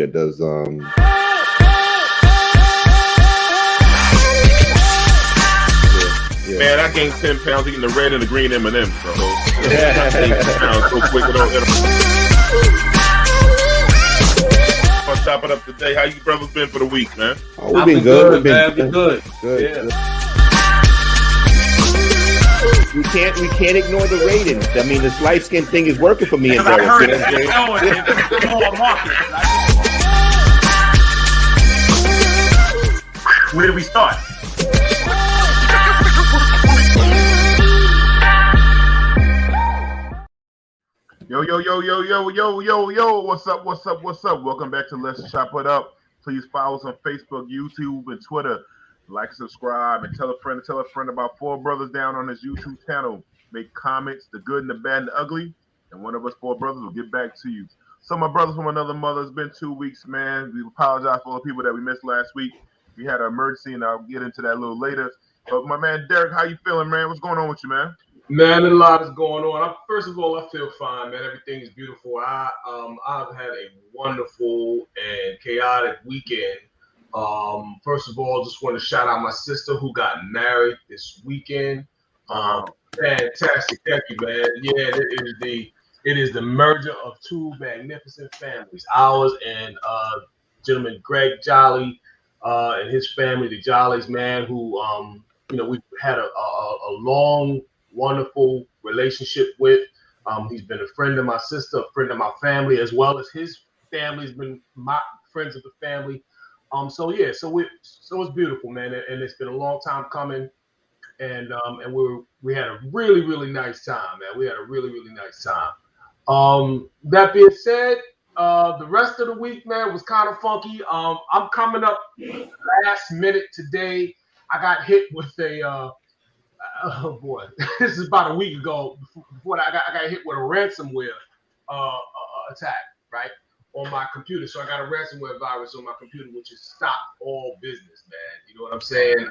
that does Yeah. Man, I gained 10 pounds eating the red and the green M&Ms, bro. I gained 10 pounds so quick without I'll chop it up today. How you brothers been for the week, man? Oh, we've been good, man. Been good. Good. We can't ignore the ratings. I mean, this light skin thing is working for me and Derek. I heard it. Where do we start? Yo. What's up? Welcome back to Let's Chop It Up. Please follow us on Facebook, YouTube, and Twitter. Like, subscribe, and tell a friend about Four Brothers Down on his YouTube channel. Make comments, the good and the bad and the ugly, and one of us four brothers will get back to you. So my brothers from another mother, it's been 2 weeks, man. We apologize for all the people that we missed last week. We had an emergency, and I'll get into that a little later. But my man Derek, how you feeling, man? What's going on with you, man? Man, a lot is going on. First of all, I feel fine, man. Everything is beautiful. I've had a wonderful and chaotic weekend. First of all, just want to shout out my sister who got married this weekend. Fantastic, thank you, man. Yeah, it is the merger of two magnificent families, ours and gentleman Greg Jolly and his family, the Jollies, man. Who we've had a long, wonderful relationship with. He's been a friend of my sister, a friend of my family, as well as his family's been my friends of the family. So it's beautiful, man, and it's been a long time coming, and we had a really, really nice time, man. We had a really, really nice time. That being said, the rest of the week, man, was kind of funky. I'm coming up last minute today. I got hit with a oh boy, this is about a week ago. Before I got hit with a ransomware attack, right, on my computer. So I got a ransomware virus on my computer, which has stopped all business, man. You know what I'm saying?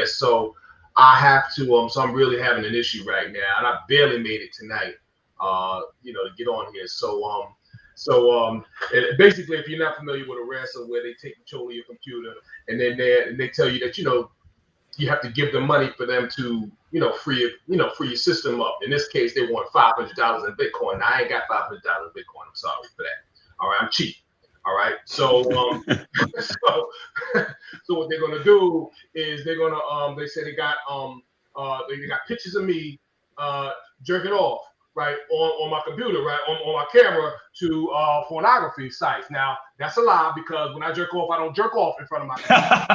So I have to. So I'm really having an issue right now, and I barely made it tonight. To get on here. So basically, if you're not familiar with a ransomware, they take control of your computer, and then they tell you that you have to give them money for them to free your system up. In this case, they want $500 in Bitcoin. Now, I ain't got $500 in Bitcoin. I'm sorry for that. All right, I'm cheap. All right, so so what they're gonna do is they're gonna they say they got pictures of me jerking off, right, on my computer, right, on my camera to pornography sites. Now that's a lie, because when I jerk off, I don't jerk off in front of my camera.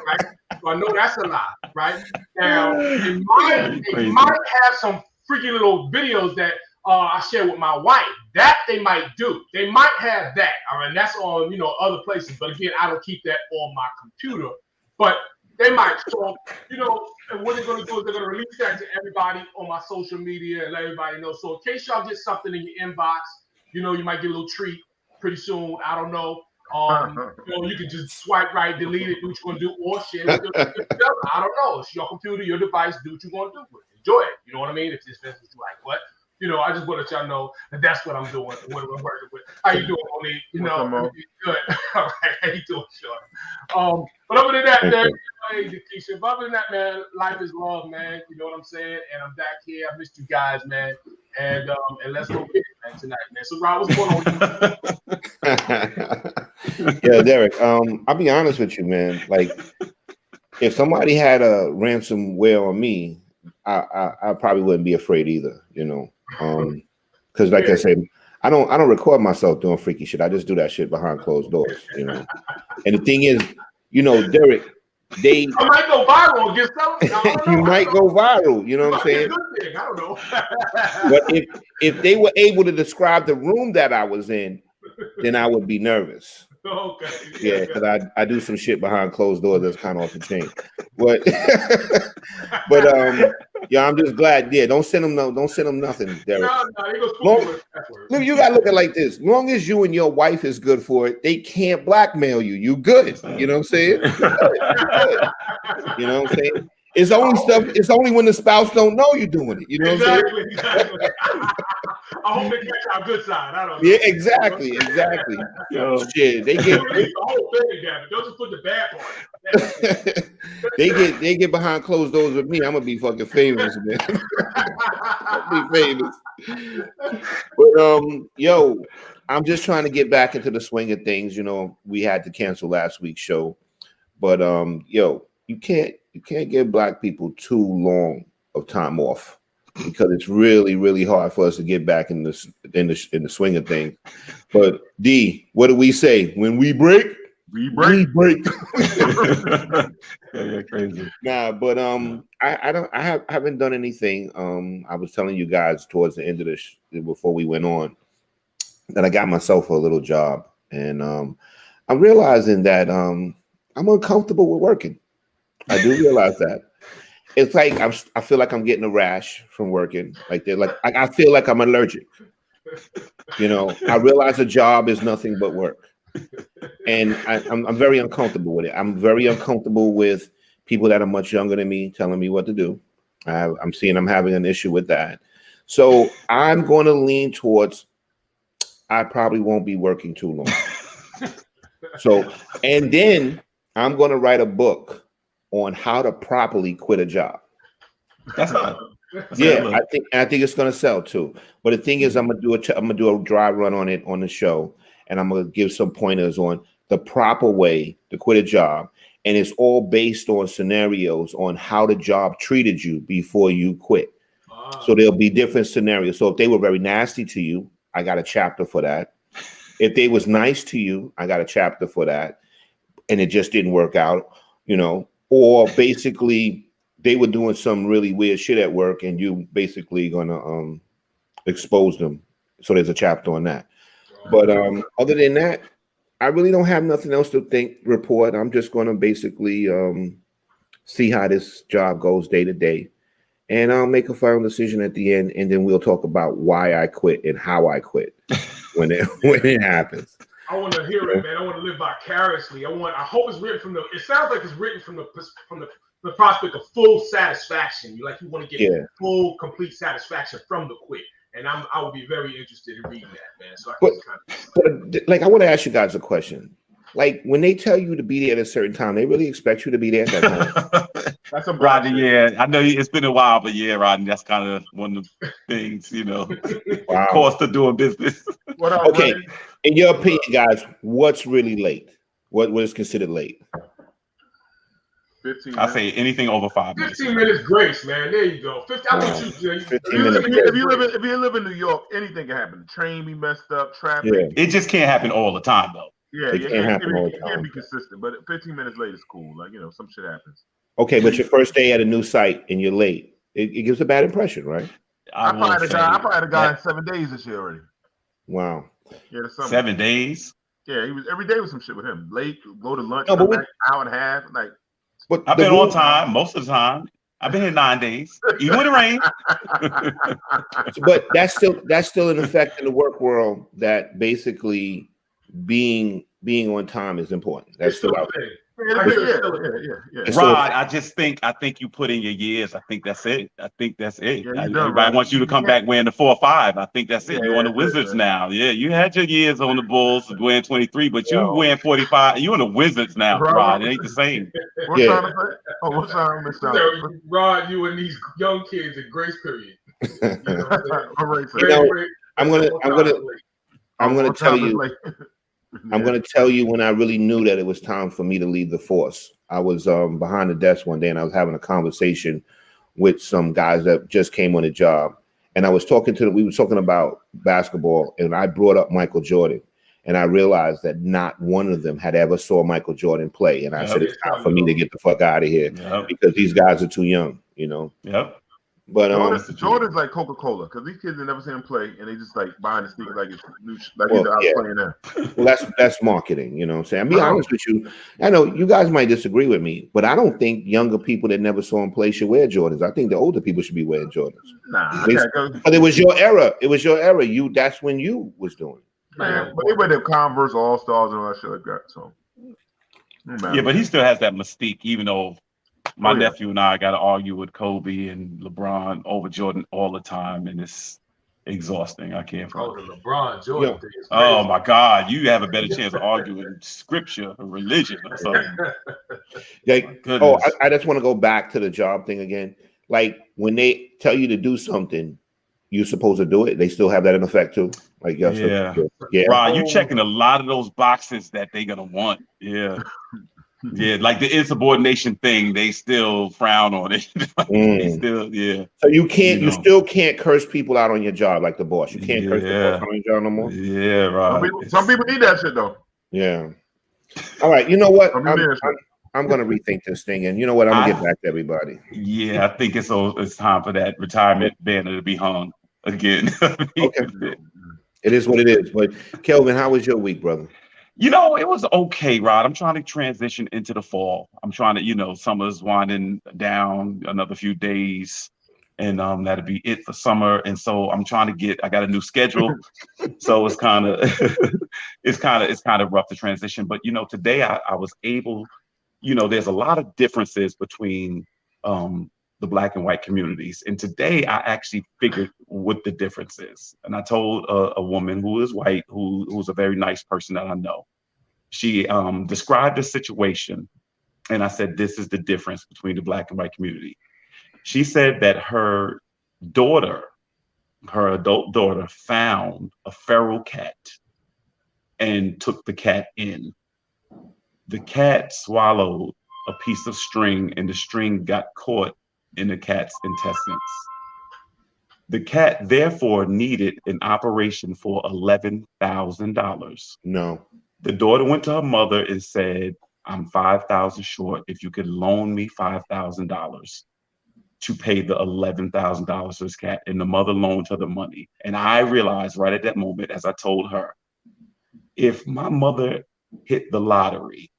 Right? So I know that's a lie, right? Now they might have some freaky little videos that I share with my wife. That they might do. They might have that. All right, and that's on other places. But again, I don't keep that on my computer. But they might. So and what they're gonna do is they're gonna release that to everybody on my social media and let everybody know. So in case y'all get something in your inbox, you might get a little treat pretty soon. I don't know. You can just swipe right, delete it, do what you're gonna do, or share it with your I don't know. It's your computer, your device. Do what you're gonna do with it. Enjoy it. You know what I mean? If this business you like, what? I just want to let y'all know that that's what I'm doing. What I'm working with. How you doing, Monique? Good. All right. How you doing, Sean? But other than that, man, but other than that, man, life is love, man. You know what I'm saying? And I'm back here. I missed you guys, man. And let's go get it, man, tonight, man. So, Rob, what's going on? Yeah, Derek. I'll be honest with you, man. Like, if somebody had a ransomware on me, I probably wouldn't be afraid either, because like I said, I don't record myself doing freaky shit. I just do that shit behind closed doors, And the thing is, Derek, I might go viral and get something. You might go viral, you know what I'm saying? I don't know. But if they were able to describe the room that I was in, then I would be nervous. Okay. Yeah, because I do some shit behind closed doors that's kind of off the chain. But yeah, I'm just glad. Yeah, don't send them nothing, Derek. No, you gotta look at it like this. Long as you and your wife is good for it, they can't blackmail you. You good. You know what I'm saying? You know what I'm saying? It's only when the spouse don't know you're doing it. You know what I'm saying? hope they catch our good side. I don't know. Yeah, exactly. Yo. Shit, they get the whole thing, damn it. Don't just put the bad part. they get behind closed doors with me. I'm gonna be fucking famous, man. I'll be famous. But yo, I'm just trying to get back into the swing of things. You know, we had to cancel last week's show, but yo, you can't give black people too long of time off because it's really hard for us to get back in the swing of things. But D, what do we say when we break? We break. Yeah, crazy. Nah, but I haven't done anything. I was telling you guys towards the end of this before we went on that I got myself a little job, and I'm realizing that I'm uncomfortable with working. I do realize that. It's like I feel like I'm getting a rash from working. I feel like I'm allergic. You know, I realize a job is nothing but work. And I'm very uncomfortable with it. I'm very uncomfortable with people that are much younger than me telling me what to do. I'm seeing I'm having an issue with that. So I'm going to lean towards I probably won't be working too long. So, and then I'm going to write a book on how to properly quit a job. That's hot. Yeah, I think it's going to sell too. But the thing is, I'm gonna do a dry run on it on the show, and I'm gonna give some pointers on the proper way to quit a job, and it's all based on scenarios on how the job treated you before you quit. So there'll be different scenarios. So if they were very nasty to you, I got a chapter for that. If they was nice to you, I got a chapter for that, and it just didn't work out, you know, or basically they were doing some really weird shit at work and you basically gonna expose them. So there's a chapter on that. But other than that, I really don't have nothing else to report. I'm just gonna basically see how this job goes day to day. And I'll make a final decision at the end, and then we'll talk about why I quit and how I quit when it happens. I want to hear it, man. I want to live vicariously. I hope it's written from it sounds like it's written from the prospect of full satisfaction. You want to get full, complete satisfaction from the quit. And I would be very interested in reading that, man. So but I want to ask you guys a question. Like when they tell you to be there at a certain time, they really expect you to be there at that time. That's a Rodney, yeah. I know it's been a while, but yeah, Rodney, that's kind of one of the things, you know, cost of doing business. Okay. In your opinion, guys, what's really late? What is considered late? 15 minutes. I say anything over 5 minutes. 15 minutes grace, man. There you go. 15 minutes. If you live in New York, anything can happen. The train be messed up, traffic. Yeah. It just can't happen all the time, though. Yeah, It can't happen all the it time. can't be consistent, but 15 minutes late is cool. Like, you know, some shit happens. Okay, but your first day at a new site and you're late, it gives a bad impression, right? I probably had a guy in 7 days this year already. Wow. Yeah, the summer. 7 days. Yeah, he was every day was some shit with him. Late, go to lunch, No, but come back, hour and a half. Like, But I've been on time most of the time. I've been here 9 days, even with the rain. But that's still an effect in the work world that basically being on time is important. That's still out there. Yeah. Rod, I think you put in your years. I think that's it. Yeah, Everybody wants you to come back wearing the 4 or 5. I think that's it. Yeah, You're on the Wizards now. Yeah, you had your years on the Bulls wearing 23, but you wearing 45. You're on the Wizards now, Rod. It ain't the same. What time is it? Oh, what time is it? Rod, you and these young kids at grace period. I'm gonna tell you. I'm going to tell you when I really knew that it was time for me to leave the force. I was behind the desk one day and I was having a conversation with some guys that just came on the job. And I was we were talking about basketball and I brought up Michael Jordan. And I realized that not one of them had ever saw Michael Jordan play. And I said, it's time for me to get the fuck out of here because these guys are too young, you know? Yep. But Jordan's like Coca-Cola because these kids have never seen him play and they just like buying the sneakers like it's new, like he's out playing now. Well, that's marketing, you know what I'm saying? I'll be honest with you. I know you guys might disagree with me, but I don't think younger people that never saw him play should wear Jordans. I think the older people should be wearing Jordans. But it was your era. That's when you was doing it. Man, but they wear the Converse All-Stars and all that shit like that. So yeah, but he still has that mystique, even though my nephew and I got to argue with Kobe and LeBron over Jordan all the time, and it's exhausting. I can't. Oh, the LeBron Jordan thing is crazy. Oh my God, you have a better chance of arguing scripture or religion or something. Like, I just want to go back to the job thing again. Like when they tell you to do something, you're supposed to do it. They still have that in effect too. Like, yeah. Right, you checking a lot of those boxes that they're gonna want. Yeah. Yeah, like the insubordination thing, they still frown on it. They still, So you can't, you still can't curse people out on your job like the boss. You can't curse the boss on your job no more. Yeah, right. Some people need that shit though. Yeah. All right. You know what? I'm gonna rethink this thing, and you know what? I'm gonna get back to everybody. Yeah, I think it's time for that retirement banner to be hung again. Okay. It is what it is. But Kelvin, how was your week, brother? You know, it was okay, Rod. I'm trying to transition into the fall. I'm trying to, summer's winding down another few days, and that'll be it for summer. And so I'm trying to I got a new schedule, so it's kind of rough to transition. But today I was able, there's a lot of differences between the Black and white communities, and today I actually figured what the difference is. And I told a woman who is white, who's a very nice person that I know. She described the situation, and I said, this is the difference between the Black and white community. She said that her adult daughter, found a feral cat and took the cat in. The cat swallowed a piece of string, and the string got caught in the cat's intestines. The cat therefore needed an operation for $11,000. No. The daughter went to her mother and said, I'm $5,000 short. If you could loan me $5,000 to pay the $11,000 for this cat. And the mother loaned her the money. And I realized right at that moment, as I told her, if my mother hit the lottery,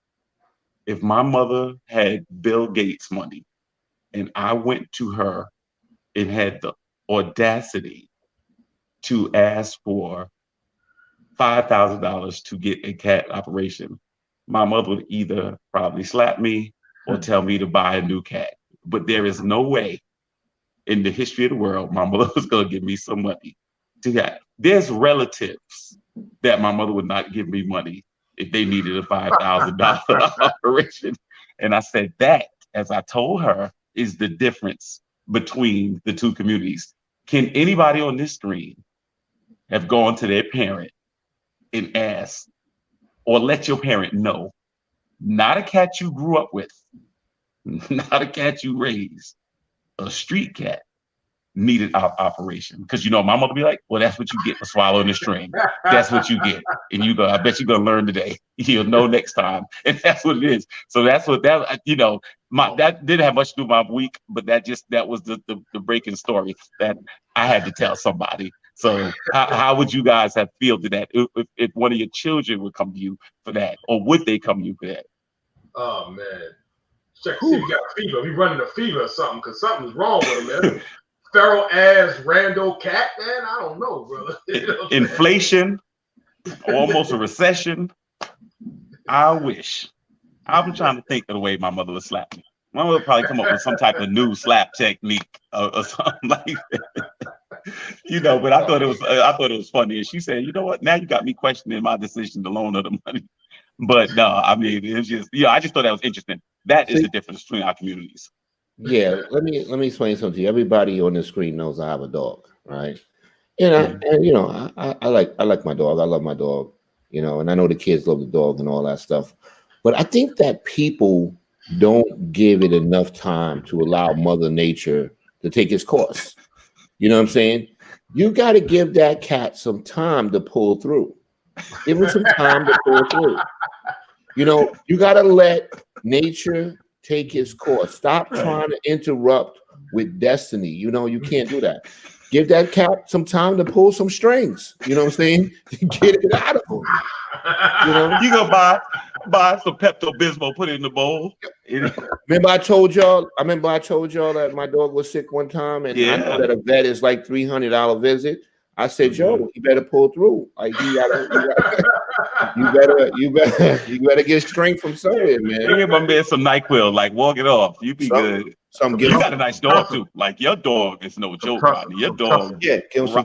if my mother had Bill Gates money, and I went to her and had the audacity to ask for $5,000 to get a cat operation, my mother would either probably slap me or tell me to buy a new cat. But there is no way in the history of the world my mother was going to give me some money to that. There's relatives that my mother would not give me money if they needed a $5,000 operation. And I said that, as I told her, is the difference between the two communities. Can anybody on this screen have gone to their parent and asked, or let your parent know, not a cat you grew up with, not a cat you raised, a street cat needed operation? Because my mother be like, well, that's what you get for swallowing the string. That's what you get. And I bet you're gonna learn today. You'll know next time. And that's what it is. So that's what that didn't have much to do with my week, but that was the breaking story that I had to tell somebody. So how would you guys have feel to that if one of your children would come to you for that, or would they come to you for that? Oh man, check to see if you got a fever. We running a fever or something, because something's wrong with him, man. Feral ass Randall cat, man. I don't know, brother. Inflation, almost a recession. I wish. I'm trying to think of the way my mother would slap me. My mother would probably come up with some type of new slap technique or something like that. But I thought it was funny. And she said, you know what? Now you got me questioning my decision to loan her the money. But no, I mean, it's just, I just thought that was interesting. That is the difference between our communities. Yeah, let me explain something to you. Everybody on the screen knows I have a dog, right? And I like my dog. I love my dog, and I know the kids love the dog and all that stuff. But I think that people don't give it enough time to allow Mother Nature to take its course. You know what I'm saying? You got to give that cat some time to pull through. Give him some time to pull through. You got to let nature take his course. Stop trying to interrupt with destiny. You can't do that. Give that cat some time to pull some strings. You know what I'm saying? Get it out of him. You go buy some Pepto-Bismol, put it in the bowl. Remember I told y'all that my dog was sick one time, and I know that a vet is like $300 visit. I said, Joe, you better pull through. Like you better get strength from somewhere, man. Give my man some NyQuil, like walk it off. You be good. You got a nice dog too. Like your dog is no joke, Rodney. Your dog,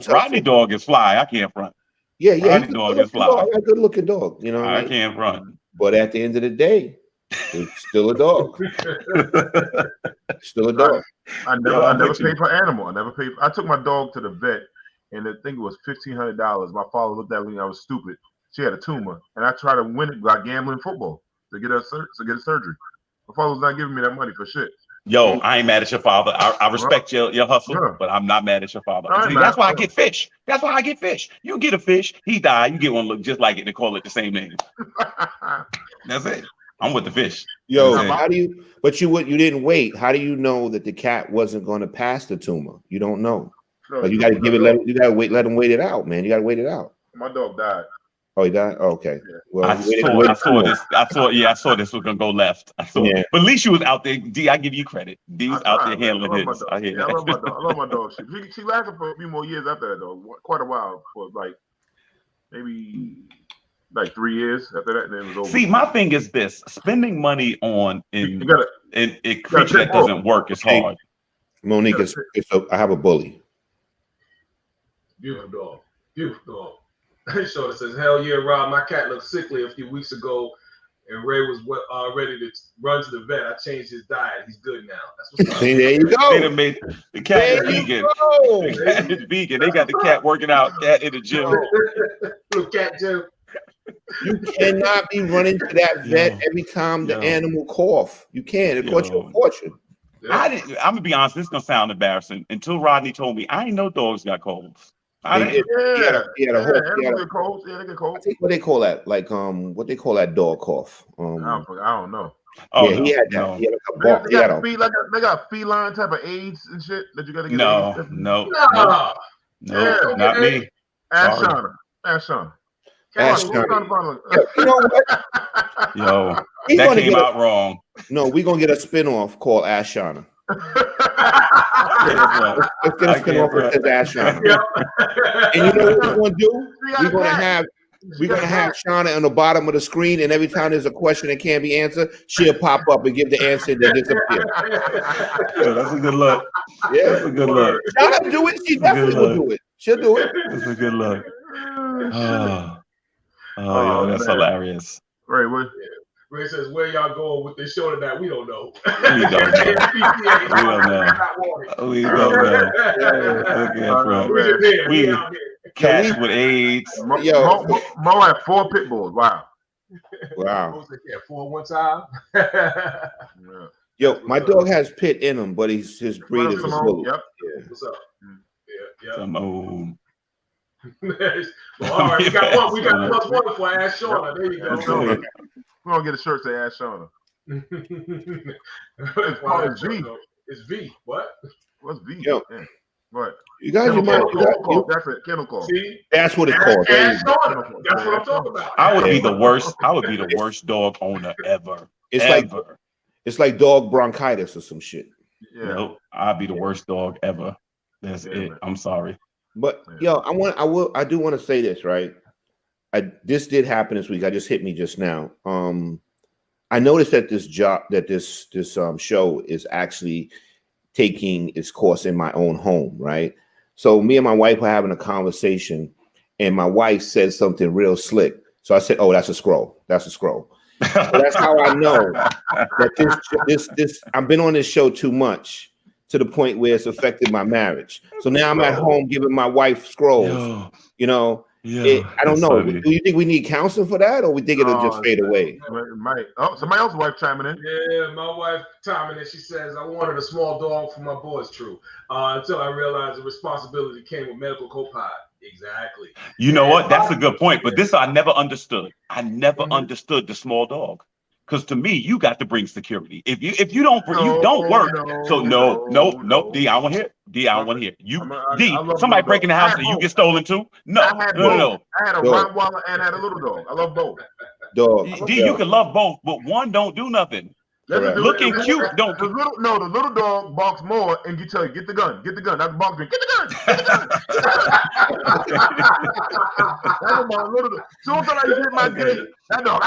Rodney dog is fly. I can't front. Yeah. Rodney dog is fly. A good looking dog. You know, I can't front. But at the end of the day, it's still a dog. Still a dog. I never paid for animal. I took my dog to the vet, and the thing was $1,500. My father looked at me. I was stupid. She had a tumor, and I tried to win it by gambling football to get a surgery. My father was not giving me that money for shit. Yo, I ain't mad at your father. I respect your hustle, but I'm not mad at your father. See, that's why I get fish. That's why I get fish. You get a fish, he die. You get one look just like it and call it the same name. That's it. I'm with the fish. Yo, how do you? But you didn't wait. How do you know that the cat wasn't going to pass the tumor? You don't know. Like you got to give it. You got to wait. Let him wait it out, man. You got to wait it out. My dog died. Oh, he died. Oh, okay. Yeah. Well, I saw this was gonna go left. But at least you was out there. D, I give you credit. D's out there handling his. I hear that. I love my dog. She lasted for a few more years after that, though. Quite a while, for maybe 3 years after that, and then it was over. See, my thing is this: spending money on a creature that doesn't work is hard. Monique, I have a bully. Beautiful dog. Shorty says, "Hell yeah, Rob. My cat looked sickly a few weeks ago, and Ray was ready to run to the vet. I changed his diet. He's good now. That's what's up." See, there you go. The cat is vegan. The cat is vegan. They got the cat working out. Cat in the gym. Little cat gym. You cannot be running to that vet every time the animal cough. You can't. It costs you a fortune. I'm gonna be honest. This is gonna sound embarrassing. Until Rodney told me, I ain't know dogs got colds. He had a cold. Yeah, they get cold. I think what they call that, like what they call that dog cough. I don't know. Oh, yeah, he had that. No. He had a they got feline type of AIDS and shit that you gotta get. No, not me. Ask Shauna. You know what? Yo, that came out wrong. No, we're gonna get a spinoff called Ask Shauna. Let's get a spinoff that says Ask Shauna. And you know what we're gonna do? We're gonna have Shauna on the bottom of the screen, and every time there's a question that can't be answered, she'll pop up and give the answer that disappears. Yeah, that's a good look. Yeah, that's a good look. Shauna do it. She definitely will do it. She'll do it. That's a good look. Oh, that's hilarious. Right, what? Ray says, "Where y'all going with this show tonight? We don't know. We don't know. Cats with AIDS. Mo had 4 pit bulls. Wow. Yeah, 4 one time. Yo, my dog has pit in him, but his breed is a bully. Yep. Yeah. What's up? Yeah. Some Well, all right, we got +1 for Ask Shauna. There you go. We're gonna get a shirt to Ask Shauna. It's V. It's V. What? What's V? Yo. Yeah. What? You guys, that's it. Kennel call. See? That's what it's called. Ask Shauna. That's what I'm talking about. I would be the worst dog owner ever. It's like dog bronchitis or some shit. Yeah. Nope, I'd be the worst dog ever. That's it. I'm sorry. But yo, I do want to say this, right? This did happen this week. I just hit me just now. I noticed that this show is actually taking its course in my own home, right? So me and my wife were having a conversation, and my wife said something real slick. So I said, "Oh, that's a scroll. That's a scroll." So that's how I know that this I've been on this show too much, to the point where it's affected my marriage. So now I'm at home giving my wife scrolls. You know, I don't know. Funny. Do you think we need counseling for that, or we think it'll just fade away? It might. Oh, somebody else's wife chiming in. Yeah, my wife chiming in. She says, "I wanted a small dog for my boys. True. Until I realized the responsibility came with medical copay." Exactly. You know what? That's a good point. But this I never understood. I never understood the small dog. Because to me, you got to bring security. If you don't work. No. D, I want to hear. D, I want to hear. Somebody breaking the house and you get stolen too? No. I had a Rottweiler and I had a little dog. I love both. Dog. D, you can love both, but one don't do nothing. Correct. Looking cute, don't. The little dog barks more and you tell you, get the gun. That's the bark being, get the gun. That's what my little dog. Soon as I hit my gate, that dog.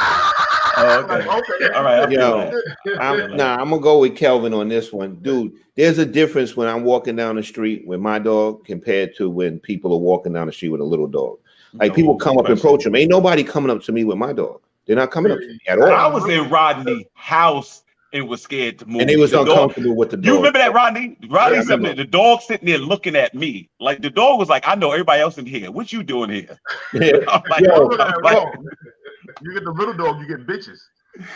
Okay. All right. Yo, I'm gonna go with Kelvin on this one, dude. There's a difference when I'm walking down the street with my dog compared to when people are walking down the street with a little dog. Like people come up and approach him. Ain't nobody coming up to me with my dog. They're not coming up to me at all. I was in Rodney's house and was scared to move. And they was uncomfortable with the dog. You remember that, Rodney? Rodney said the dog sitting there looking at me. Like the dog was like, I know everybody else in here. What you doing here? Yeah. You get the little dog, you get bitches.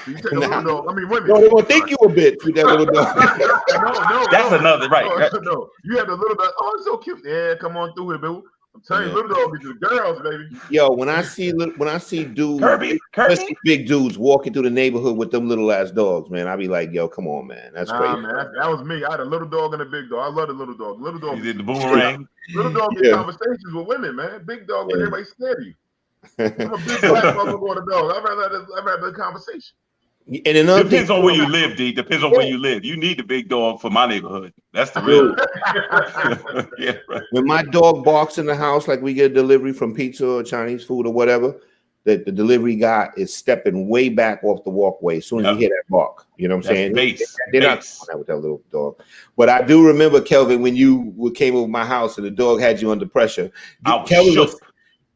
So you take the little dog. I mean, women. No, they're gonna think you a bitch with that little dog. no, that's another right. No, you have the little dog. Oh, it's so cute. Yeah, come on through here, boo. I'm telling you, little dog is the girls, baby. Yo, when I see dudes, Kirby. big dudes walking through the neighborhood with them little ass dogs, man, I be like, yo, come on, man, that's crazy. Man, that was me. I had a little dog and a big dog. I love the little dog. Little dog. You did the boomerang. Little dog get conversations with women, man. Big dog, when everybody scared of you. I'm a big black motherfucker dog. I'd rather have a conversation. And another depends on where you live, D. Depends on where you live. You need the big dog for my neighborhood. That's the real. Yeah, right. When my dog barks in the house, like we get a delivery from pizza or Chinese food or whatever, the delivery guy is stepping way back off the walkway as soon as you hear that bark. You know what I'm saying? They're not doing that with that little dog. But I do remember, Kelvin, when you came over my house and the dog had you under pressure.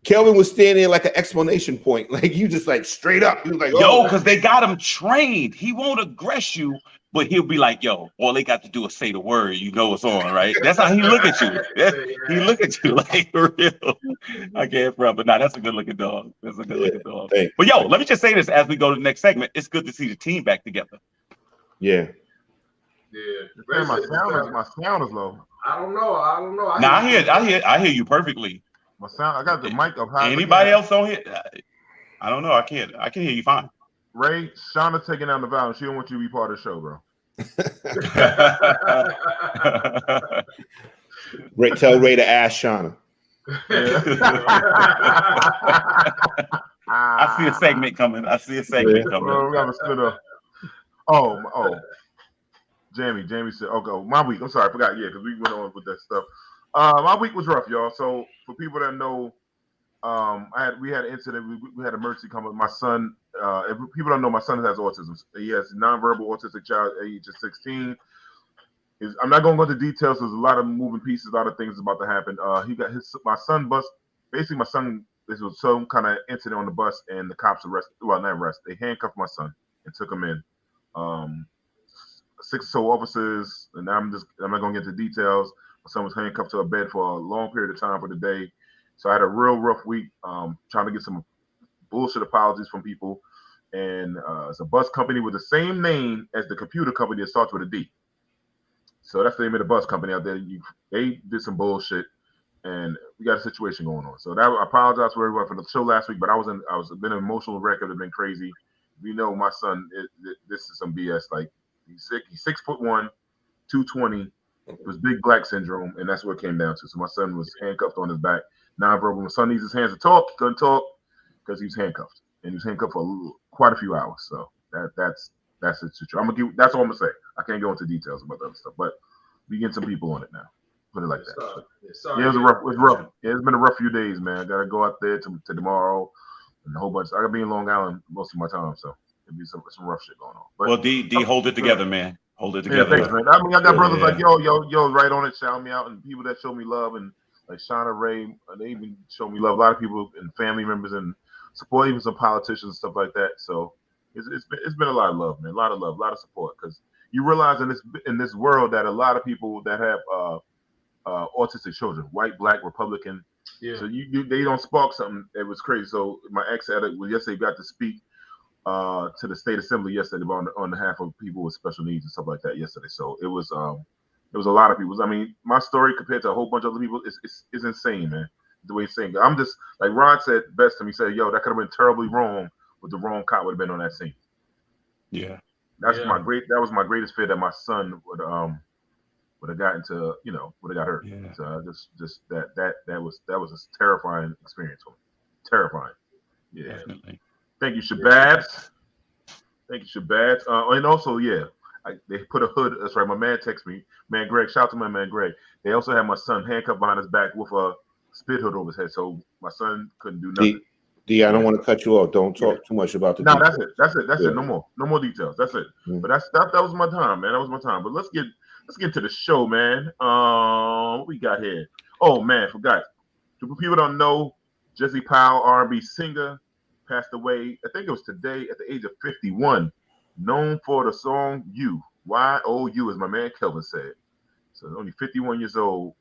Kelvin was standing there like an explanation point, like you just like straight up. He was like, yo, because they got him trained. He won't aggress you, but he'll be like, yo, all they got to do is say the word. You know it's on, right? That's how he look at you. He look at you like for real. I can't front, but that's a good looking dog. That's a good looking dog. Thanks. But yo, let me just say this as we go to the next segment. It's good to see the team back together. Yeah. Man, my sound is low. I don't know. I hear you perfectly. My sound, I got the mic up high. Anybody else on here? I don't know. I can hear you fine. Ray, Shauna's taking down the vow. She don't want you to be part of the show, bro. Tell Ray to ask Shauna. I see a segment coming. We got to split up. Oh. Jamie said, okay, my week. I'm sorry, I forgot. Yeah, because we went on with that stuff. My week was rough, y'all. So for people that know, we had an incident. We had emergency come with my son. If people don't know, my son has autism. He has a nonverbal autistic child at the age of 16. I'm not going to go into details. There's a lot of moving pieces, a lot of things about to happen. He got my son bus. Basically, my son, this was some kind of incident on the bus, and the cops they handcuffed my son and took him in. 6 or so officers, and I'm not going to get into details. My son was handcuffed to a bed for a long period of time for the day. So I had a real rough week trying to get some bullshit apologies from people. And it's a bus company with the same name as the computer company that starts with a D. So that's the name of the bus company out there. They did some bullshit, and we got a situation going on. So I apologize for everyone for the show last week, but I was been an emotional wreck. It had been crazy. We know my son, this is some BS. Like he's 6'1", 220. It was big black syndrome, and that's what it came down to. So my son was handcuffed on his back. Nonverbal. My son needs his hands to talk. He couldn't talk because he was handcuffed, and he was handcuffed for quite a few hours. So that's the situation. That's all I'm gonna say. I can't go into details about the other stuff, but we get some people on it now. Put it like that. Sorry. It was rough. Yeah, it's been a rough few days, man. I gotta go out there to tomorrow, and a whole bunch. I gotta be in Long Island most of my time, so it'll be some rough shit going on. But, well, D, hold it together, man. Hold it together. Yeah, thanks, man. I mean, I got brothers like yo, right on it, shout me out, and people that show me love, and like Shauna, Ray, they even show me love. A lot of people and family members and support, even some politicians and stuff like that. So it's been a lot of love, man. A lot of love, a lot of support, because you realize in this world that a lot of people that have autistic children, white, black, Republican. Yeah. So they don't spark something. It was crazy. So my ex yesterday got to speak to the state assembly yesterday on behalf of people with special needs and stuff like that yesterday. So it was a lot of people. I mean, my story compared to a whole bunch of other people is insane, man. The way it's saying, I'm just like Ron said best to me. Said, "Yo, that could have been terribly wrong. With the wrong cop would have been on that scene." Yeah, that was my greatest fear, that my son would have gotten to, would have got hurt. Yeah. So just that was a terrifying experience for me. Terrifying. Yeah. Definitely. Thank you, Shababs. Thank you, Shabazz. And also, yeah, they put a hood. That's right. My man texted me. Man, Greg. Shout out to my man, Greg. They also had my son handcuffed behind his back with a spit hood over his head, so my son couldn't do nothing. D, I don't want to cut you off. Don't talk too much about the. No, details. that's it. No more details. That's it. But that was my time, man. That was my time. But let's get to the show, man. What we got here? Oh man, forgot. People don't know, Jesse Powell, R&B singer, passed away. I think it was today at the age of 51. Known for the song "You," Y-O-U, as my man Kelvin said. So only 51 years old.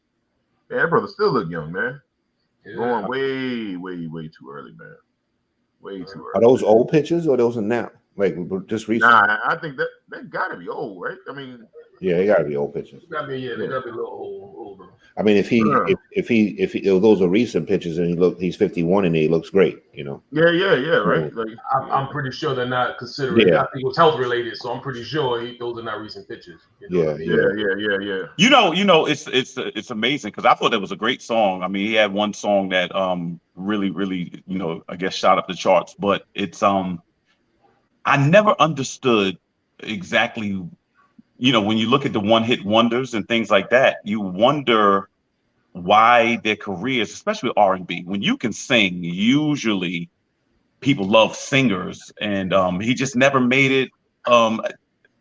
Man, that brother still look young, man. Yeah. Going way too early, man. Way too early. Are those old pictures or those are now? Like just recent? Nah, I think that they gotta be old, right? I mean, yeah, they gotta be old pictures. They gotta be a little older. I mean, if those are recent pictures and he's 51 and he looks great, you know. Yeah, right. Like, I'm pretty sure they're not considering. Yeah. I think it was health related, so I'm pretty sure those are not recent pictures. You know what I mean? Yeah. You know, it's amazing because I thought that was a great song. I mean, he had one song that really, you know, I guess shot up the charts, but it's I never understood exactly, you know, when you look at the one-hit wonders and things like that, you wonder why their careers, especially with R&B, when you can sing, usually people love singers, and he just never made it a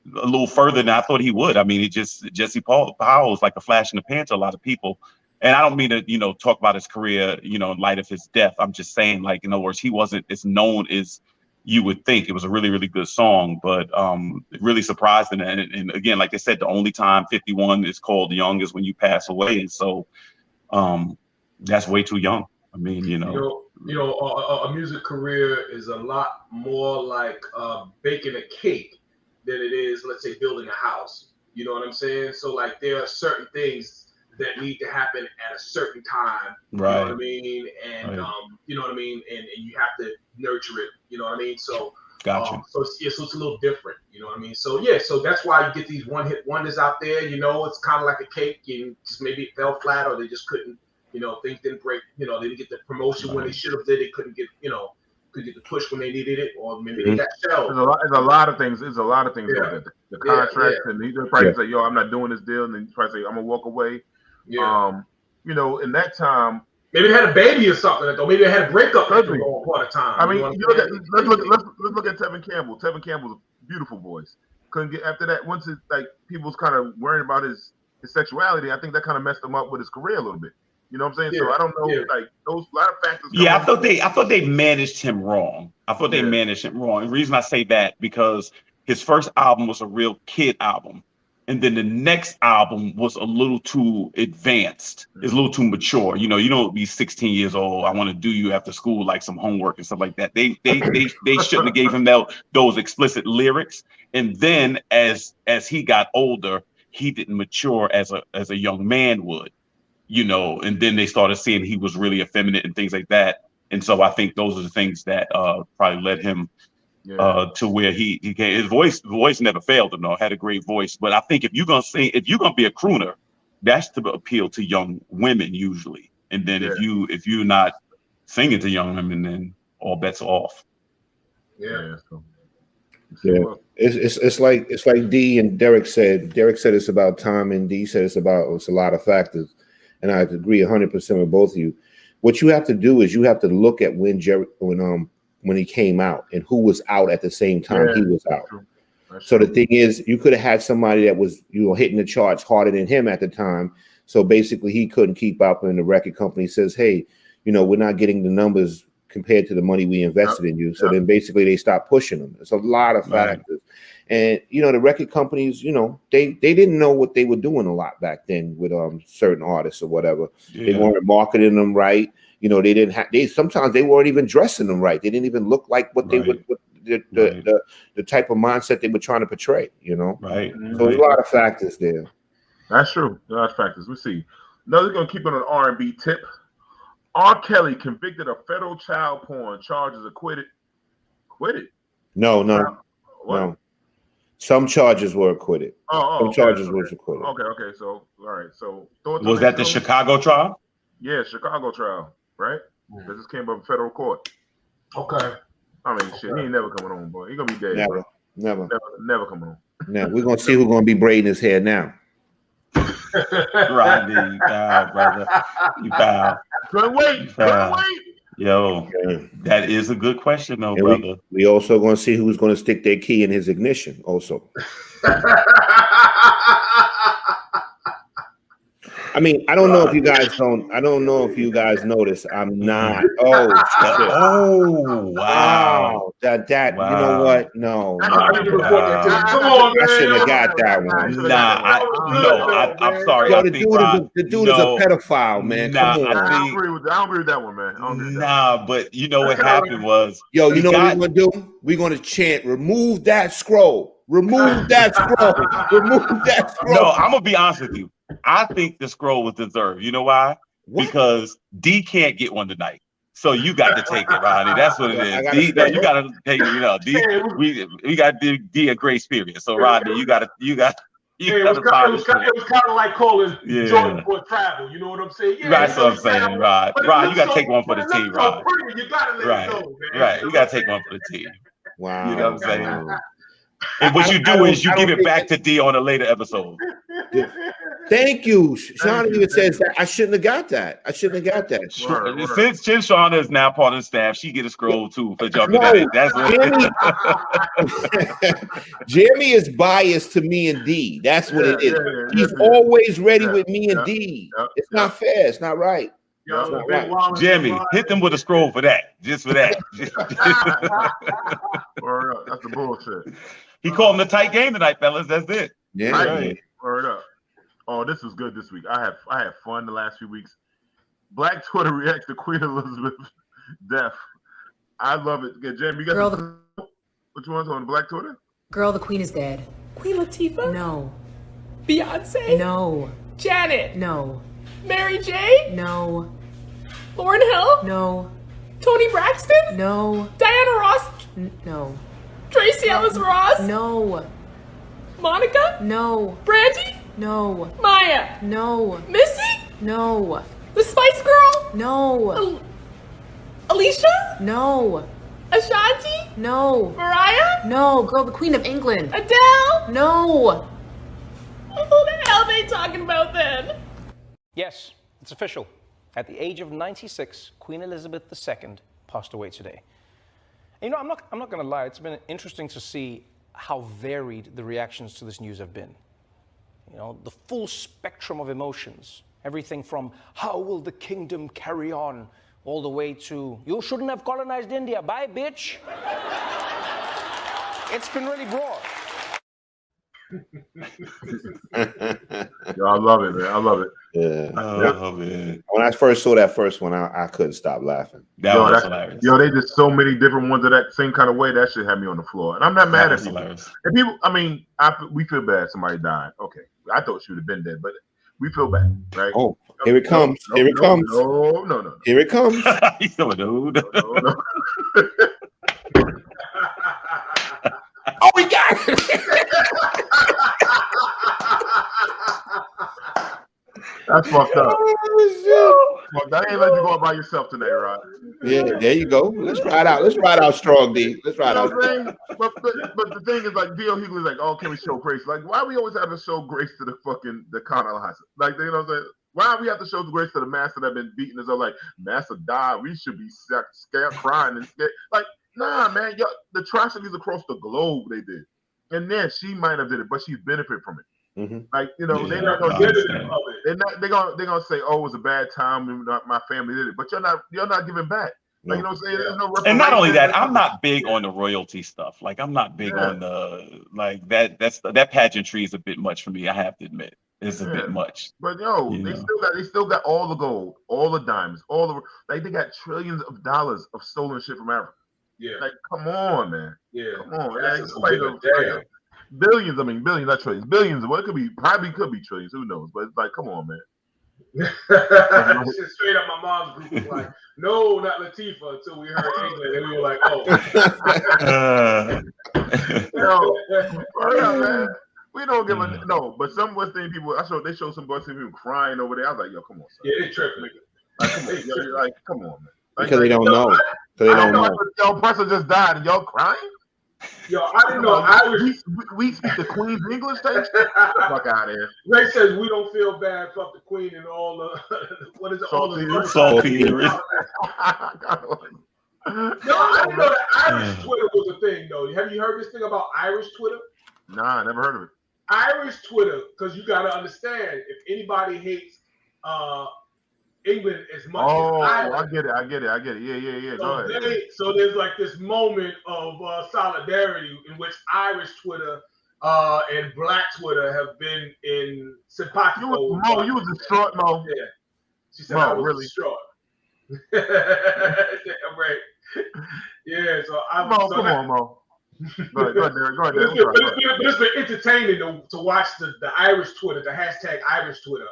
little further than I thought he would. I mean, Jesse Powell is like a flash in the pan to a lot of people. And I don't mean to, you know, talk about his career, you know, in light of his death. I'm just saying, like, in other words, he wasn't as known as you would think. It was a really good song, but really surprised. And again, like they said, the only time 51 is called young is when you pass away. And so that's way too young. I mean, you know, a music career is a lot more like baking a cake than it is, let's say, building a house. You know what I'm saying? So like there are certain things that need to happen at a certain time. Right. You know what I mean? And you know what I mean? And you have to nurture it. You know what I mean? So gotcha. So it's a little different. You know what I mean? So so that's why you get these one-hit wonders out there. You know, it's kind of like a cake, and just maybe it fell flat, or they just couldn't. You know, things didn't break. You know, they didn't get the promotion when they should have did. They couldn't get, you know, could get the push when they needed it, or maybe they got shelved. There's a lot of things. There's a lot of things like that. The contracts, and he just probably say, "Yo, I'm not doing this deal," and then he probably say, "I'm gonna walk away." Yeah. You know, in that time, maybe they had a baby or something, or maybe they had a breakup for a part of time. I mean, let's look at Tevin Campbell. Tevin Campbell's a beautiful voice. Couldn't get after that. Once it like people was kind of worrying about his sexuality, I think that kind of messed him up with his career a little bit. You know what I'm saying? So I don't know, like those lot of factors. Yeah, I thought they managed him wrong. They managed him wrong. And the reason I say that because his first album was a real kid album. And then the next album was a little too advanced. It's a little too mature. You know, you don't be 16 years old. I want to do you after school, like some homework and stuff like that. They shouldn't have gave him those explicit lyrics. And then as he got older, he didn't mature as a young man would, you know. And then they started seeing he was really effeminate and things like that. And so I think those are the things that probably led him to where he came. His voice never failed him, though. Had a great voice. But I think if you're gonna sing, if you're gonna be a crooner, that's to appeal to young women usually. And then if you're not singing to young women, then all bets are off. It's like D and Derek said. Derek said it's about time, and D said it's a lot of factors. And I agree 100% with both of you. What you have to do is you have to look at when he came out and who was out at the same time he was out. So the thing is, you could have had somebody that was, you know, hitting the charts harder than him at the time. So basically he couldn't keep up, and the record company says, hey, you know, we're not getting the numbers compared to the money we invested in you. So then basically they stopped pushing them. It's a lot of factors. And, you know, the record companies, you know, they didn't know what they were doing a lot back then with certain artists or whatever. They weren't marketing them right. You know, they didn't have. Sometimes they weren't even dressing them right. They didn't even look like what they would. The type of mindset they were trying to portray. You know, So there's a lot of factors there. That's true. A lot of factors. We see. Now we're gonna keep it on an R&B tip. R. Kelly convicted of federal child porn charges, acquitted. Quitted? No. Some charges were acquitted. Some charges were acquitted. Okay. So all right. So was that the Chicago trial? Yeah, Chicago trial. Right? This came up in federal court. Okay. I mean, shit, he ain't never coming home, boy. He gonna be dead. Never. Never. Never come home. Now we're gonna see who's gonna be braiding his hair now. Rodney, you foul, brother. You foul. Couldn't wait. Couldn't wait. Yo, that is a good question, though, And brother. we also gonna see who's gonna stick their key in his ignition. Also, I mean, I don't know if you guys notice. I'm not. Oh, shit. Oh, wow. That. Wow. You know what? No. Come on, man. I shouldn't have got that one. I'm sorry. Yo, I the think dude is a pedophile, man. Nah, Come on. I don't agree with that one, man. I don't agree with that. Nah, but you know what happened was. Yo, you know what we're gonna do? We're gonna chant, remove that scroll. Remove that scroll. Remove that scroll. No, I'm gonna be honest with you. I think the scroll was deserved. You know why? What? Because D can't get one tonight. So you got to take it, Rodney. That's what it is. D, you got to take it. You know, D. We got D a great spirit. So Rodney, you got to. It was kind of like calling Jordan for travel. You know what I'm saying? Yeah, that's what I'm saying, Rod. Rod, you got to take one for the team, Rod. You got to let it go, man. Right. You got to take one for the team. Wow. You know what I'm saying? And what you do is you give it back to D on a later episode. Thank you. Shauna even says that I shouldn't have got that. Since Shauna is now part of the staff, she get a scroll too for jumping in. That's Jeremy is biased to me and D. That's what it is. He's always ready with me and D. It's not fair. It's not right. It's not right. Jimmy, hit them with a scroll for that. Just for that. That's the bullshit. He called him a tight game tonight, fellas. That's it. Yeah. Right. Word up. Oh, this was good this week. I had fun the last few weeks. Black Twitter reacts to Queen Elizabeth's death. I love it. Yeah, Jamie, you got which one's on Black Twitter? Girl, the Queen is dead. Queen Latifah? No. Beyonce? No. Janet? No. Mary J? No. Lauryn Hill? No. Toni Braxton? No. Diana Ross? No. Tracy Ellis Ross? No. Monica? No. Brandy? No. Maya? No. Missy? No. The Spice Girl? No. Alicia? No. Ashanti? No. Mariah? No. Girl, the Queen of England. Adele? No. Who the hell are they talking about then? Yes, it's official. At the age of 96, Queen Elizabeth II passed away today. And, you know, I'm not going to lie. It's been interesting to see how varied the reactions to this news have been. You know, the full spectrum of emotions. Everything from, how will the kingdom carry on? All the way to, you shouldn't have colonized India. Bye, bitch. It's been really broad. Yo, I love it, man. I love it. Yeah. Oh, man. When I first saw that first one, I couldn't stop laughing. That was hilarious. Yo, they did so many different ones of that same kind of way. That shit had me on the floor. And I'm not mad at people. And people, I mean, we feel bad somebody died. Okay. I thought she would have been dead, but we feel bad, right? Oh, here it comes. Here it comes. No. Here it comes. He's so dude. No. Oh, we got it. That's fucked up. Oh, Fuck, I ain't let you go out by yourself today, Rod. yeah, there you go. Let's ride out. Let's ride out strong, D. Let's ride out. But the thing is, like, D.L. Hughley's like, oh, can we show grace? Like, why we always have to show grace to the colonizer? Like, you know what I'm saying? Why we have to show grace to the master that been beaten us up? Like, master died. We should be scared, crying, and scared. Like, nah, man. The atrocities across the globe they did, and then she might have did it, but she's benefited from it. Mm-hmm. Like, you know, they're not gonna get it. They're gonna say, "Oh, it was a bad time. And my family did it," but you're not giving back. Like, you know what I'm saying? There's no and not only that, I'm not big on the royalty stuff. Like, I'm not big on the that pageantry is a bit much for me. I have to admit, it's a bit much. But they still got all the gold, all the diamonds, they got trillions of dollars of stolen shit from Africa. Yeah. Like, come on, man. Yeah. Come on. Damn. Billions, not trillions. Billions. Well, probably could be trillions. Who knows? But it's like, come on, man. Straight up, my mom's group was like, "No, not Latifah." Until we heard England, and we were like, "Oh." Man. We don't give a no. But some West Indian people, they showed some West Indian people crying over there. I was like, "Yo, come on, son." Yeah, they tripping. Come on, man. Because they don't know. Because they don't know. Your oppressor just died, and y'all crying. Yo, I didn't know Irish. We speak the Queen's English type shit? Get the fuck out of here. Ray says we don't feel bad. Fuck the Queen and all the what is it? All the Saltpeter. No, I didn't know that Irish Twitter was a thing though. Have you heard this thing about Irish Twitter? Nah, I never heard of it. Irish Twitter, because you got to understand, if anybody hates England as much as Ireland, I get it. Yeah. Go ahead. So there's like this moment of solidarity in which Irish Twitter and Black Twitter have been in simpatico. Mo, you was distraught, Mo. Yeah. She said Mo, I was really? distraught. Right. Yeah, so I'm Mo, come on, Mo. Go ahead, Derek. It's been entertaining to watch the Irish Twitter, the hashtag Irish Twitter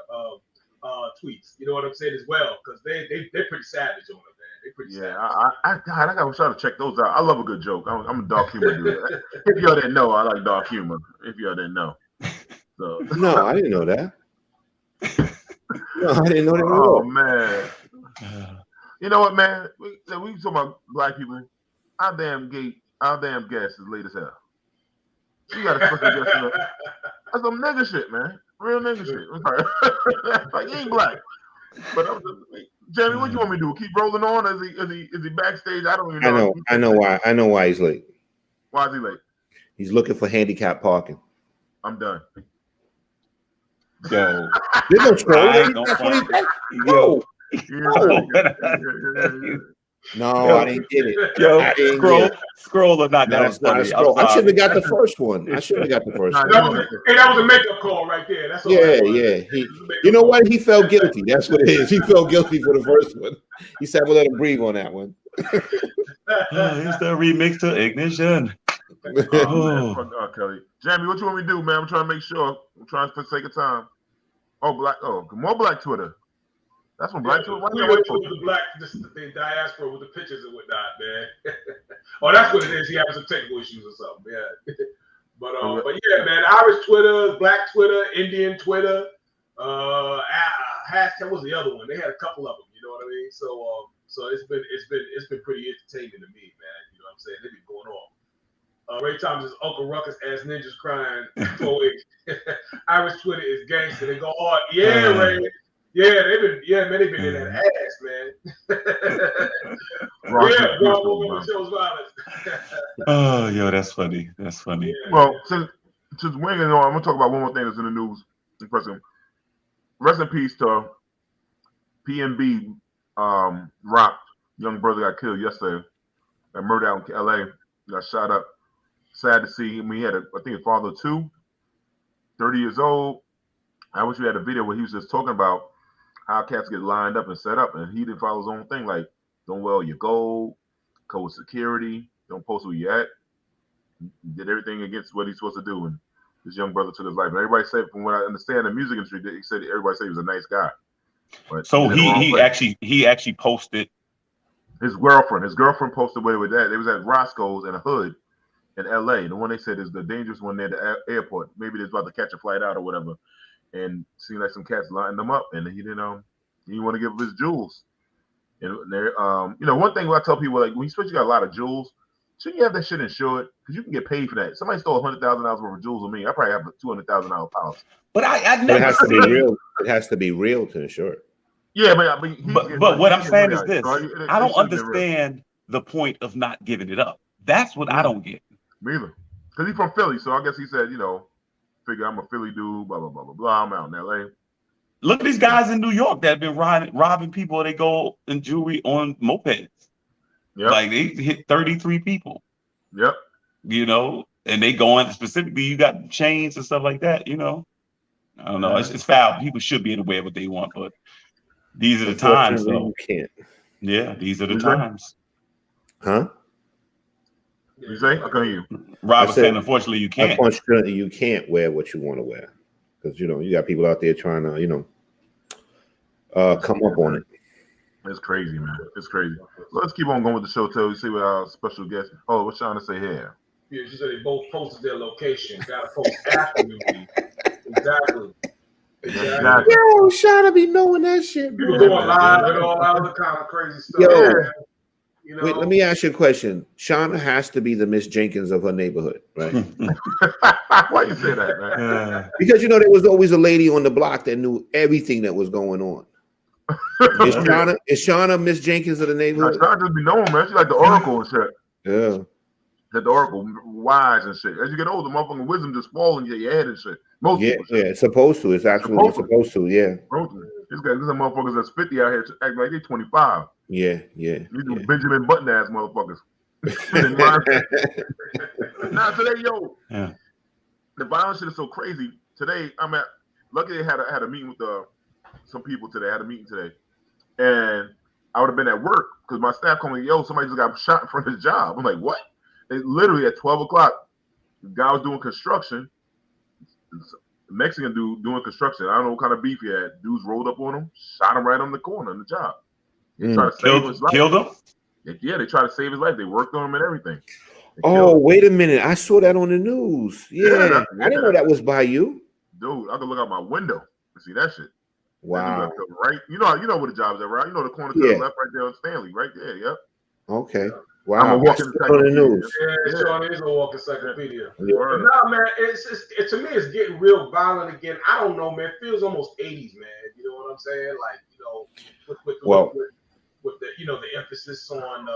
tweets. You know what I'm saying as well, because they're pretty savage on it, man. They're pretty savage. I gotta try to check those out. I love a good joke. I'm a dark humor dude. If y'all didn't know, I like dark humor. If y'all didn't know, so No, I didn't know that. No, I didn't know that at oh all. man. You know what, man? We talking about black people. Our damn guest is late as hell. She got a special guest in her. That's some nigga shit, man. Real nigga shit. Like he ain't black. But Jamie, what you want me to do? Keep rolling on? Is he backstage? I don't even know. I know why he's late. Why is he late? He's looking for handicap parking. I'm done. Yo, There's no troll. I ain't gonna front. Yo, No, I didn't get it. yo, I didn't get it. scroll or not? No, That was it's not a funny. scroll. I should have got the first one. I should have got the first one. That was a makeup call right there. That's all. Yeah. You know what? He felt guilty. That's what it is. He felt guilty for the first one. He said, "We'll let him breathe on that one." It's the remix to Ignition. Oh, fuck Kelly. Jamie, what you want me to do, man? I'm trying to make sure. I'm trying for the sake of time. More black Twitter. That's what black Twitter. Why We you went wait to the black the diaspora with the pictures and whatnot, man. Oh, that's what it is. He having some technical issues or something. Yeah. But yeah, man. Irish Twitter, Black Twitter, Indian Twitter. Hashtag. What was the other one? They had a couple of them. You know what I mean? So it's been pretty entertaining to me, man. You know what I'm saying? They've been going on. Ray Thomas' Uncle Ruckus as ninjas crying. Irish Twitter is gangster. They go hard. Yeah, Ray. Yeah, they've been in that ass, man. Yeah, bro, shows violence. Oh, yo, that's funny. That's funny. Yeah. Well, since we're going on, I'm gonna talk about one more thing that's in the news. Rest in peace to PNB. Rock, young brother got killed yesterday. Got murdered out in LA. Got shot up. Sad to see him. He had I think a father of 2, 30 years old. I wish we had a video where he was just talking about how cats get lined up and set up, and he didn't follow his own thing, like don't wear your gold, code security, don't post who you at. He did everything against what he's supposed to do, and this young brother took his life. And everybody said, from what I understand, the music industry, everybody said he was a nice guy. But so he actually posted. His girlfriend posted away with that. It was at Roscoe's in a hood in LA. The one they said is the dangerous one near the airport. Maybe they're about to catch a flight out or whatever. And seemed like some cats lined them up, and he didn't want to give up his jewels. And there, one thing I tell people, like when you got a lot of jewels, shouldn't you have that shit insured? Because you can get paid for that. Somebody stole $100,000 worth of jewels with me. I probably have a $200,000 policy. But I But never it has to be real. It has to be real to insure it. Yeah, but what I'm saying is this: I don't understand the point of not giving it up. That's what I don't get. Me either. Because he's from Philly, so I guess he said, figure I'm a Philly dude, blah, blah, blah, blah, blah. I'm out in LA. Look at these guys in New York that have been robbing people. They go in jewelry on mopeds. Yep. Like they hit 33 people. Yep. And they go in specifically, you got chains and stuff like that, I don't know. It's foul. People should be able to wear what they want, but these are the times. So you can't. Yeah, these are the times. Huh? You say? I can't hear you. Robert said, unfortunately, you can't. Unfortunately, you can't wear what you want to wear. Because, you got people out there trying to, come up on it. It's crazy, man. It's crazy. So let's keep on going with the show till we see what our special guest. Oh, what's Shauna say here? Yeah, she said they both posted their location. Got to post after the movie. Exactly. Yo, Shauna be knowing that shit, People bro. going live and all other kind of crazy stuff. Yo. You know. Wait, let me ask you a question. Shauna has to be the Miss Jenkins of her neighborhood, right? Why you say that, man? Because there was always a lady on the block that knew everything that was going on. Is Shauna Miss Jenkins of the neighborhood? Shauna just be known, man. She's like the oracle and shit. Yeah. Like the oracle, wise and shit. As you get older, motherfucking wisdom just falls into your head and shit. Most people. It's supposed to. It's absolutely supposed to. Yeah. These motherfuckers that's 50 out here acting like they're 25. Yeah. These are Benjamin Button ass motherfuckers. Now today, the violence shit is so crazy. Today, luckily I had a meeting with some people today. I had a meeting today, and I would have been at work because my staff called me, somebody just got shot in front of his job. I'm like, what? It literally at 12 o'clock, the guy was doing construction. Mexican dude doing construction. I don't know what kind of beef he had. Dudes rolled up on him, shot him right on the corner on the job. They tried to save his life. Killed him? Yeah, they tried to save his life. They worked on him and everything. Wait a minute. I saw that on the news. Yeah. I didn't know that was by you. Dude, I could look out my window and see that shit. Wow. Right? You know where the job is at, right? You know the corner to the left right there on Stanley, right there, yep. Okay. Yeah. Wow. I'm a walking on the news. Yeah, Sean is a walking encyclopedia. Yeah. Nah, man, to me, it's getting real violent again. I don't know, man. It feels almost 80s, man. You know what I'm saying? Like, with the the emphasis on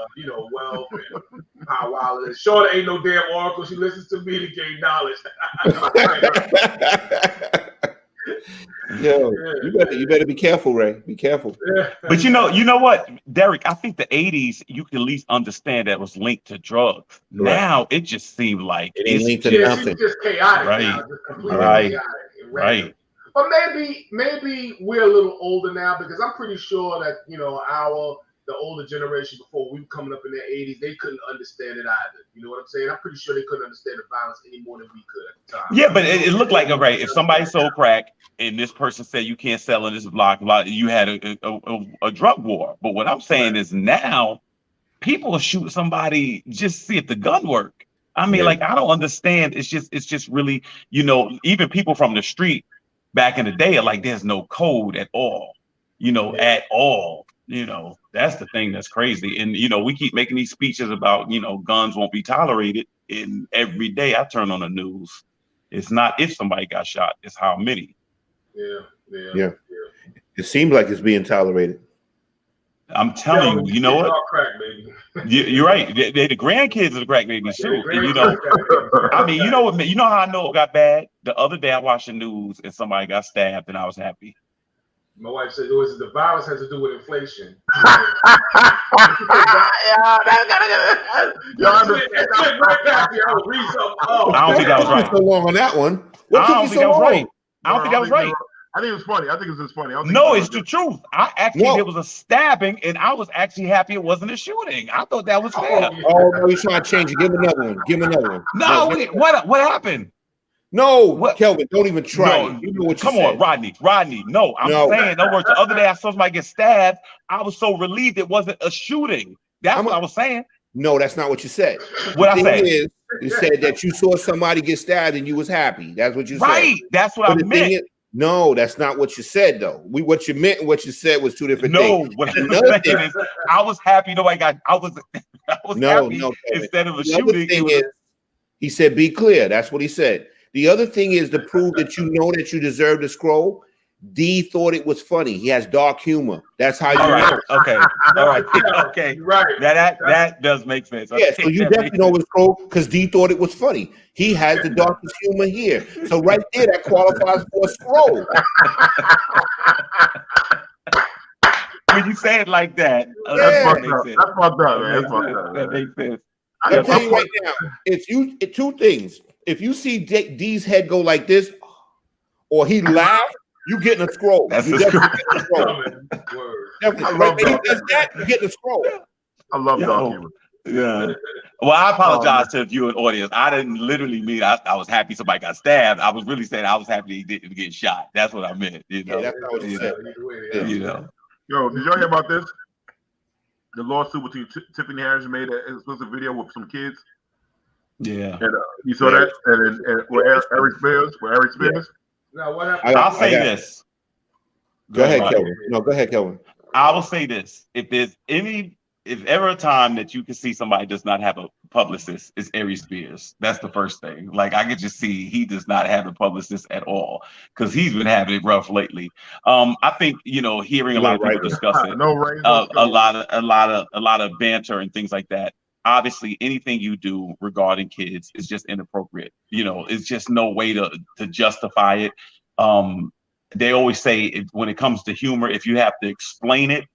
wealth and power. Sean ain't no damn oracle. She listens to me to gain knowledge. You better be careful, Ray. Be careful. But you know what, Derek? I think the 80s you can at least understand that was linked to drugs. Right. Now it just seemed like it's linked to nothing. It's just chaotic now. Just completely chaotic. Right. But maybe we're a little older now because I'm pretty sure that the older generation before we were coming up in the 80s, they couldn't understand it either. You know what I'm saying? I'm pretty sure they couldn't understand the violence any more than we could at the time. Yeah, but it looked like, okay, if somebody sold crack and this person said you can't sell in this block, you had a drug war. But what I'm saying is now people will shoot somebody just to see if the gun work. I mean, I don't understand. It's just really, even people from the street back in the day are like, there's no code at all, at all. That's the thing that's crazy. And, we keep making these speeches about, guns won't be tolerated. And every day I turn on the news. It's not if somebody got shot, it's how many. Yeah. It seems like it's being tolerated. I'm telling you, you know what? Crack, baby. You're right. They the grandkids of the crack babies too. And, I mean, what? You know how I know it got bad? The other day I watched the news and somebody got stabbed and I was happy. My wife said the violence has to do with inflation. I don't think that was right. So long on that one. I don't think that was right. I don't think that was right. I think it was funny. I think it's just funny. No, it's the truth. There was a stabbing, and I was actually happy it wasn't a shooting. I thought that was fair. Oh no, he's trying to change it. Give him another one. No, what happened? No, Kelvin, don't even try. No, you know what come on, Rodney. No, I'm saying, no words. The other day I saw somebody get stabbed. I was so relieved it wasn't a shooting. That's what I was saying. No, that's not what you said. What I said? You said that you saw somebody get stabbed and you was happy. That's what you said. Right. That's what I meant. No, that's not what you said, though. What you meant and what you said was two different things. No, what I'm saying is, I was happy. I was happy instead of a shooting. He said, "Be clear." That's what he said. The other thing is to prove that that you deserve the scroll. D thought it was funny. He has dark humor. That's how you know. Okay. All right. Okay. Right. That does make sense. Yeah, so you definitely know it's scroll because D thought it was funny. He has the darkest humor here. So right there, that qualifies for a scroll. When you say it like that, that's fucked up. That's fucked up, man. That's fucked up. That makes sense. I'll tell you right now, it's two things. If you see D's head go like this, or he laughs, you getting a scroll. That's you definitely getting a scroll. Definitely. Right when he does that, you get the scroll. I love dark humor. Yeah. Well, I apologize to the viewing audience. I didn't literally mean I was happy somebody got stabbed. I was really saying I was happy he didn't get shot. That's what I meant. Yeah, that's not what you said. Yo, did y'all hear about this? The lawsuit between Tiffany Harris made an explicit video with some kids. Yeah. And you saw that? And with Eric Spears? Yeah. Now, what happened? I'll say this. Go ahead, Kelvin. No, go ahead, Kelvin. I will say this. If there's any if ever a time that you can see somebody does not have a publicist, it's Aries Spears. That's the first thing. Like I could just see he does not have a publicist at all because he's been having it rough lately. I think hearing a lot of people discuss it, No raise, a lot of banter and things like that. Obviously, anything you do regarding kids is just inappropriate. It's just no way to justify it. They always say when it comes to humor, if you have to explain it,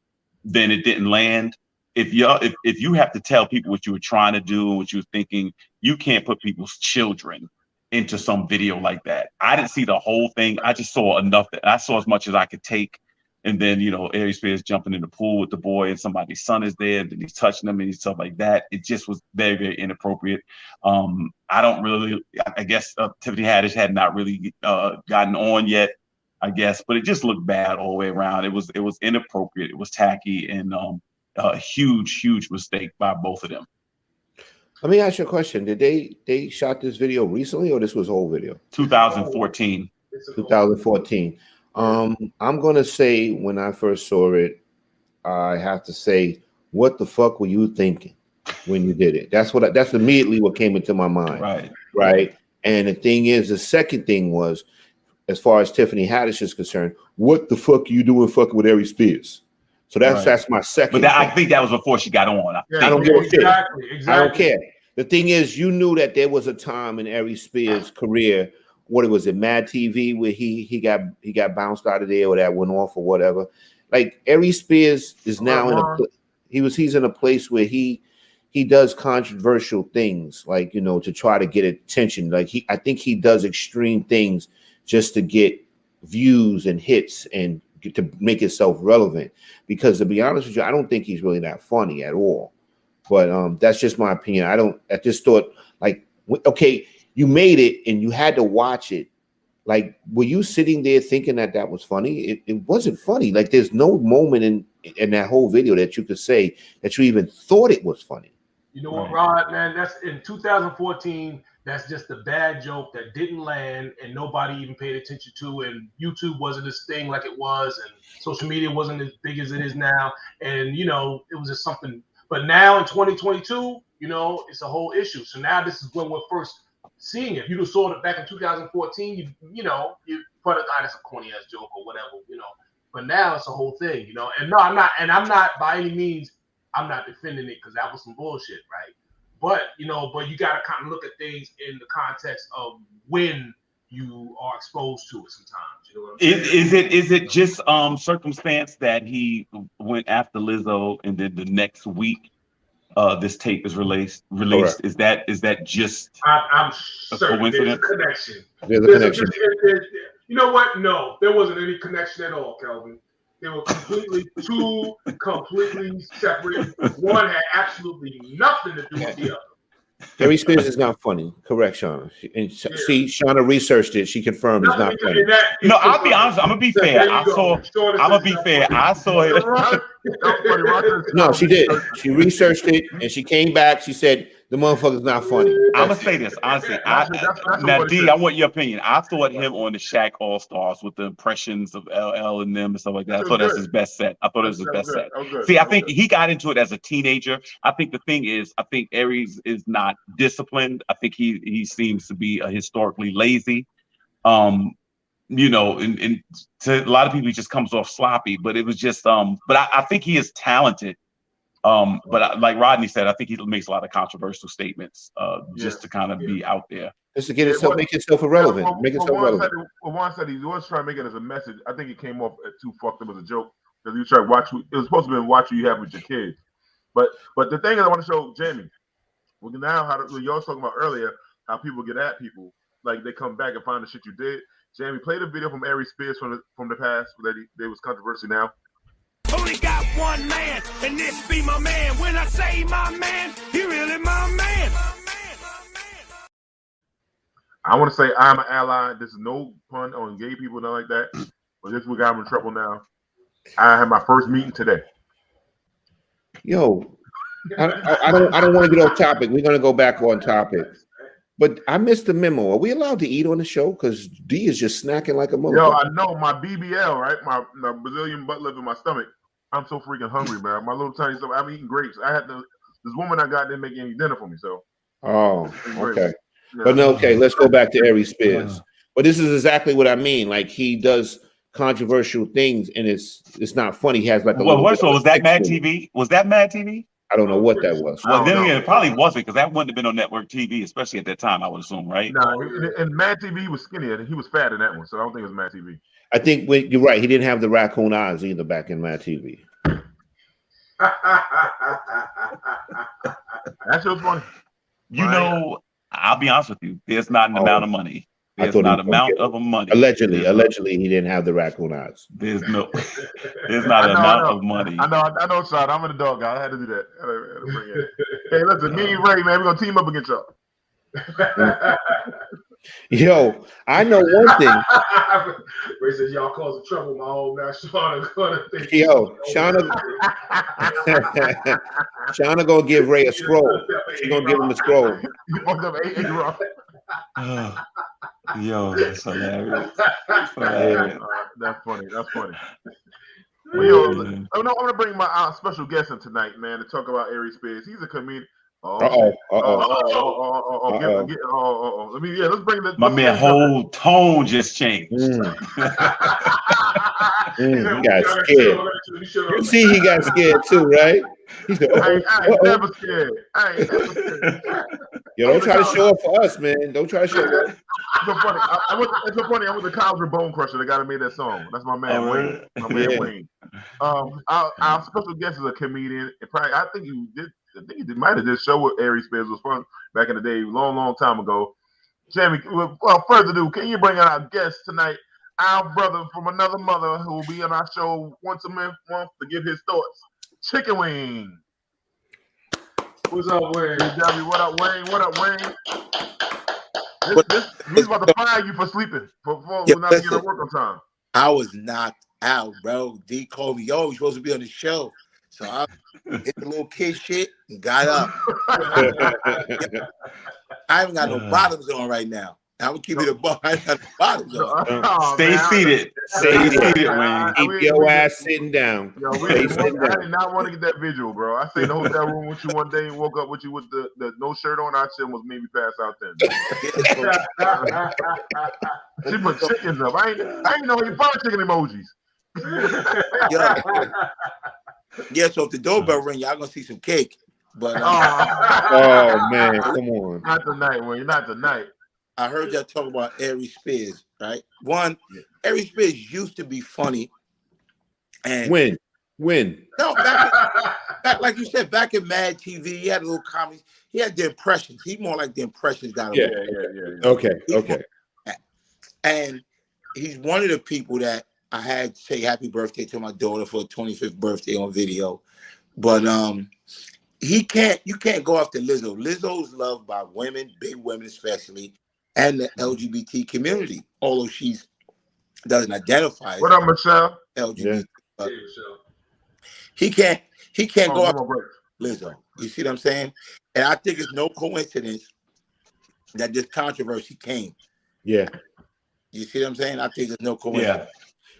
then it didn't land. If you have to tell people what you were trying to do and what you were thinking, you can't put people's children into some video like that. I didn't see the whole thing. I just saw enough that I saw as much as I could take. And then, Aries Spears jumping in the pool with the boy and somebody's son is there and he's touching them and stuff like that. It just was very, very inappropriate. I guess Tiffany Haddish had not really gotten on yet, I guess, but it just looked bad all the way around. It was inappropriate. It was tacky and a huge, huge mistake by both of them. Let me ask you a question. Did they shot this video recently or this was old video? 2014. 2014. I'm gonna say when I first saw it, I have to say, what the fuck were you thinking when you did it? That's immediately what came into my mind. Right. And the thing is, the second thing was, as far as Tiffany Haddish is concerned, what the fuck are you doing fucking with Aries Spears? So that's my second. But I think that was before she got on. I don't give a shit. Exactly. I don't care. The thing is, you knew that there was a time in Aries Spears' career, what it was at Mad TV, where he got bounced out of there or that went off or whatever. Like Aries Spears is now he's in a place where he does controversial things, like to try to get attention. Like I think he does extreme things just to get views and hits and to make himself relevant. Because to be honest with you, I don't think he's really that funny at all. But that's just my opinion. I just thought, like, okay, you made it and you had to watch it. Like, were you sitting there thinking that was funny? It wasn't funny. Like, there's no moment in that whole video that you could say that you even thought it was funny. You know what, Rod, man? That's in 2014. That's just a bad joke that didn't land and nobody even paid attention to. And YouTube wasn't this thing like it was, and social media wasn't as big as it is now. And it was just something. But now in 2022, it's a whole issue. So now this is when we're first seeing it. If you saw it back in 2014, you put it out as a corny ass joke or whatever, But now it's a whole thing, And no, I'm not by any means. I'm not defending it because that was some bullshit, right? But you got to kind of look at things in the context of when you are exposed to it. Sometimes, you know what I'm saying? Is it just circumstance that he went after Lizzo and then the next week this tape is released? Correct. Is that just I'm a certain coincidence? there's a connection. There's a connection. You know what? No, there wasn't any connection at all, Kelvin. They were two completely separate. One had absolutely nothing to do with the other. Aries Spears is not funny. Correct, Shauna. And see, Shauna researched it. She confirmed it's not funny. No, I'll be honest. I'm gonna be fair. I saw it. No, she did. She researched it and she came back. She said the motherfucker's not funny. I'm gonna say this honestly. Now, D, I want your opinion. I thought him on the Shaq All Stars with the impressions of LL and them and stuff like that. I thought that's his best set. I thought it was his best set. See, I think he got into it as a teenager. I think the thing is, I think Aries is not disciplined. I think he seems to be historically lazy. And to a lot of people, he just comes off sloppy. But it was just, but I think he is talented. But like Rodney said, I think he makes a lot of controversial statements just to kind of be out there. Just to get itself, make itself irrelevant. Make itself relevant. Juan said he was trying to make it as a message. I think it came off too fucked up as a joke because he was trying to watch. It was supposed to be watch you have with your kids. But the thing that I want to show Jamie, y'all was talking about earlier, how people get at people, like they come back and find the shit you did. Jamie, play the video from Aries Spears from the past that there was controversy now. Only got one man, and this be my man. When I say my man, he really my man. I want to say I'm an ally. This is no pun on gay people, nothing like that. But this is what got him in trouble now. I had my first meeting today. Yo, I don't want to get off topic. We're gonna go back on topic. But I missed the memo. Are we allowed to eat on the show? Because D is just snacking like a motherfucker. Yo, I know my BBL, right? My Brazilian butt lift in my stomach I'm so freaking hungry, man. My little tiny stuff. I'm eating grapes. I had to. This woman I got didn't make any dinner for me, so. Oh, okay. Yeah. But no, okay, let's go back to Aries Spears. But this is exactly what I mean. Like he does controversial things, and it's not funny. He has like a Well, little first bit of all, of was that a Mad stick with it. TV? Was that Mad TV? I don't know what that was. Well, then know. again, it probably wasn't because that wouldn't have been on network TV, especially at that time, I would assume, right? No, and Mad TV was skinny. He was fat in that one, so I don't think it was Mad TV. I think you're right. He didn't have the raccoon eyes either back in Mad TV. That shit was funny. You know, I'll be honest with you. There's not an amount of money. There's not an amount of money. Allegedly, he didn't have the raccoon eyes. There's not an amount of money. I know, Sean. I'm in the dog guy. I had to do that. I had to bring it. Hey, listen, me and Ray, man, we're gonna team up against y'all. Yo, I know one thing. Ray says y'all causing trouble. My old man Sean gonna think. Yo, Shauna gonna give Ray a scroll. She gonna give him a scroll. Yo, that's hilarious. That's funny. Well, yo, no, I'm gonna bring my special guest in tonight, man, to talk about Aries Spears. He's a comedian. Uh-oh. Let's bring this. My man, whole tone just changed. He got scared. You see, he got scared too, right? He said, I ain't never scared. Yo, don't try to show up for us, man. Don't try to show up. It's so funny. It's so funny. I was a college with Bone Crusher. The guy that made that song. That's my man Wayne. Wayne. Our special guest is a comedian. I think he might have did show with Aries Spears. Was fun back in the day, long time ago. Jamie, without further ado, can you bring in our guest tonight, our brother from another mother who will be on our show once a month to give his thoughts? Chicken Wing. What's up, Wayne? Hey, what up, Wayne? He's about to fire you for sleeping for not getting to work on time. I was knocked out, bro. D called me, yo, you're supposed to be on the show. So I hit the little kid shit and got up. I haven't got no bottoms on right now. I'm gonna keep it a bar. I got no bottoms on. Stay seated. Stay seated, Wayne. Keep your ass sitting down. Yo, I did not want to get that visual, bro. I stayed in the hotel room with you one day and woke up with you with the no shirt on. Our shit was made me pass out then. She put chickens up. I ain't know you found chicken emojis. Yeah, so if the doorbell ring, y'all gonna see some cake. But oh man, come on. Not tonight, Wayne. Not tonight. I heard y'all talk about Aries Spears, right? One, Aries Spears used to be funny. And when? No, back like you said, back in Mad TV, he had a little comedy. He had the impressions. He more like the impressions guy. Yeah. Okay. And he's one of the people that I had say happy birthday to my daughter for her 25th birthday on video. But you can't go after Lizzo. Lizzo's loved by women, big women especially, and the LGBT community, although she doesn't identify as what up, Michelle? LGBT. Yeah. He can't go after Lizzo. You see what I'm saying? And I think it's no coincidence that this controversy came. Yeah. You see what I'm saying? I think there's no coincidence. Yeah.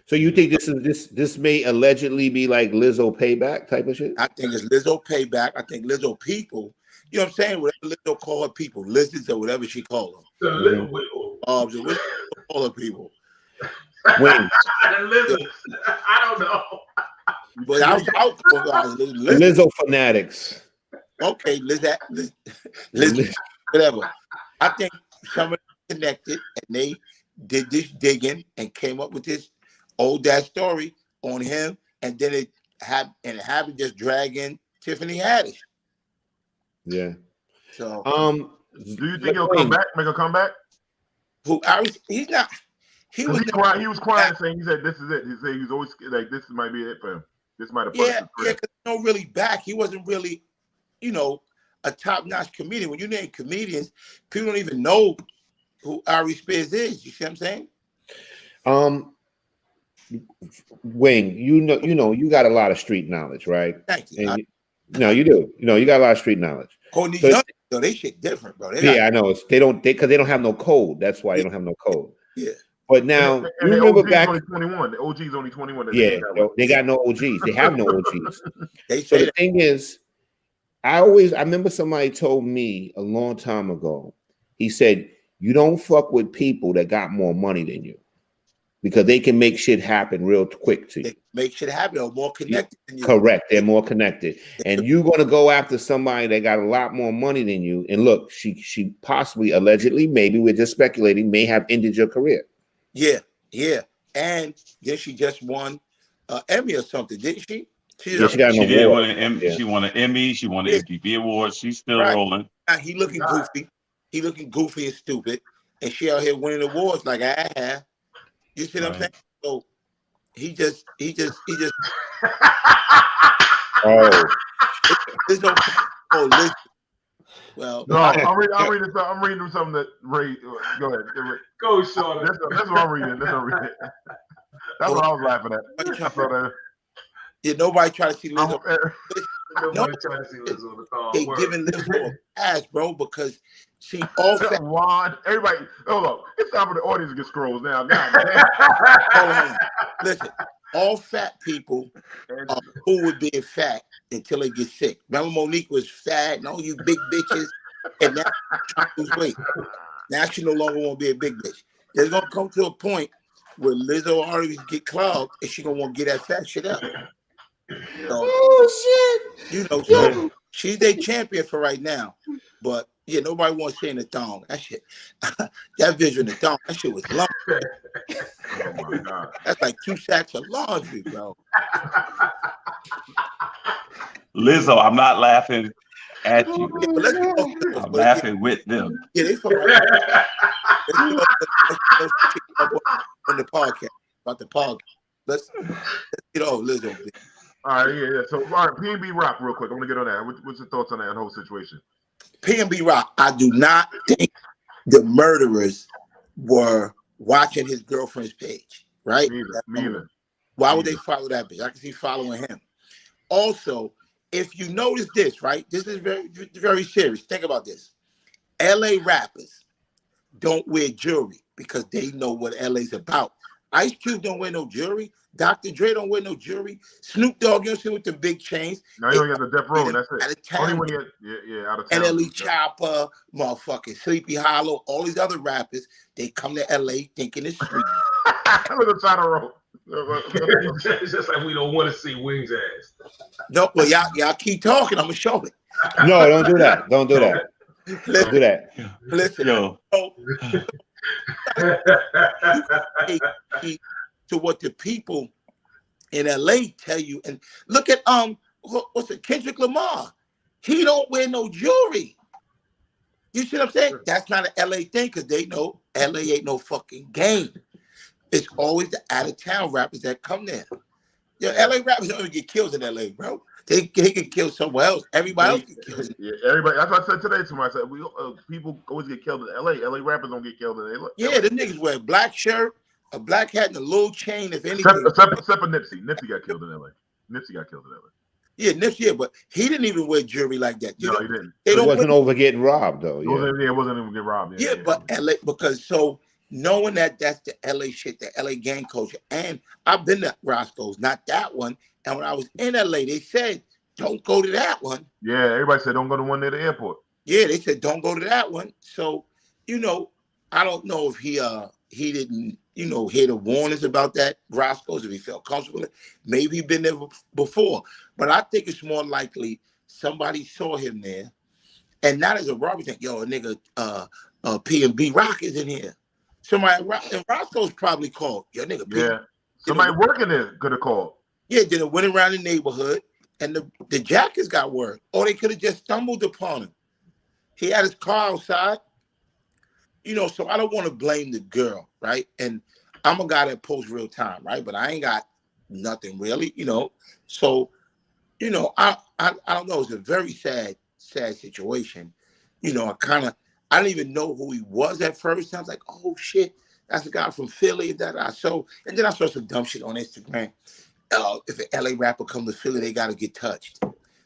So you think this may allegedly be like Lizzo payback type of shit? I think it's Lizzo payback. I think Lizzo people, you know what I'm saying? Whatever Lizzo call her people, lizards or whatever she call them. The little people. So Lizzo call her people. When? The lizards. I don't know. But I was out for Lizzo fanatics. Okay, Lizzo, whatever. I think somebody connected and they did this digging and came up with this old dad story on him, and then it happened just drag in Tiffany Haddish. Yeah. So do you think he'll come back? Make a comeback? He's not. He was crying, saying he said this is it. He said he was always like this might be it for him. This might have because no really back. He wasn't really, a top-notch comedian. When you name comedians, people don't even know who Aries Spears is. You see what I'm saying? Wayne, you got a lot of street knowledge, right? Thank you. You do. You got a lot of street knowledge. These young, they shit different, bro. I know. Because they don't have no code. That's why they don't have no code. Yeah. But now And you the remember OG's back. only 21. The OG's only 21. Yeah, they got no OGs. They have no OGs. They So say the that. thing is, I remember somebody told me a long time ago. He said, "You don't fuck with people that got more money than you, because they can make shit happen real quick to you." They make shit happen or more connected than you. Correct. They're more connected. And you're going to go after somebody that got a lot more money than you. And look, she possibly, allegedly, maybe we're just speculating, may have ended your career. Yeah, yeah. And then she just won Emmy or something, didn't she? She got She an did award. win an Emmy. Yeah. She won an Emmy. She won an MTV award. She's still Right. rolling. He looking goofy. He looking goofy and stupid. And she out here winning awards like I have. You see what I'm saying? So he just Oh, Liz. Well, No, I'm reading something that Ray. Go ahead. Go, Sean. That's what I'm reading. That's what I'm reading. That's what I was laughing at. I saw that. Yeah, nobody try to see Liz. Nobody trying to see Liz on the thong. They giving Liz a pass, bro, because she all fat. Ron, everybody, hold on. It's time for the audience to get scrolls now. Hold on. Listen, all fat people are cool with being fat until they get sick. Remember Monique was fat and all you big bitches, and now she's trying to lose weight. Now she no longer want to be a big bitch. There's gonna come to a point where Lizzo arteries get clogged and she gonna want to get that fat shit up. So, shit! You know, so she's their champion for right now. But yeah, nobody wants to say in the thong. That shit, that vision of the thong, that shit was lumpy. Oh my God. That's like 2 sacks of laundry, bro. Lizzo, I'm not laughing at you. Yeah, but let's I'm laughing with them. Yeah, they fuck right. On the podcast about the podcast. Let's get off Lizzo. All right, yeah. So, all right, P&B Rock, real quick. I want to get on that. What's your thoughts on that whole situation? P&B Rock, I do not think the murderers were watching his girlfriend's page, right? Me either. Why would they follow that bitch? I can see following him. Also, if you notice this, right? This is very, very serious. Think about this. LA rappers don't wear jewelry because they know what LA's about. Ice Cube don't wear no jewelry. Dr. Dre don't wear no jewelry. Snoop Dogg, you don't see with the big chains. Now you only got the Death Row, and that's it. Out of town. Only when you're out of town. NLE Chopper, motherfucking Sleepy Hollow, all these other rappers, they come to LA thinking it's street. Look at China Road. It's just like we don't want to see Wings ass. No, well, y'all keep talking. I'm gonna show it. No, don't do that. Don't do that. Don't do that. Listen, Yo. To what the people in LA tell you, and look at what's it, Kendrick Lamar. He don't wear no jewelry. You see what I'm saying? That's not an LA thing because they know LA ain't no fucking game. It's always the out of town rappers that come there. Yeah, LA rappers don't even get killed in LA, bro. They get killed somewhere else. Everybody else get killed. Yeah, everybody. That's what I said today to somebody. I said people always get killed in LA. LA rappers don't get killed in LA. Yeah, the niggas wear a black shirt, a black hat, and a little chain. If anything, except for Nipsey. Nipsey got killed in LA. Nipsey got killed in LA. Yeah, Nipsey, yeah, but he didn't even wear jewelry like that. No, he didn't. It wasn't over getting robbed, though. It wasn't even getting robbed. Yeah, but LA, because so knowing that that's the LA shit, the LA gang culture, and I've been to Roscoe's, not that one. And when I was in LA, they said, don't go to that one. Yeah, everybody said don't go to one near the airport. Yeah, they said don't go to that one. So, I don't know if he didn't, hear the warnings about that Roscoe's, if he felt comfortable. Maybe he'd been there before. But I think it's more likely somebody saw him there. And not as a robbery, think, yo, a nigga P&B Rock is in here. Somebody and Roscoe's probably called. Yo, nigga Yeah. Somebody working there could have called. Yeah, then it went around the neighborhood and the jackets got word. Or they could have just stumbled upon him. He had his car outside. So I don't want to blame the girl, right? And I'm a guy that posts real time, right? But I ain't got nothing really, So, I don't know. It's a very sad situation. I didn't even know who he was at first. I was like, oh shit, that's a guy from Philly. And then I saw some dumb shit on Instagram. If an LA rapper comes to Philly, they gotta get touched.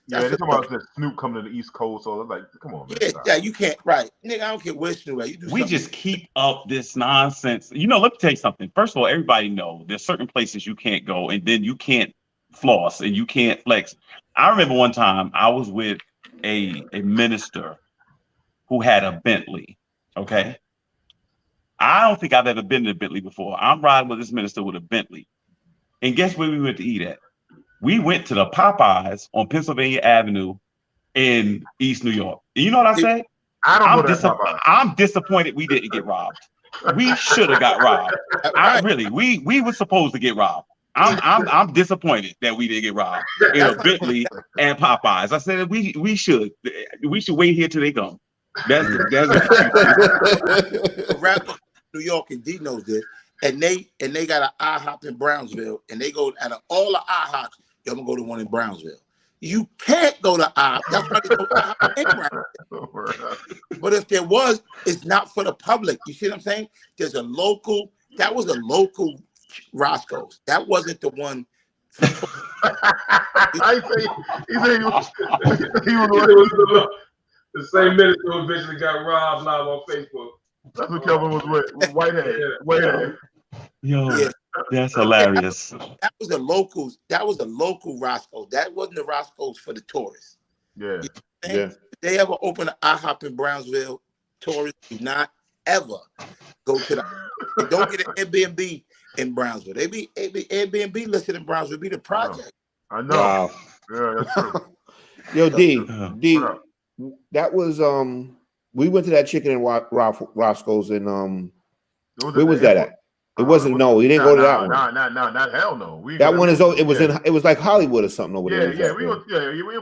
Yeah, That's they're a talking about the Snoop coming to the East Coast, so it's like, come on, man. yeah, stop. yeah, you can't, right. Nigga, I don't care where Snoop at. You do We something. just keep up this nonsense. You know, let me tell you something. First of all, everybody know there's certain places you can't go, and then you can't floss and you can't flex. I remember one time I was with a minister who had a Bentley. Okay. I don't think I've ever been to a Bentley before. I'm riding with this minister with a Bentley. And guess where we went to eat at? We went to the Popeyes on Pennsylvania Avenue in East New York. And you know what I say? I don't go to that Popeye. I'm disappointed we didn't get robbed. We should have got robbed. We were supposed to get robbed. I'm disappointed that we didn't get robbed in a Bentley and Popeyes. I said we should wait here till they come. That's A rapper New York, and D knows this, and they got an IHOP in Brownsville, and they go out of all the IHOPs, I'm gonna go to one in Brownsville. You can't go to IHOP. That's why they go to IHOP in Brownsville. But if there was, it's not for the public. You see what I'm saying? There's a local. That was a local Roscoe's. That wasn't the one. He said he was the same minister who eventually got robbed live on Facebook. That's what Kelvin was with Whitehead. Whitehead. Yo, that's hilarious. That was the locals. That was the local Roscoe's. That wasn't the Roscoe's for the tourists. Yeah. You know if they ever open an IHOP in Brownsville, tourists do not ever go to the. Don't get an Airbnb in Brownsville. They be Airbnb listed in Brownsville. Be the project. I know. Wow. Yeah, that's true. Yo, D, that was we went to that chicken and Roscoe's and where was that at? It wasn't. No, we didn't go to that one. Not hell no. That one is. It was in. It was like Hollywood or something over there. Yeah, we don't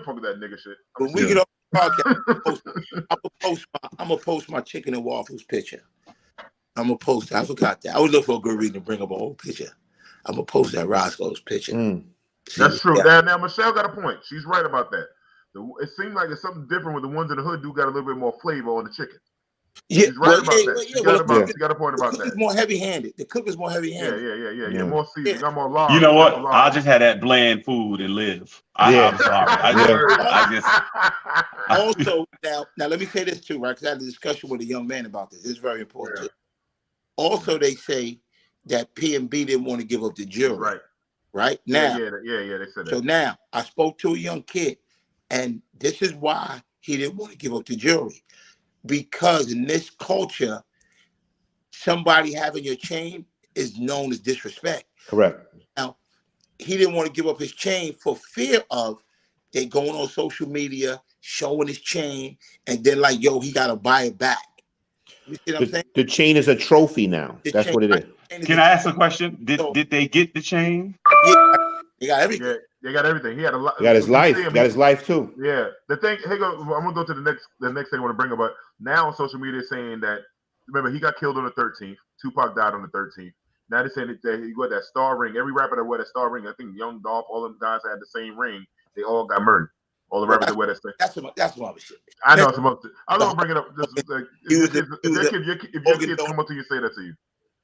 fuck with that nigga shit. When we get off the podcast, I'm gonna post my chicken and waffles picture. I'm gonna post it. I forgot that. I was looking for a good reason to bring up a whole picture. I'm gonna post that Roscoe's picture. That's true. Now Michelle got a point. She's right about that. It seems like it's something different with the ones in the hood. Do got a little bit more flavor on the chicken. Yeah, she's right about that. She got a point about that. The cook is more heavy-handed. The cook is more heavy-handed. Yeah. More seasoning, got more lard. You know what? I'll just have that bland food and live. I'm sorry. Also, now let me say this too, right? Because I had a discussion with a young man about this. It's very important too. Also, they say that P&B didn't want to give up the jury. Right now. Yeah. They said that. So now I spoke to a young kid, and this is why he didn't want to give up the jury. Because in this culture, somebody having your chain is known as disrespect. Correct. Now, he didn't want to give up his chain for fear of they going on social media, showing his chain, and then like, yo, he got to buy it back. You see what I'm saying? The chain is a trophy now. That's what it is. Can I ask a question? Did they get the chain? Yeah, they got everything. Yeah, they got everything. He had a lot. He got his life. Got his life too. Yeah. The thing. I'm gonna go to the next thing I want to bring up. But now on social media, saying that remember he got killed on the 13th. Tupac died on the 13th. Now they're saying that he got that star ring. Every rapper that wear that star ring, I think Young Dolph, all them guys had the same ring. They all got murdered. All the rappers that wear that thing. That's some other shit. I know it's about. I don't bring it up. If your kids come up to you, say that to you.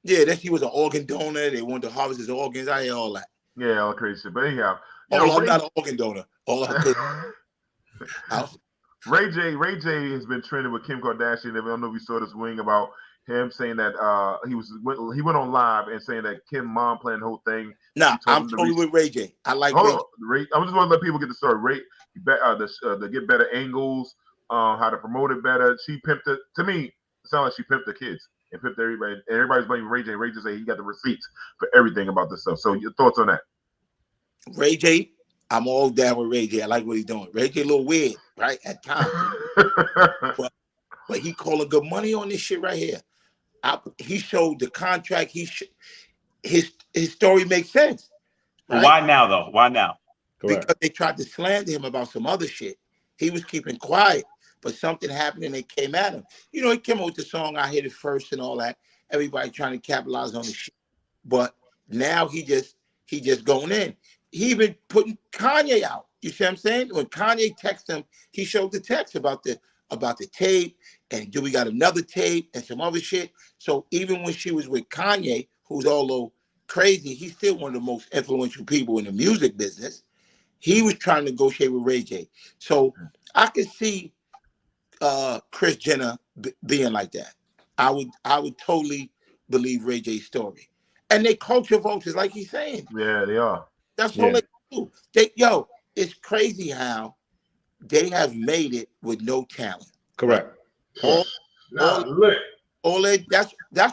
Yeah, that he was an organ donor. They wanted to harvest his organs. I hear all that. Yeah, all crazy shit. But anyhow, I'm not an organ donor. All I could. Ray J has been trending with Kim Kardashian. I don't know if you saw this wing about him saying that he went on live and saying that Kim mom planned the whole thing. Nah, I'm totally with Ray J. I like Ray. I just want to let people get the story. Ray, to get better angles, how to promote it better. She pimped it. To me, it sounds like she pimped the kids and pimped everybody. And everybody's blaming Ray J. Ray J say he got the receipts for everything about this stuff. So your thoughts on that? Ray J, I'm all down with Ray J. I like what he's doing. Ray J a little weird, right? At times. but he calling good money on this shit right here. He showed the contract. His story makes sense. Right? Why now though? Why now? Because they tried to slander him about some other shit. He was keeping quiet, but something happened and they came at him. You know, he came up with the song "I Hit It First" and all that. Everybody trying to capitalize on the shit. But now he just going in. He even putting Kanye out. You see what I'm saying? When Kanye texted him, he showed the text about the tape and do we got another tape and some other shit. So even when she was with Kanye, who's all crazy, he's still one of the most influential people in the music business. He was trying to negotiate with Ray J. So I could see Kris Jenner being like that. I would totally believe Ray J's story. And they culture vultures, like he's saying. Yeah, they are. That's all they do. It's crazy how they have made it with no talent. Correct. That's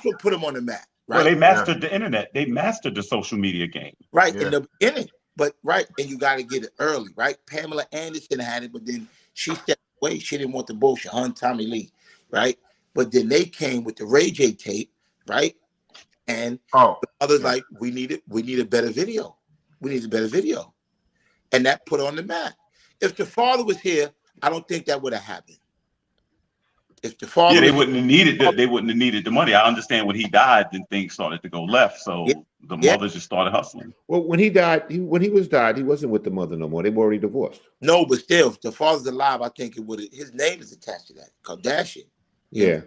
what put them on the map. Right? Well, they mastered the internet. They mastered the social media game. Right in the beginning. But and you got to get it early, right? Pamela Anderson had it, but then she stepped away. She didn't want the bullshit. Her and Tommy Lee, right? But then they came with the Ray J tape, right? And others like, we need a better video. We need a better video. And that put on the map. If the father was here, I don't think that would have happened. If the father they wouldn't have needed the money. I understand when he died, then things started to go left. So the mother just started hustling. Well, when he died, he wasn't with the mother no more. They were already divorced. No, but still, if the father's alive, I think it would. His name is attached to that, Kardashian. Yeah.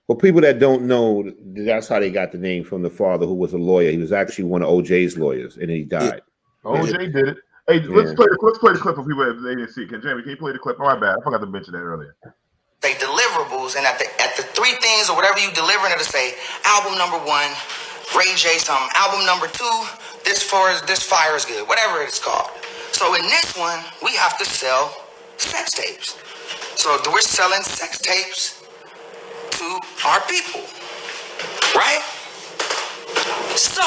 Well, people that don't know, that's how they got the name from the father, who was a lawyer. He was actually one of OJ's lawyers, and he died. Yeah. OJ did it. Hey, let's play the clip for people that they didn't see. Jamie, can you play the clip? Oh, my bad. I forgot to mention that earlier. Say deliverables, and at the 3 things or whatever you delivering, it'll say album number 1, Ray J something. Album number 2, this fire is good. Whatever it's called. So in this one, we have to sell sex tapes. So we're selling sex tapes to our people, right? So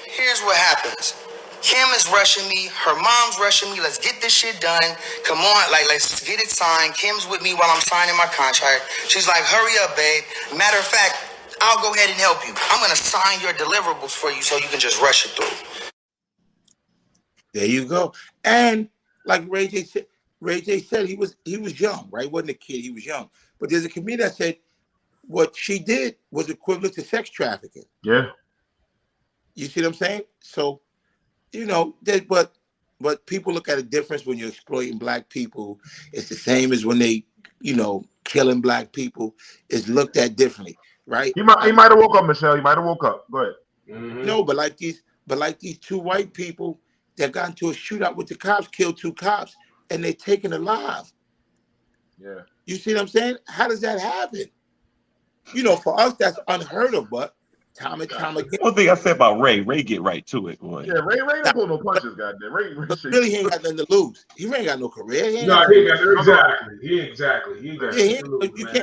here's what happens. Kim is rushing me. Her mom's rushing me. Let's get this shit done. Come on, let's get it signed. Kim's with me while I'm signing my contract. She's like, hurry up, babe. Matter of fact, I'll go ahead and help you. I'm going to sign your deliverables for you so you can just rush it through. There you go. And like Ray J said he was young, right? He wasn't a kid. He was young. But there's a comedian that said what she did was equivalent to sex trafficking. Yeah. You see what I'm saying? So, but people look at a difference when you're exploiting black people. It's the same as when they, killing black people. It's looked at differently, right? He might have woke up, Michelle. He might have woke up. Go ahead. Mm-hmm. No, but like these 2 white people that got into a shootout with the cops, killed 2 cops, and they're taken alive. Yeah. You see what I'm saying? How does that happen? For us, that's unheard of, but time and time again. One thing I said about Ray get right to it, boy. Yeah, Ray don't pull no punches, goddamn. Ray really, he ain't got nothing to lose. He ain't got no career. He ain't exactly.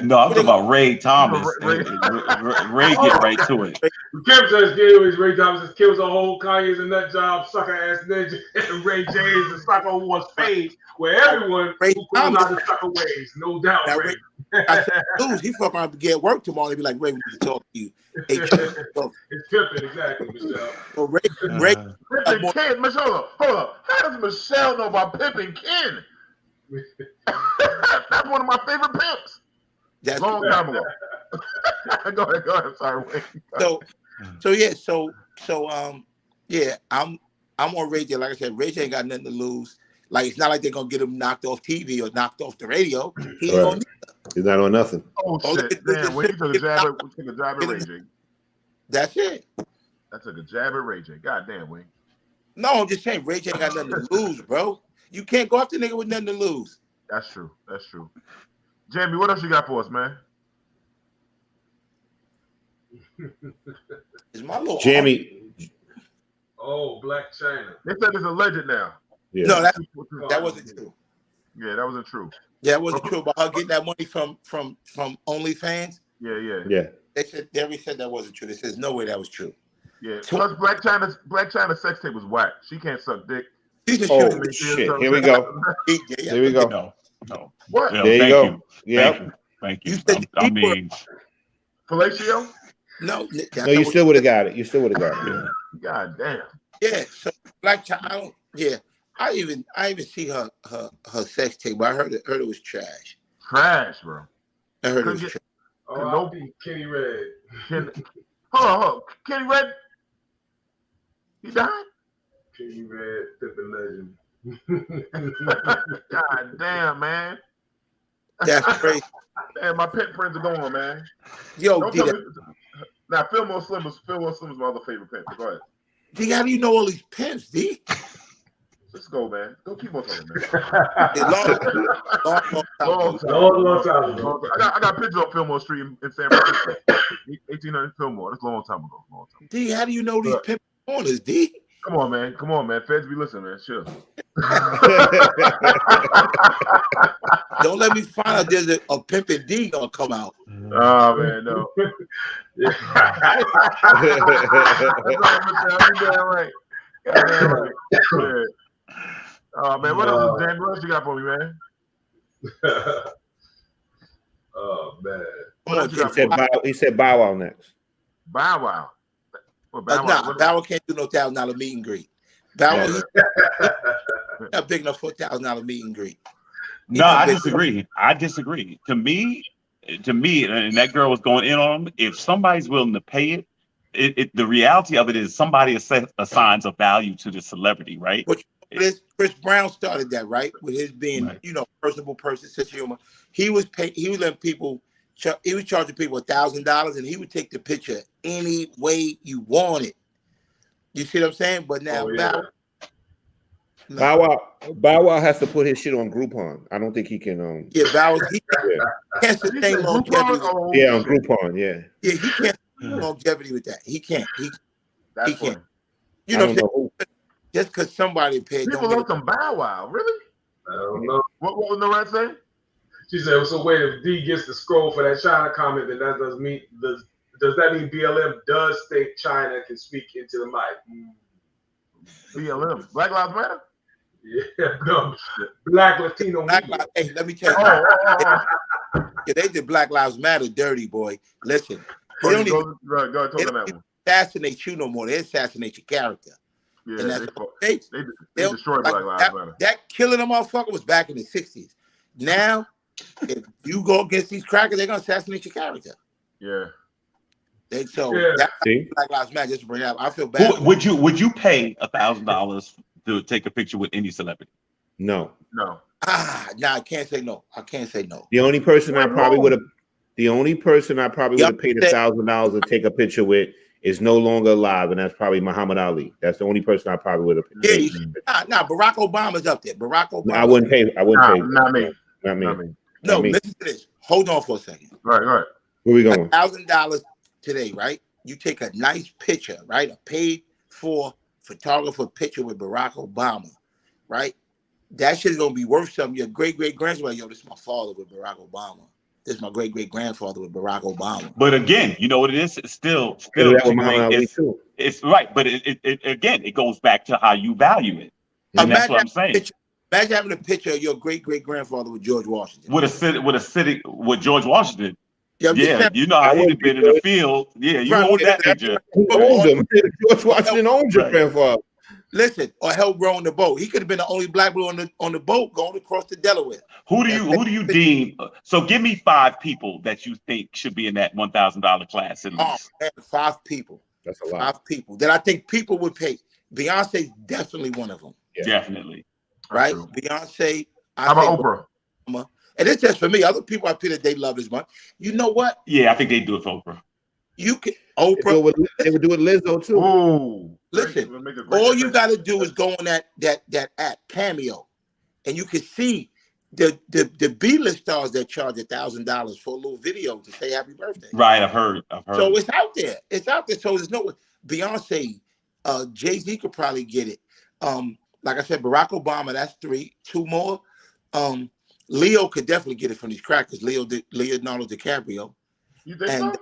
No, I'm talking about Ray Thomas. Ray get right to it. Kim says Ray Thomas says kills a whole Kanye's a nut job, sucker ass ninja, and Ray J is the sucker on one page where everyone who comes out the sucker ways, no doubt. Ray. I said, lose. He fuck around to get work tomorrow and be like, Ray, we need to talk to you. It's pimping, exactly, Michelle. So Ray Pimping Ken, Michelle, hold up. How does Michelle know about pimping Ken? That's one of my favorite pimps. That's long time ago. Go ahead. Sorry, Wayne. I'm on Ray J. Like I said, Ray J ain't got nothing to lose. Like, it's not like they're gonna get him knocked off TV or knocked off the radio. He ain't gonna need that. He's not on nothing. Oh shit! Damn, Wayne took a jab at Ray J. That's it. That took a jab at Ray J. God damn, Wayne. No, I'm just saying Ray J ain't got nothing to lose, bro. You can't go after nigga with nothing to lose. That's true. Jamie, what else you got for us, man? Is my little Jamie. Oh, Black China. They said it's a legend now. Yeah. No, that wasn't true. Yeah, that wasn't true. Yeah, it wasn't true about her getting that money from OnlyFans. Yeah. They already said that wasn't true. They said no way that was true. Yeah. Plus, Black China's sex tape was whack. She can't suck dick. Oh shit! Here we go. Here we go. No. What? Yeah, there you go. Yeah. Thank you. I mean, fellatio? No. No, you still would have got it. Yeah. God damn. Yeah. So Black China. I even see her sex tape, but I heard it was trash. Trash, bro. I heard it was trash. Oh, Kenny Red. Hold on. Kenny Red? He died? Kenny Red, Pippin legend. God damn, man. That's crazy. Man, my pet friends are going, man. Yo, now Phil Slim was my other favorite pet. Go ahead. D, how do you know all these pimps, D? Let's go, man. Go keep on talking, man. Long time ago. I got pictures of Fillmore Street in San Francisco. 1800 Fillmore. That's a long time ago. D, how do you know these pimp owners, D? Come on, man. Feds be listening, man. Sure. Don't let me find out there's a pimpin' D gonna come out. Oh man, no. That's right. Yeah. Oh man, what else, Dan? What else you got for me, man? Oh man. What else you got for me? He said Bow Wow next. Bow Wow. Bow Wow can't do no $1,000 meet and greet. Bow Wow not big enough for a $1,000 meet and greet. No, I disagree. To me, and that girl was going in on him. If somebody's willing to pay it, the reality of it is somebody assigns a value to the celebrity, right? But Chris Brown started that, right? With his being, personable person, sense of humor. He was letting people. He was charging people $1,000, and he would take the picture any way you want it. You see what I'm saying? But now Bow Wow has to put his shit on Groupon. I don't think he can. Bow Wow, he can't sustain longevity. Yeah, on Groupon. Yeah, he can't sustain longevity with that. He can't. He can't. You know what I'm saying? Just because somebody paid. People love some Bow Wow, really? I don't know. What was the right say? She said, so wait, if D gets the scroll for that China comment, then that does mean does that mean BLM does think China can speak into the mic? BLM, Black Lives Matter? Yeah, no. Black Latino. Hey, let me tell you. Yeah, they did Black Lives Matter dirty, boy. Listen, they don't even assassinate you no more. They assassinate your character. Yeah, and they destroyed Black Lives Matter. That killing a motherfucker was back in the 60s. Now, if you go against these crackers, they're gonna assassinate your character. Yeah. That's Black Lives Matter. Just to bring it up, I feel bad. Would you pay $1,000 to take a picture with any celebrity? No. I can't say no. I can't say no. The only person I probably would have paid $1,000 to take a picture with is no longer alive, and that's probably Muhammad Ali. That's the only person I probably would have paid. Yeah, Barack Obama's up there. Barack Obama. No, I wouldn't pay. Not me. No, listen to this. Hold on for a second. Right. Where we going? $1,000 today, right? You take a nice picture, right? A paid for photographer picture with Barack Obama, right? That shit is gonna be worth something. Your great-great-grandson, yo, this is my father with Barack Obama. This is my great-great-grandfather with Barack Obama. But again, you know what it is? It's still it's right, but it goes back to how you value it. And that's what I'm saying. Imagine having a picture of your great-great-grandfather with George Washington. With George Washington. Yeah, you know how he'd been in the field. Yeah, you own that picture. Who owned him? George Washington owned your grandfather. Listen, or helped row on the boat. He could have been the only black boy on the boat going across the Delaware. Who do you deem? So give me 5 people that you think should be in that $1,000 class at least. Man, 5 people. That's a lot. 5 people that I think people would pay. Beyonce's definitely one of them. Yeah. Definitely. Right? Beyonce. How about Oprah? And it's just for me. Other people I feel that they love as much. You know what? Yeah, I think they do it for Oprah. You can Oprah. They would do it Lizzo too. Ooh. Listen, all you got to do is go on that app Cameo, and you can see the B-list stars that charge $1,000 for a little video to say happy birthday. Right, I've heard. So it's out there. So there's no Beyonce, Jay-Z could probably get it. Like I said, Barack Obama, that's 3. 2 more. Leo could definitely get it from these crackers. Leonardo DiCaprio. You think so?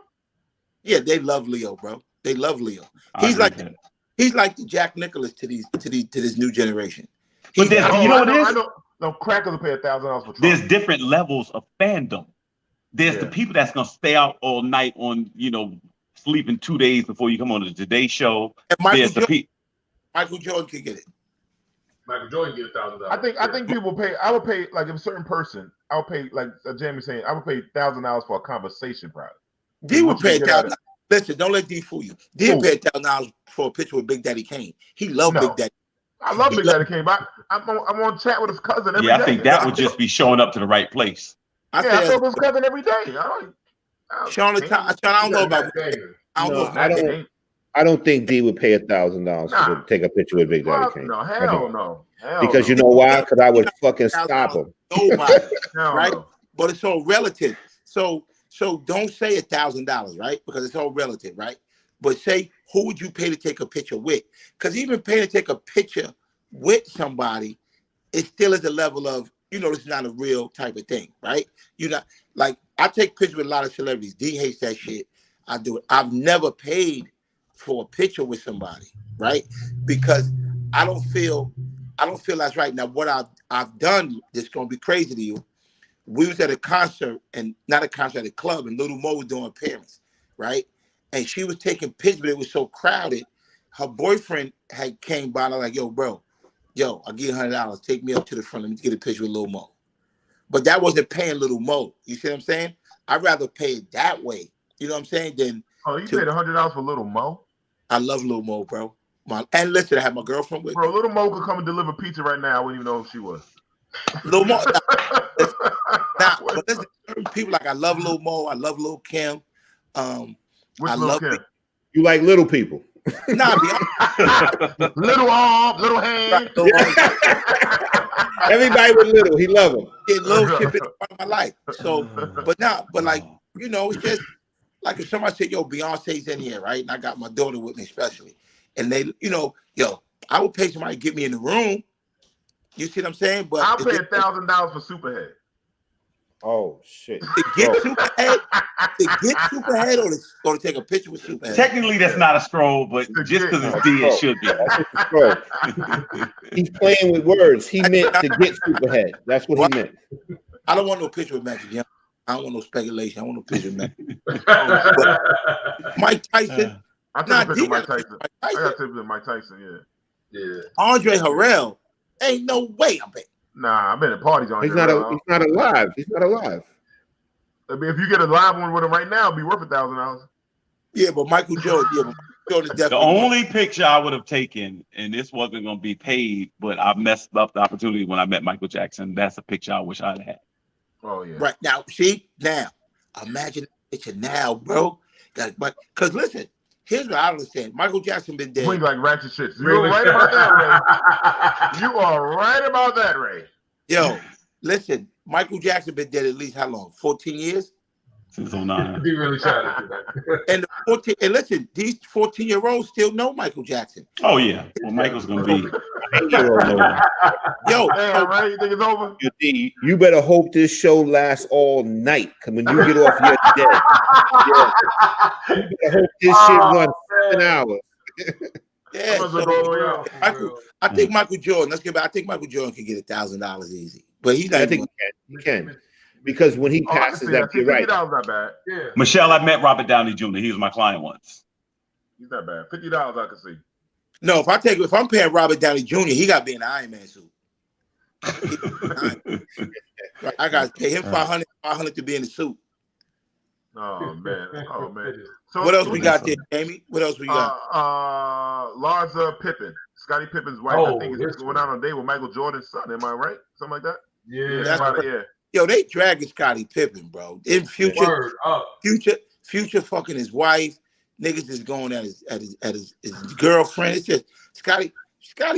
Yeah, they love Leo, bro. They love Leo. He's like the Jack Nicklaus to this new generation. But you know what it is? No crackers will pay $1,000 for Trump. There's different levels of fandom. There's the people that's gonna stay out all night on, sleeping 2 days before you come on the Today Show. Michael Jordan could get it. Michael Jordan get $1,000. I think people pay. I would pay like if a certain person. I would pay like Jamie saying. I would pay $1,000 for a conversation prize. D would pay $1,000. Listen, don't let D fool you. D would pay $1,000 for a picture with Big Daddy Kane. He loved Big Daddy. I love Big Daddy Kane. But I'm on chat with his cousin every day. I think that would just be showing up to the right place. I talk with his cousin every day. Sean, I don't know about. I don't think D would pay $1,000 to take a picture with Big Daddy Fuck Kane. no, hell no. Hell Because no. you know why? Because I would fucking stop him. Nobody, Hell right? no. But it's all relative. So don't say $1,000, right? Because it's all relative, right? But say, who would you pay to take a picture with? Because even paying to take a picture with somebody, it still is a level of, this is not a real type of thing, right? You're not like, I take pictures with a lot of celebrities. D hates that shit. I do it. I've never paid for a picture with somebody, right? Because I don't feel that's right. Now, what I've done that's gonna be crazy to you. We was at a concert, and not a concert, at a club, and Little Mo was doing appearance, right? And she was taking pictures, but it was so crowded. Her boyfriend had came by and like, yo, bro, I'll give you $100. Take me up to the front. Let me get a picture with Lil Mo. But that wasn't paying Little Mo. You see what I'm saying? I'd rather pay it that way. You know what I'm saying? Than you paid $100 for Little Mo? I love Lil Mo, bro. And listen, I have my girlfriend with me. Bro, Little Mo could come and deliver pizza right now. I wouldn't even know who she was. Lil Mo. But listen, certain people, like I love Lil Mo. I love Lil Kim. Which Lil Kim? You like little people. Nah, little arm, little hand. Everybody with little, he love them. Yeah, little shit been part of my life. So, but like, it's just like if somebody said, yo, Beyonce's in here, right? And I got my daughter with me especially. And they, I would pay somebody to get me in the room. You see what I'm saying? But I'll pay $1,000 for Superhead. Oh shit! To get Superhead, or to take a picture with Superhead. Technically, that's not a stroll, but just because it's D, it should be. He's playing with words. He meant to get Superhead. That's what he meant. I don't want no picture with Magic Johnson. I don't want no speculation. I want no picture with Magic. Mike Tyson. I took a picture with Mike Tyson. I got a picture with Mike Tyson. Yeah. Andre Harrell. Ain't no way I'm paying. Nah, I've been at parties on. He's not alive. He's not alive. I mean, if you get a live one with him right now, it'd be worth $1,000. Yeah, but Michael Jordan. The only picture I would have taken, and this wasn't going to be paid, but I messed up the opportunity when I met Michael Jackson. That's a picture I wish I'd had. Oh yeah. Right now, see now, imagine the picture now, bro. Because listen. Here's what I understand. Michael Jackson been dead. Swing like ratchet shit. You're right about that, Ray. You are right about that, Ray. Yo, listen. Michael Jackson been dead at least how long? 14 years? Since 09. He really tried to do that. And listen, these 14-year-olds still know Michael Jackson. Oh yeah. Well, Michael's gonna be. Yo, damn, Ray, you think it's over? You better hope this show lasts all night. Cause when you get off, you're dead. Yeah. You better hope this shit runs 7 hours. Yeah, I think Michael Jordan. Let's get back. I think Michael Jordan can get $1,000 easy, but he's not. I think he can because when he passes that, you're right. $50 not bad. Yeah. Michelle, I met Robert Downey Jr. He was my client once. He's not bad. $50 I can see. No, if I'm paying Robert Downey Jr., he got to be in the Iron Man suit. I got to pay him $500 to be in the suit. Oh man. So what else we got there, Jamie? What else we got? Larsa Pippen, Scottie Pippen's wife. I think is going out on a date with Michael Jordan's son. Am I right? Something like that. Yeah. Yo, they dragging Scottie Pippen, bro. In future, future fucking his wife. Niggas is going at his girlfriend. It's just Scottie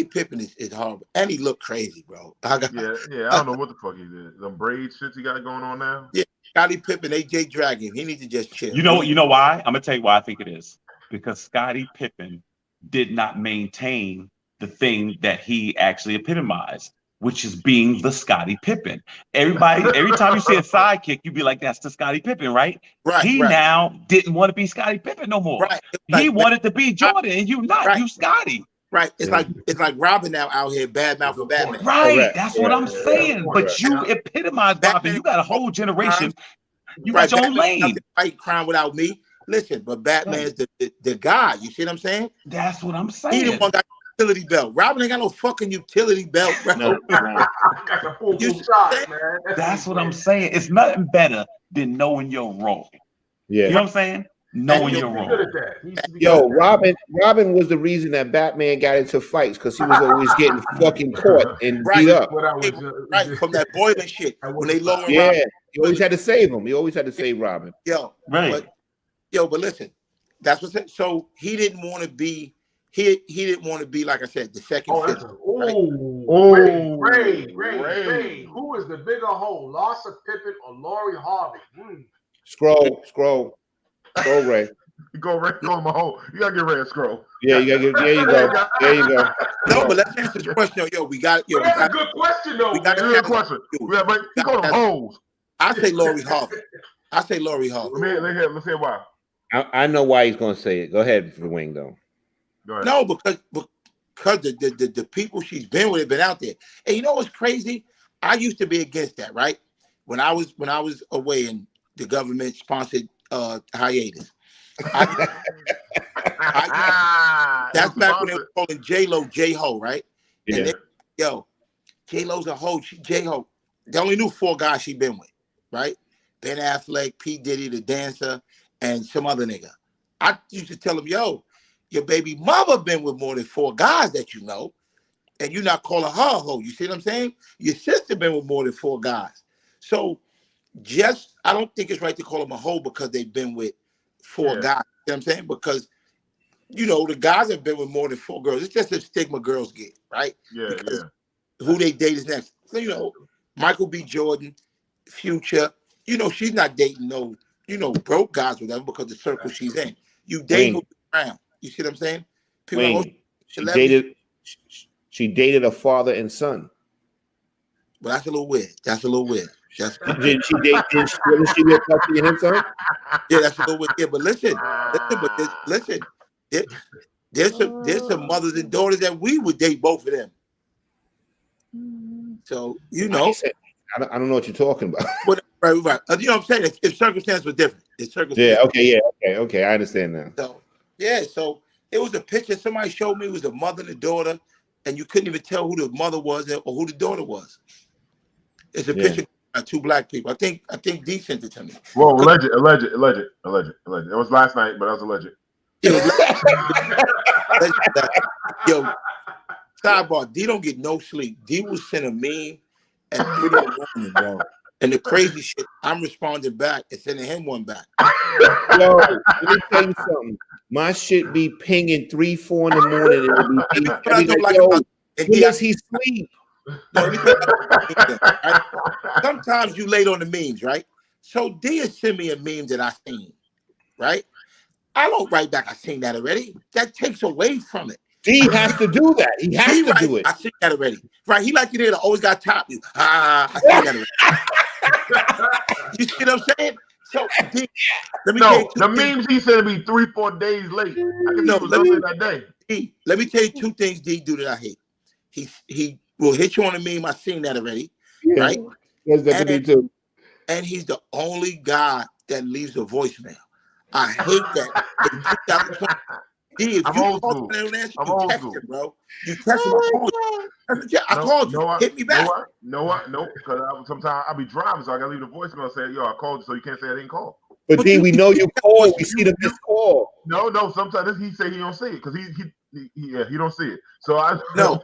Pippen is horrible, and he look crazy, bro. I don't know what the fuck he did. Them braid shits he got going on now. Yeah, Scottie Pippen, AJ dragging. He needs to just chill. You know why? I'm gonna tell you why I think it is. Because Scottie Pippen did not maintain the thing that he actually epitomized, which is being the Scottie Pippen. Every time you see a sidekick, you be like, that's the Scottie Pippen, right? He now didn't want to be Scottie Pippen no more. Right. He wanted to be Jordan, and you not. You Scottie. Right. It's like Robin now out here bad mouth for Batman. Right. Correct. That's what I'm saying. But you epitomize Robin. You got a whole generation. You got your own lane. Fight crime without me. Listen, but Batman's the guy. You see what I'm saying? That's what I'm saying. He the one got utility belt. Robin ain't got no fucking utility belt, bro. Got the full shot, man. That's what I'm saying. It's nothing better than knowing your role. Yeah. You know what I'm saying? Knowing your role. Yo, Robin was the reason that Batman got into fights because he was always getting fucking caught and beat up. Right, from that boiling shit. When they lower Robin. He always had to save him. He always had to save Robin. Yo, right. But listen, That's what it, so he didn't want to be he didn't want to be, like I said, the second fiddle. Ray. Who is the bigger hole, Larsa Pippen or Laurie Harvey? Scroll, Ray. Go Ray, go my hole. You gotta get Ray a scroll. Yeah, you gotta get. There you go. No, but let's answer the question. That's a good question, though. We got a Good question. He called them holes. I say Laurie Harvey. Let's hear why. I know why he's gonna say it. Go ahead, Wing, though. Go ahead. No, because the people she's been with have been out there. And you know what's crazy? I used to be against that, right? When I was away and the government sponsored hiatus. That's back when they were calling J-Lo J-Ho, right? Yeah. And J-Lo's a hoe. J-Ho. They only knew 4 guys she been with, right? Ben Affleck, P. Diddy, the dancer, and some other nigga. I used to tell them, yo, your baby mother been with more than 4 guys that you know, and you're not calling her a hoe. You see what I'm saying? Your sister been with more than 4 guys. So I don't think it's right to call them a hoe because they've been with 4 guys. You know what I'm saying? Because, you know, the guys have been with more than 4 girls. It's just a stigma girls get, right? Because who they date is next. So, you know, Michael B. Jordan, Future, you know, she's not dating no, you know, broke guys or whatever because the circle she's in. You date around. You see what I'm saying? She dated a father and son. Well, that's a little weird. Did she date Puffy and his son? Yeah, that's a little weird. Yeah, but listen, there's some mothers and daughters that we would date both of them. So, you know. I don't know what you're talking about. Right. You know what I'm saying? If circumstances were different. Okay. I understand now. So it was a picture somebody showed me. It was a mother and a daughter, and you couldn't even tell who the mother was or who the daughter was. It's a picture of 2 black people. I think D sent it to me. Well, alleged. It was last night, but that was alleged. Yo, sidebar, D don't get no sleep. D will send a meme at 3 in the morning, bro. And the crazy shit, I'm responding back and sending him one back. Yo, let me tell you something. My shit be pinging 3, 4 in the morning. And does he sleep? Sometimes you late on the memes, right? So D has sent me a meme that I seen, right? I don't write back, I seen that already. That takes away from it. D has to do that. He has to do it. I seen that already. Right? He like you there to always got top you. I seen that already. You see what I'm saying? So D, let me tell you the memes he said to be 3, 4 days late. That day. D, let me tell you 2 things D do that I hate. He will hit you on a meme. I seen that already. Yeah. Right? Yes, that could be too. And he's the only guy that leaves a voicemail. I hate that. D, if you call him and answer, you text him, bro. You text him. I called you. Hit me back. No, because sometimes I'll be driving, so I gotta leave the voicemail saying, "Yo, I called you," so you can't say I didn't call. But D, we know you called. We see the missed call. No. Sometimes he say he don't see it because he don't see it. So no.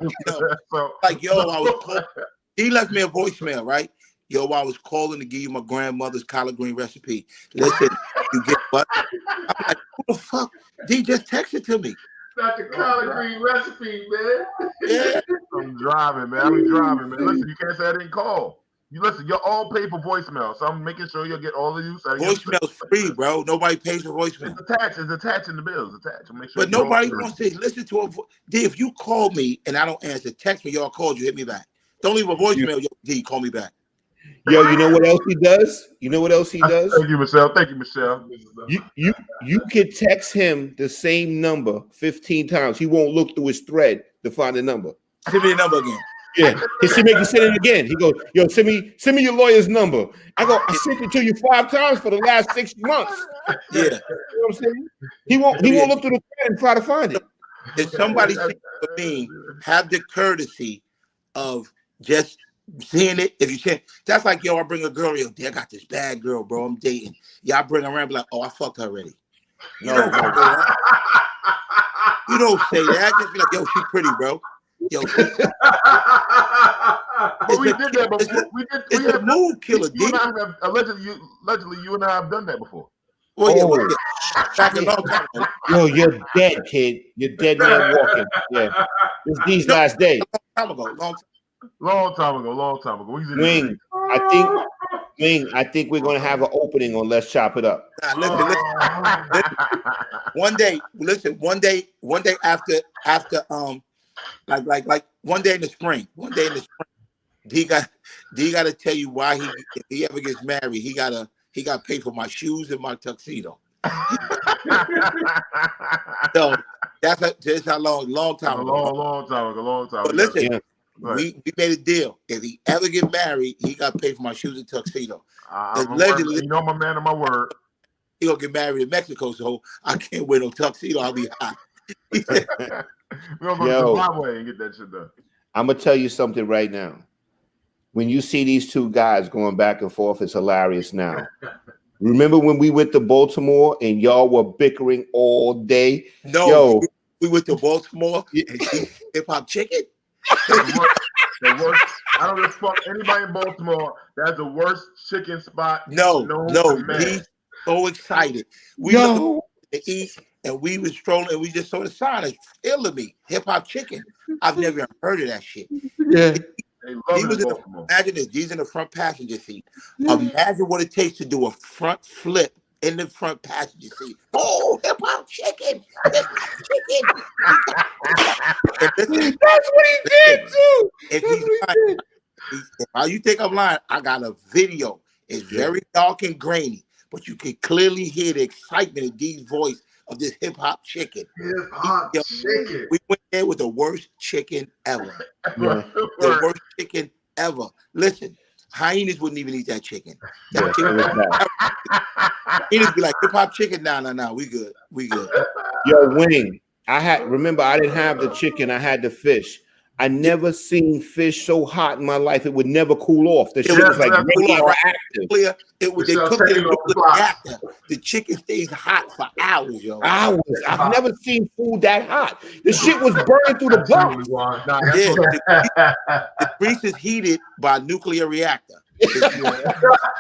So like I was calling. He left me a voicemail, right? Yo, I was calling to give you my grandmother's collard green recipe. Listen, you get what? I'm like, who the fuck? D just texted to me. Not the collard green recipe, man. Yeah. I'm driving, man. Listen, you can't say I didn't call. You listen, you're all paid for voicemail, so I'm making sure you'll get all of you. Voicemail's free, bro. Nobody pays for voicemail. It's attached in the bills. Make sure. But nobody wants to listen to a D. If you call me and I don't answer, text me. Yo, I called you. Hit me back. Don't leave a voicemail. Yo, D, call me back. Yo, you know what else he does? Thank you, Michelle. You can text him the same number 15 times. He won't look through his thread to find the number. Send me the number again. Yeah, he make you send it again. He goes, yo, send me your lawyer's number. I go, I sent it to you 5 times for the last 6 months. Yeah, you know what I'm saying? He won't look through the thread and try to find it. If somebody for me, have the courtesy of just seeing it. If you say that's like, yo, I bring a girl, yo, I got this bad girl, bro, I'm dating. Yeah, I bring her around, be like, oh, I fucked her already. No, you don't say that. Just be like, yo, she pretty, bro. Yo, we did that before. It's a mood killer. Allegedly, you and I have done that before. Well, yeah, Back a long time ago. Yo, you're dead, kid. You're dead man walking. Yeah. It's D's last day. Long time ago. Wing, I think we're gonna have an opening on Let's Chop It Up. Nah, listen. One day after like one day in the spring, D got to tell you why if he ever gets married, he got to pay for my shoes and my tuxedo. So that's how long time ago. Long time ago. But listen, we made a deal. If he ever get married, he got to pay for my shoes and tuxedo. Allegedly, you know my man of my word. He gonna get married in Mexico, so I can't wear no tuxedo. I'll be hot. We're gonna go to Zimbabwe and get that shit done. I'm gonna tell you something right now. When you see these two guys going back and forth, it's hilarious now. Remember when we went to Baltimore and y'all were bickering all day? No, we went to Baltimore and Hip Hop Chicken. The worst. I don't give a fuck anybody in Baltimore. That's the worst chicken spot. No, he's so excited. We looked to eat and we was strolling and we just saw the sign. It's ill to me. Hip Hop Chicken. I've never heard of that shit. Yeah. Imagine this. These in the front passenger seat. Imagine what it takes to do a front flip in the front passenger seat. Oh, Hip Hop Chicken. Hip Hop Chicken. Listen, that's what he did too. If you think I'm lying, I got a video. It's very dark and grainy, but you can clearly hear the excitement in D's voice of this Hip Hop Chicken. Hip Hop Chicken. We went there with the worst chicken ever. The worst chicken ever. Listen, hyenas wouldn't even eat that chicken. That chicken hyenas be like, Hip Hop Chicken. No, we good. Yo, Wing, I didn't have the chicken, I had the fish. I never seen fish so hot in my life. It would never cool off. The shit was like radioactive. They cooked it in the reactor. The chicken stays hot for hours, yo. Hours. I've never seen food that hot. The shit was burning through the box. The grease is heated by a nuclear reactor.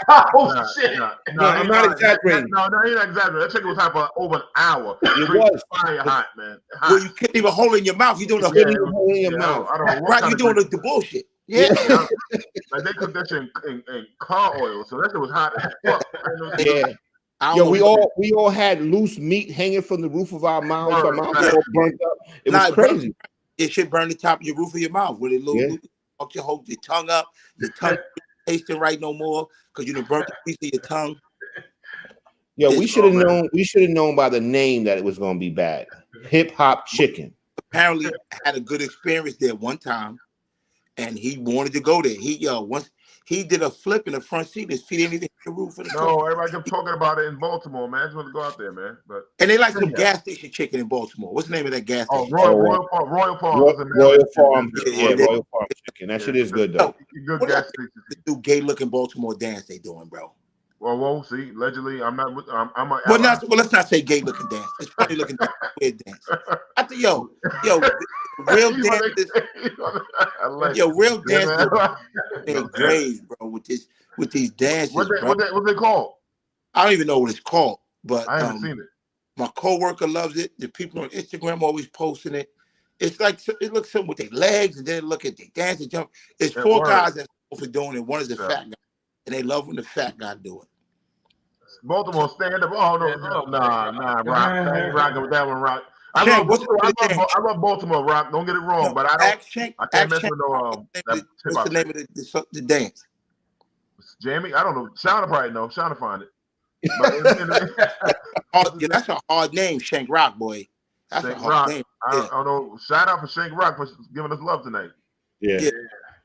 Oh shit! No, I'm not exaggerating. No, you're not exaggerating. That chicken was hot for over an hour. It was fire hot, man. Hot. Well, you can't even hold it in your mouth. You're doing hole in your mouth. I don't know right, you're doing the bullshit. Yeah. Like they cooked that shit in car oil, so that shit was hot as fuck. Yeah. Yo, we all had loose meat hanging from the roof of our mouths. Our mouths all burnt up. It was crazy. It should burn the top of your roof of your mouth with a little hold your tongue up. Your tongue tasting right no more because you done burnt the piece of your tongue. Yeah, we should have known. We should have known by the name that it was going to be bad. Hip Hop Chicken. Apparently, had a good experience there one time, and he wanted to go there. Once he did a flip in the front seat, his feet didn't even hit the roof of the car. Everybody kept talking about it in Baltimore, man. I just want to go out there, man. And they like some gas station chicken in Baltimore. What's the name of that gas station? Royal Farm. Royal Farm. Yeah, Royal Farm chicken. That shit is good though. Good gas station. The new gay looking Baltimore dance they doing, bro. Well, see, allegedly, I'm not. Let's not say gay looking dance. It's funny looking dance, weird dance. I think, real dancers, real dancers, in grades, bro. With these dances, what they called? I don't even know what it's called, but I haven't seen it. My coworker loves it. The people on Instagram always posting it. It's like it looks something with their legs, and then look at they dance and jump. It's four guys that's for doing it. One is a fat guy. And they love when the fat guy do it. Baltimore stand up. Oh no, nah, Rock. I ain't rocking with that one, Rock. I love Baltimore, Rock. Don't get it wrong, but I can't mess with no. What's the name of the dance? Jamie, I don't know. Shauna probably know. Shauna find it. That's a hard name, Shank Rock, boy. That's Shank a hard name. I don't know. Shout out for Shank Rock for giving us love tonight. Yeah.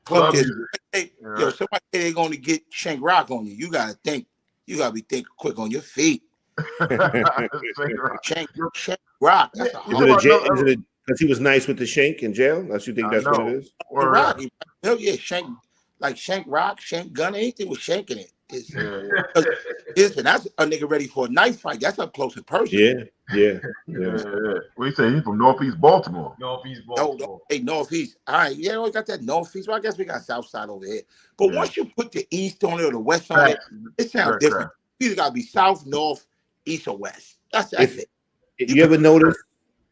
Somebody say they're going to get Shank Rock on you. You got to think. You got to be thinking quick on your feet. Shank Rock. That's a hard name. Because he was nice with the shank in jail? That's you think that's what it is? Rock. Hell yeah, Shank. Like Shank Rock, Shank Gun, anything with Shank in it. Listen, that's a nigga ready for a knife fight. That's up close in person. Yeah. We say he's from Northeast Baltimore. Northeast Baltimore. Northeast. All right, yeah, we got that Northeast. Well, I guess we got South Side over here. But once you put the East on it or the West on it, it sounds different. You either got to be South, North, East, or West. That's If it. you ever notice,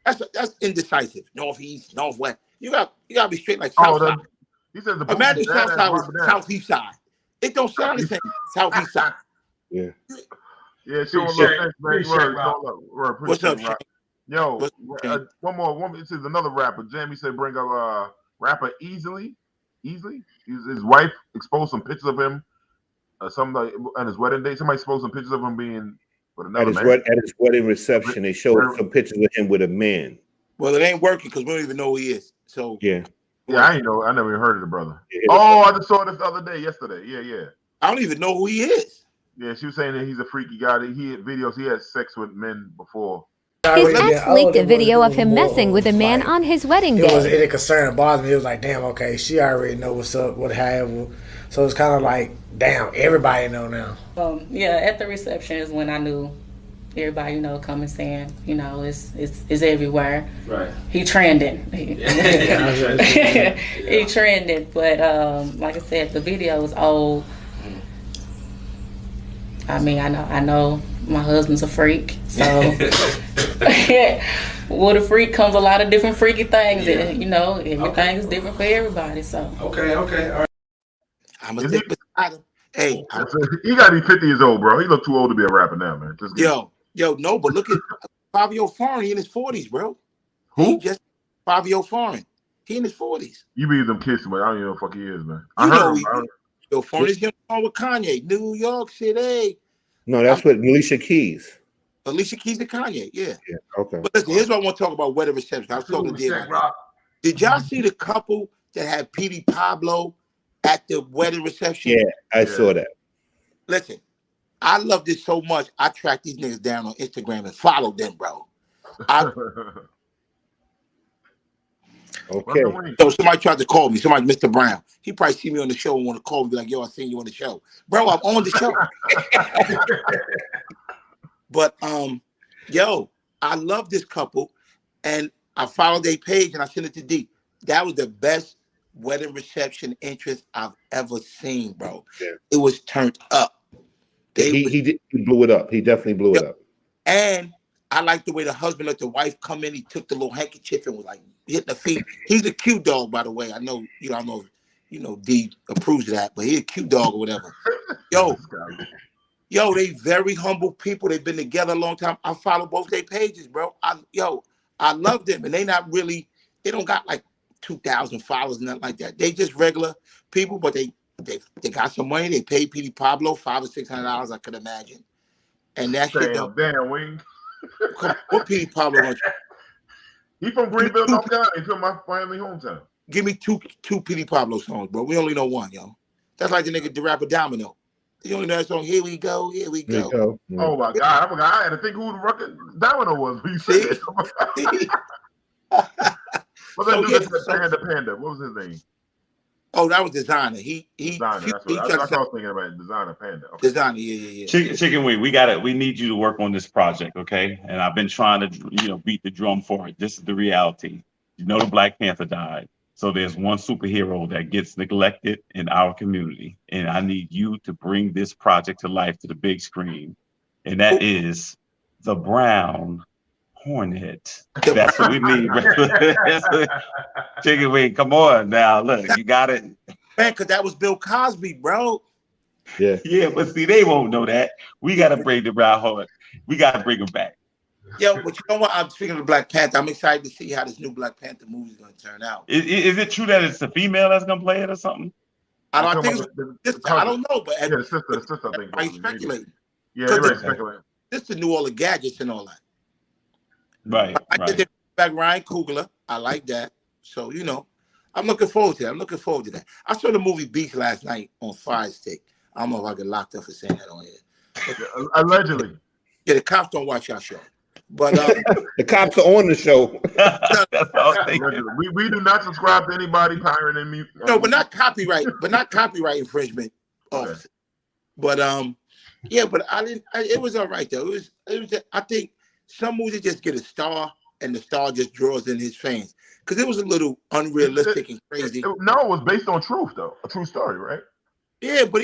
That's indecisive. Northeast, northwest. You got to be straight like Oh, south side. he says the Imagine booty south badass side was rubber down. southeast side. It don't sound the same. Southeast side. yeah. Yeah, showing Appreciate love. Thanks, man. appreciate Word, Rob. showing love. Word, What's up, appreciate it, Rob. Yo, What's up, Shane? one more. This is another rapper. Jamie said bring up rapper Easily. His wife exposed some pictures of him. Somebody on his wedding day. Somebody exposed some pictures of him being with another man. At his wedding reception, they showed some pictures of him with a man. Well, it ain't working because we don't even know who he is. So Yeah. Yeah, I ain't know. I never even heard of the brother. Yeah. Oh, I just saw this the other day, yesterday. Yeah. I don't even know who he is. Yeah, she was saying that he's a freaky guy. That he had videos. He had sex with men before. His ex leaked a video of him messing with a man on his wedding It was day. any concern that bothered me. It was like, damn, okay, she already know what's up, what have. So it's kind of like, damn, everybody know now. Yeah, at the reception is when I knew everybody, coming saying, it's everywhere. Right. He trending. He trending. But like I said, the video was old. I mean, I know my husband's a freak, so with a freak comes a lot of different freaky things. Yeah. And, everything is different for everybody. So Okay, all right. I'm gonna stick beside him. Hey, He got to be 50 years old, bro. He look too old to be a rapper now, man. Just no, but look at Fabio Foreign. He in his 40s, bro. Who? He just Fabio Foreign. He in his 40s. You be them kids, but I don't even know who the fuck he is, man. You know him, he. Yo, Foreign is getting on with Kanye, New York City. No, that's what Alicia Keys. Alicia Keys and Kanye, yeah. Yeah. Okay. But listen, here's what I want to talk about wedding reception. I was talking to Dave about that. Did y'all see the couple that had Petey Pablo at the wedding reception? Yeah, I saw that. Listen, I love this so much. I track these niggas down on Instagram and follow them, bro. Okay. So somebody tried to call me. Somebody, Mr. Brown. He probably see me on the show and want to call me, be like, yo, I seen you on the show. Bro, I'm on the show. But yo, I love this couple, and I followed their page and I sent it to D. That was the best wedding reception interest I've ever seen, bro. Yeah. It was turned up. He blew it up. He definitely blew it up. And I like the way the husband let the wife come in. He took the little handkerchief and was like hitting the feet. He's a cute dog, by the way. I know I don't know if D approves of that, but he's a cute dog or whatever. Yo, they very humble people. They've been together a long time. I follow both their pages, bro. I love them, and they don't got like 2,000 followers, nothing like that. They just regular people, but they got some money. They paid Petey Pablo $500 or $600, I could imagine. And that shit don't. Damn, Wing. What Petey Pablo want you? He from Greenville, North Carolina. He's from my family hometown. Give me two Petey Pablo songs, bro. We only know one, yo. That's like the nigga, the rapper Domino. You only know that song, Here We Go, Here We Go. Oh my God, I forgot. I had to think who the record Domino was when you said it. What's that dude that Panda? What was his name? Oh, that was Designer. Designer. That's what I was thinking about. Designer Panda. Okay. Designer, yeah. Chicken Wing, we need you to work on this project, okay? And I've been trying to, beat the drum for it. This is the reality. The Black Panther died. So there's one superhero that gets neglected in our community. And I need you to bring this project to life to the big screen. And that is the Brown Hornet. That's what we need. Chicken Wing, come on now. Look, you got it. Man, because that was Bill Cosby, bro. Yeah. Yeah, but see, they won't know that. We got to bring the Brown Hornet. We got to bring him back. Yo, but you know what? I'm speaking of Black Panther. I'm excited to see how this new Black Panther movie is going to turn out. Is it true that it's a female that's going to play it or something? I think I don't know, but the sister, I think. Are you speculating? Yeah, they're speculating. This to knew all the gadgets and all that. Right. I did back Ryan Coogler. I like that. So, I'm looking forward to that. I saw the movie Beast last night on Fire Stick. I don't know if I get locked up for saying that on here. Allegedly. Yeah, the cops don't watch our show. But the cops are on the show. we do not subscribe to anybody pirating me. No, but not copyright infringement. Okay. But yeah, but I didn't. It was all right though. It was. I think some movies just get a star, and the star just draws in his fans because it was a little unrealistic and crazy. It was based on truth though, a true story, right? Yeah, but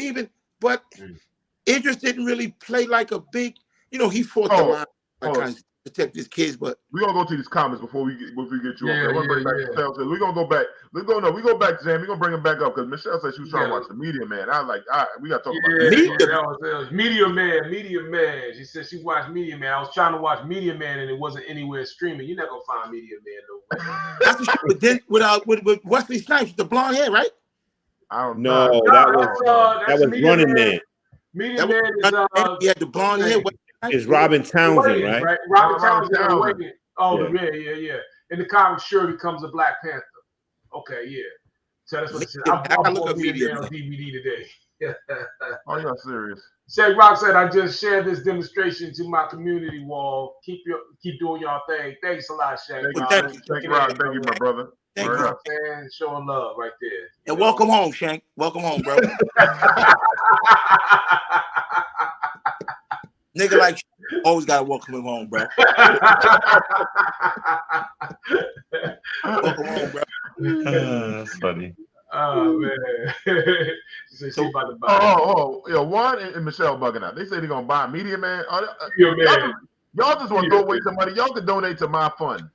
Idris didn't really play like a big. He fought the line. kind of protect his kids, but we're gonna go to these comments before we get you up. We're gonna bring back yeah. Michelle. So we're gonna go back. We go back, Jam. We're gonna bring him back up because Michelle said she was trying to watch the Media Man. I was like, all right, we gotta talk about that was Media Man. She said she watched Media Man. I was trying to watch Media Man and it wasn't anywhere streaming. You're not gonna find Media Man nowhere. that's the shit with then with Wesley Snipes with the blonde hair, right? I don't know. No, that was Running Man. Media Man is he had the blonde hair. It's Robin Townsend, right? Robin Townsend. Oh, Yeah. yeah. In the comic, sure becomes a Black Panther. Okay, yeah. So that's what it said. I bought Media Man on DVD today. Oh, you're serious. Shaq Rock said, I just shared this demonstration to my community wall. Keep doing y'all thing. Thanks a lot, Shaq. Thank you, Rock. Thank you, my brother. Thank you. Man, showing love right there. And welcome home, Shank. Welcome home, bro. Nigga like always gotta welcome him home, bro. Welcome home, bro. That's funny. Oh man. Juan and Michelle bugging out. They say they're gonna buy Media Man. Media Man. Y'all just want to throw away some money. Y'all can donate to my fund.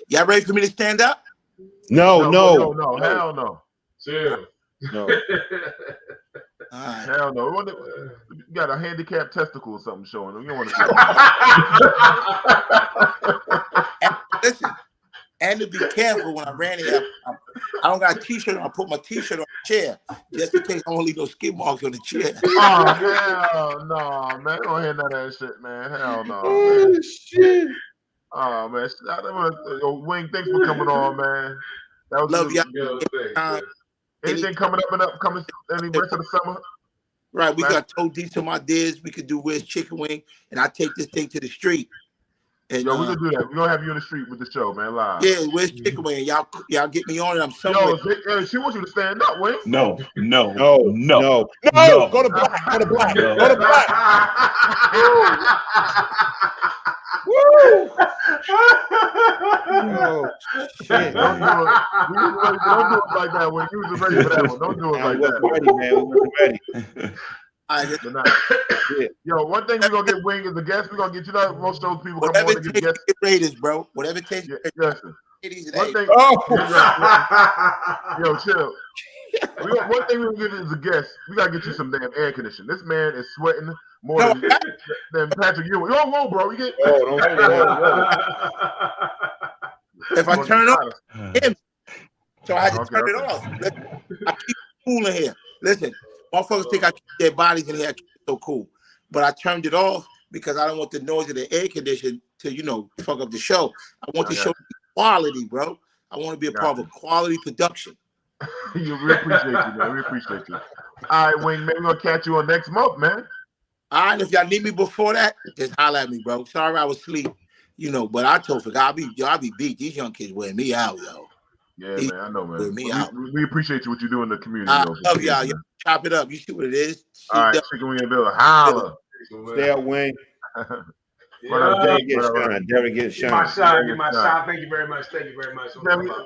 Y'all ready for me to stand up? No. Hell no. Chill. No. Hell no. You got a handicapped testicle or something showing. You don't want to listen. And to be careful when I ran here, I don't got a t-shirt on. I put my t-shirt on the chair just in case I don't leave no skid marks on the chair. Oh, hell no, man. Don't hear none of that shit, man. Hell no. Oh, man. shit. Oh, man. Wing, thanks for coming on, man. That was love y'all. Anything coming up any rest of the summer? Right. We got Toe Deep to my Diz. We could do Where's Chicken Wing, and I take this thing to the street. And, we gonna do that. We're gonna have you in the street with the show, man, live. Yeah, Where's Chicken Wing? Y'all get me on it. I'm somewhere. Yo, she wants you to stand up, Wing. No. No. Go to black. Go to black. No. Go to black. Woo! Oh, shit. Don't do it like that, Wing. You was ready for that one. Don't do it like that. Ready, man. We was ready. Yo, one thing we're gonna get Wing is a guest. We're gonna get most of those people come Whatever on and get guests. Raiders, bro. Whatever it takes. Yes. One thing. Yo, chill. One thing we're gonna get is a guest. We gotta get you some damn air conditioning. This man is sweating more than Patrick Ewing. Whoa, bro. You get. Don't say that. If I turn it off, him. So I had to turn it off. I keep cool in here. Listen. Motherfuckers think I keep their bodies in here. I keep it so cool. But I turned it off because I don't want the noise of the air conditioner to, fuck up the show. I want the show to be quality, bro. I want to be a part of a quality production. We appreciate you, man. We appreciate you. All right, Wing, maybe we'll catch you on next month, man. All right, if y'all need me before that, just holler at me, bro. Sorry I was asleep, but I told I'll be beat. These young kids wear me out, yo. Yeah, man, I know, man. We appreciate you, what you do in the community. I love y'all. Chop it up. You see what it is. All right, Chicken Wing and Bill. Holla. Stay up, Wing. Derek get shine. My shot. Thank you very much. Thank you very much.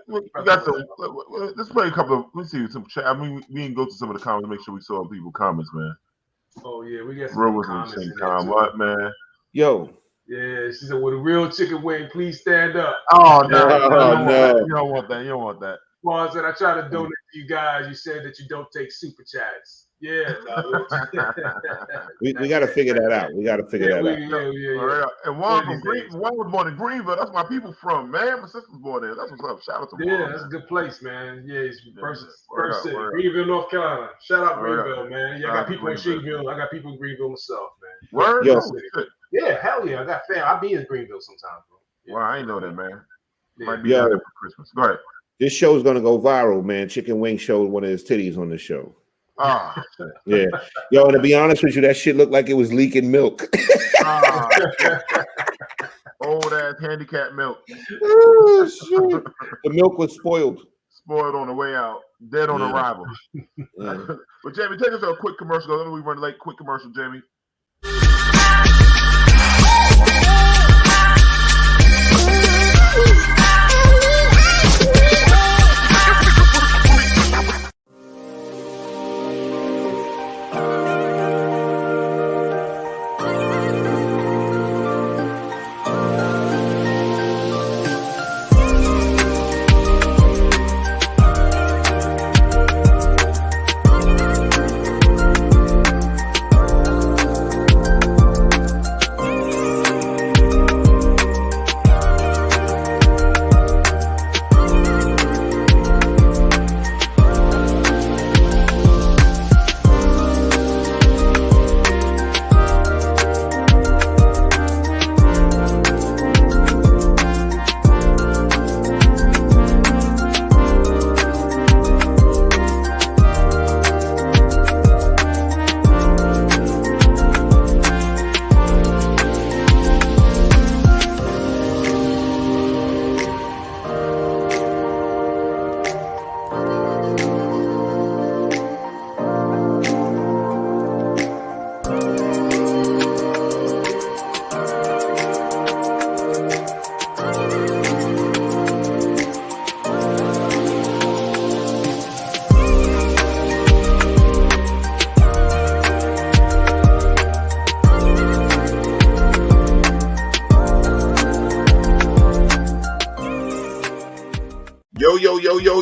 We got some. Let's play a couple of. Let's see some chat. I mean, we can go to some of the comments. Make sure we saw people's comments, man. Oh yeah, we got some comments. What, man? Yo. Yeah, she said, "With a real chicken wing, please stand up." Oh no! You don't want that. You don't want that. Well, I said I try to donate to you guys. You said that you don't take super chats. Yeah. we got to figure that out. We got to figure that out. Yeah. And Juan was born in Greenville. That's where my people from, man. My sister's born there. That's what's up. Shout out to Juan. Yeah, that's a good place, man. Yeah, it's first city, Greenville, North Carolina. Shout out Greenville, man. Yeah, I got people in Greenville. I got people in Greenville myself, man. Word? Yeah, hell yeah. I got fam. I'll be in Greenville sometime, bro. Yeah. Well, I ain't know that, man. Might be out there for Christmas. Go ahead. This show's gonna go viral, man. Chicken Wing showed one of his titties on the show. Ah, yeah. Yo, and to be honest with you, that shit looked like it was leaking milk. Old ass handicapped milk. Oh, shit. The milk was spoiled. Spoiled on the way out. Dead on arrival. Yeah. But Jamie, take us to a quick commercial. I know we run late. Quick commercial, Jamie.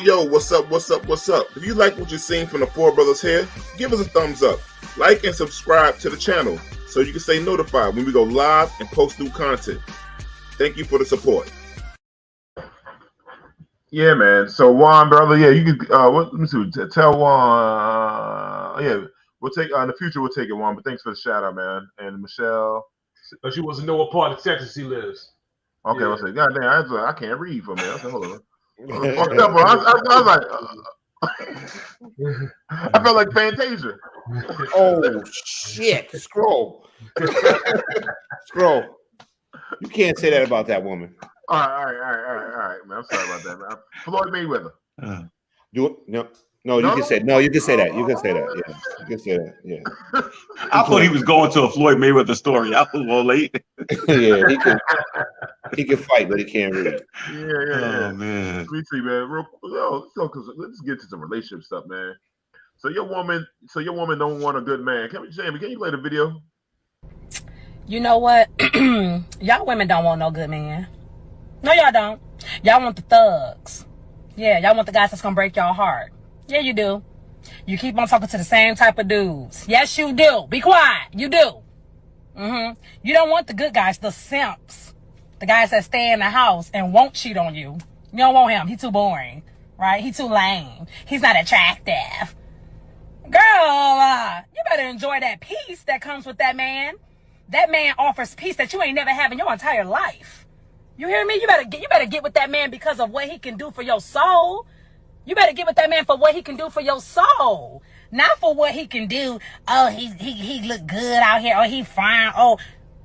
Yo, what's up? If you like what you're seeing from the Four Brothers here, give us a thumbs up, like and subscribe to the channel so you can stay notified when we go live and post new content. Thank you for the support. Yeah, man. So Juan, brother, yeah, you could let me see. Tell Juan, yeah, we'll take in the future. We'll take it, Juan. But thanks for the shout out, man. And Michelle, but she wants to know what part of Texas he lives. Okay, yeah. I said, God damn, I can't read from there. I said, hold on. Fucked up, bro. I was like, I felt like Fantasia. Oh shit! Scroll. You can't say that about that woman. All right, man. I'm sorry about that, man. Floyd Mayweather. No, you can say that. You can say that. Yeah, you can say that. Yeah. I thought he was going to a Floyd Mayweather story. I was a little late. Yeah, he can fight, but he can't read. Yeah. Oh man. Let me see, man. Let's get to some relationship stuff, man. So your woman don't want a good man. Jamie, can you play the video? You know what? Y'all women don't want no good man. No, y'all don't. Y'all want the thugs. Yeah, y'all want the guys that's gonna break your heart. Yeah, you do. You keep on talking to the same type of dudes. Yes, you do. Be quiet. You do. You don't want the good guys, the simps. The guys that stay in the house and won't cheat on you. You don't want him. He's too boring, right? He's too lame. He's not attractive. Girl, you better enjoy that peace that comes with that man. That man offers peace that you ain't never had in your entire life. You hear me? You better get with that man because of what he can do for your soul. You better get with that man for what he can do for your soul. Not for what he can do. Oh, he look good out here. Oh, he fine. Oh,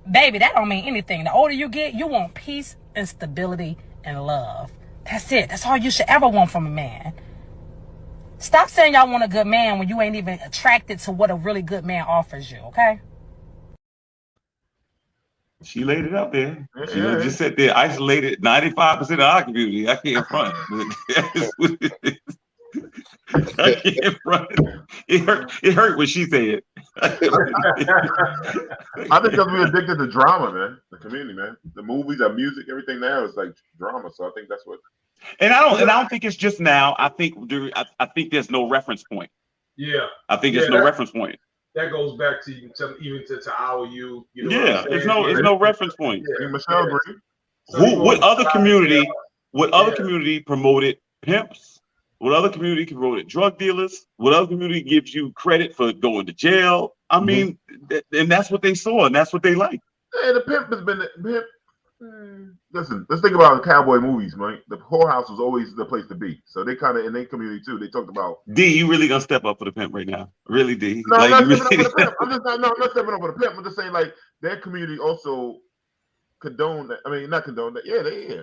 baby, that don't mean anything. The older you get, you want peace and stability and love. That's it. That's all you should ever want from a man. Stop saying y'all want a good man when you ain't even attracted to what a really good man offers you, okay? She laid it up there. She just sat there, isolated 95% of our community. I can't front. I can't front. It hurt when she said. I think because we're addicted to drama, man. The community, man. The movies, the music, everything now is like drama. So I think that's what. And I don't think it's just now. I think there's no reference point. Yeah. I think there's no reference point. That goes back to even to our youth. You know yeah, there's no reference point. Yeah. Michelle agree. What other community promoted pimps? What other community promoted drug dealers? What other community gives you credit for going to jail? I mean, and that's what they saw, and that's what they like. Hey, the pimp has been the pimp. Listen, let's think about cowboy movies, man. The whorehouse was always the place to be. So they kind of in their community too. They talked about D. You really gonna step up for the pimp right now? Really, D? No, like, I'm not stepping up for the pimp. I'm not stepping up for the pimp. I'm just saying, like, their community also condone that. I mean, not condone that. Yeah, they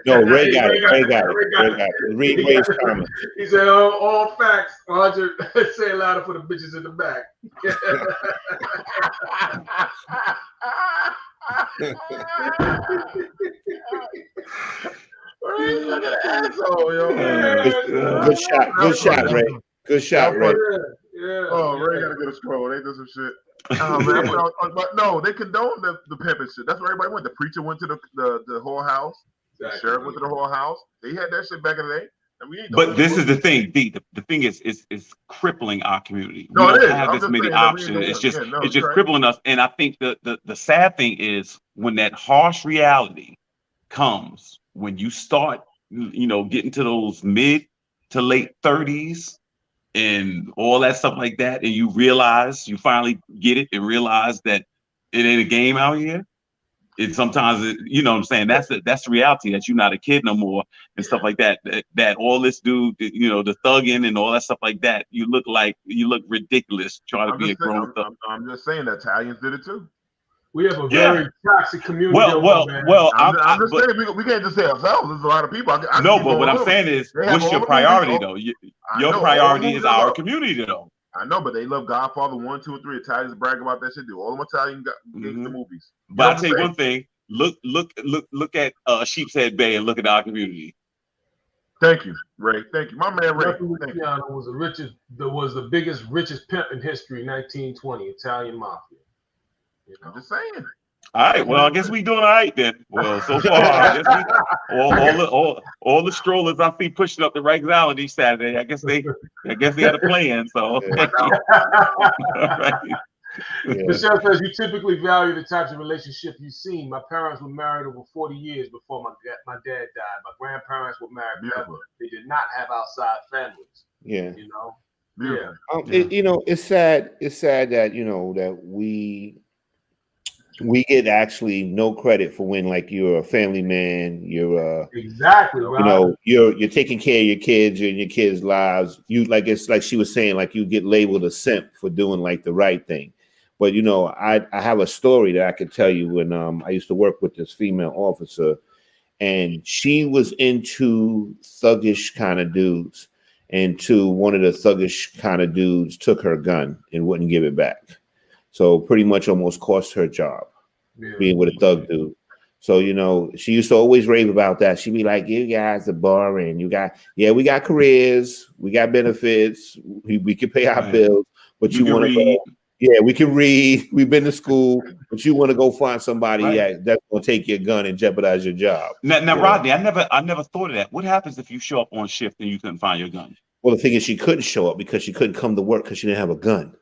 No, Ray got it. Read Ray's comments. He said, all facts. Roger, say it louder for the bitches in the back. Good shot, Ray. Good shot, Ray. Yeah. Oh, Ray gotta get a scroll. They do some shit. Oh man, but no, they condone the pimp and shit. That's where everybody went. The preacher went to the whorehouse. The sheriff went to the whorehouse. They had that shit back in the day. But this is the thing, D. The thing is crippling our community. We don't have this many options. It's just crippling us. And I think the sad thing is when that harsh reality comes, when you start, getting to those mid to late 30s and all that stuff like that, and you finally get it and realize that it ain't a game out here. Sometimes you know what I'm saying? That's the reality, that you're not a kid no more and stuff like that. That all this dude, the thugging and all that stuff like that, you look ridiculous trying to be a grown thug. I'm just saying that Italians did it too. We have a very toxic community. I'm just saying we can't just say ourselves. There's a lot of people. No, but what I'm saying is, what's your priority though? Your priority is our community though. I know, but they love Godfather 1, 2, and 3. Italians brag about that shit. Do all them Italian gangster movies. But I'll tell you one thing. Look at Sheep's Head Bay and look at our community. Thank you, Ray. Thank you, my man Ray. Luciano was the biggest, richest pimp in history. 1920 Italian mafia. I'm just saying. All right. Well, I guess we doing all right then. Well, so far, I guess all the strollers I see pushing up the Rikes Island each Saturday. I guess they had a plan. So. Right. Yeah. Michelle says you typically value the types of relationship you've seen. My parents were married over 40 years before my dad died. My grandparents were married forever. They did not have outside families. Yeah. You know. Yeah. It's sad. It's sad that that we get actually no credit for when like you're a family man. You're exactly right. You're taking care of your kids and your kids' lives. It's like she was saying, like you get labeled a simp for doing like the right thing. But I have a story that I could tell you when I used to work with this female officer, and she was into thuggish kind of dudes, and one of the thuggish kind of dudes took her gun and wouldn't give it back. So pretty much almost cost her job being with a thug dude. So, she used to always rave about that. She'd be like, you guys are boring. We got careers, we got benefits, we can pay our bills, but you want to go. Yeah, we can read. We've been to school, but you want to go find somebody that's going to take your gun and jeopardize your job. Now, Rodney, I never thought of that. What happens if you show up on shift and you couldn't find your gun? Well, the thing is, she couldn't show up because she couldn't come to work because she didn't have a gun.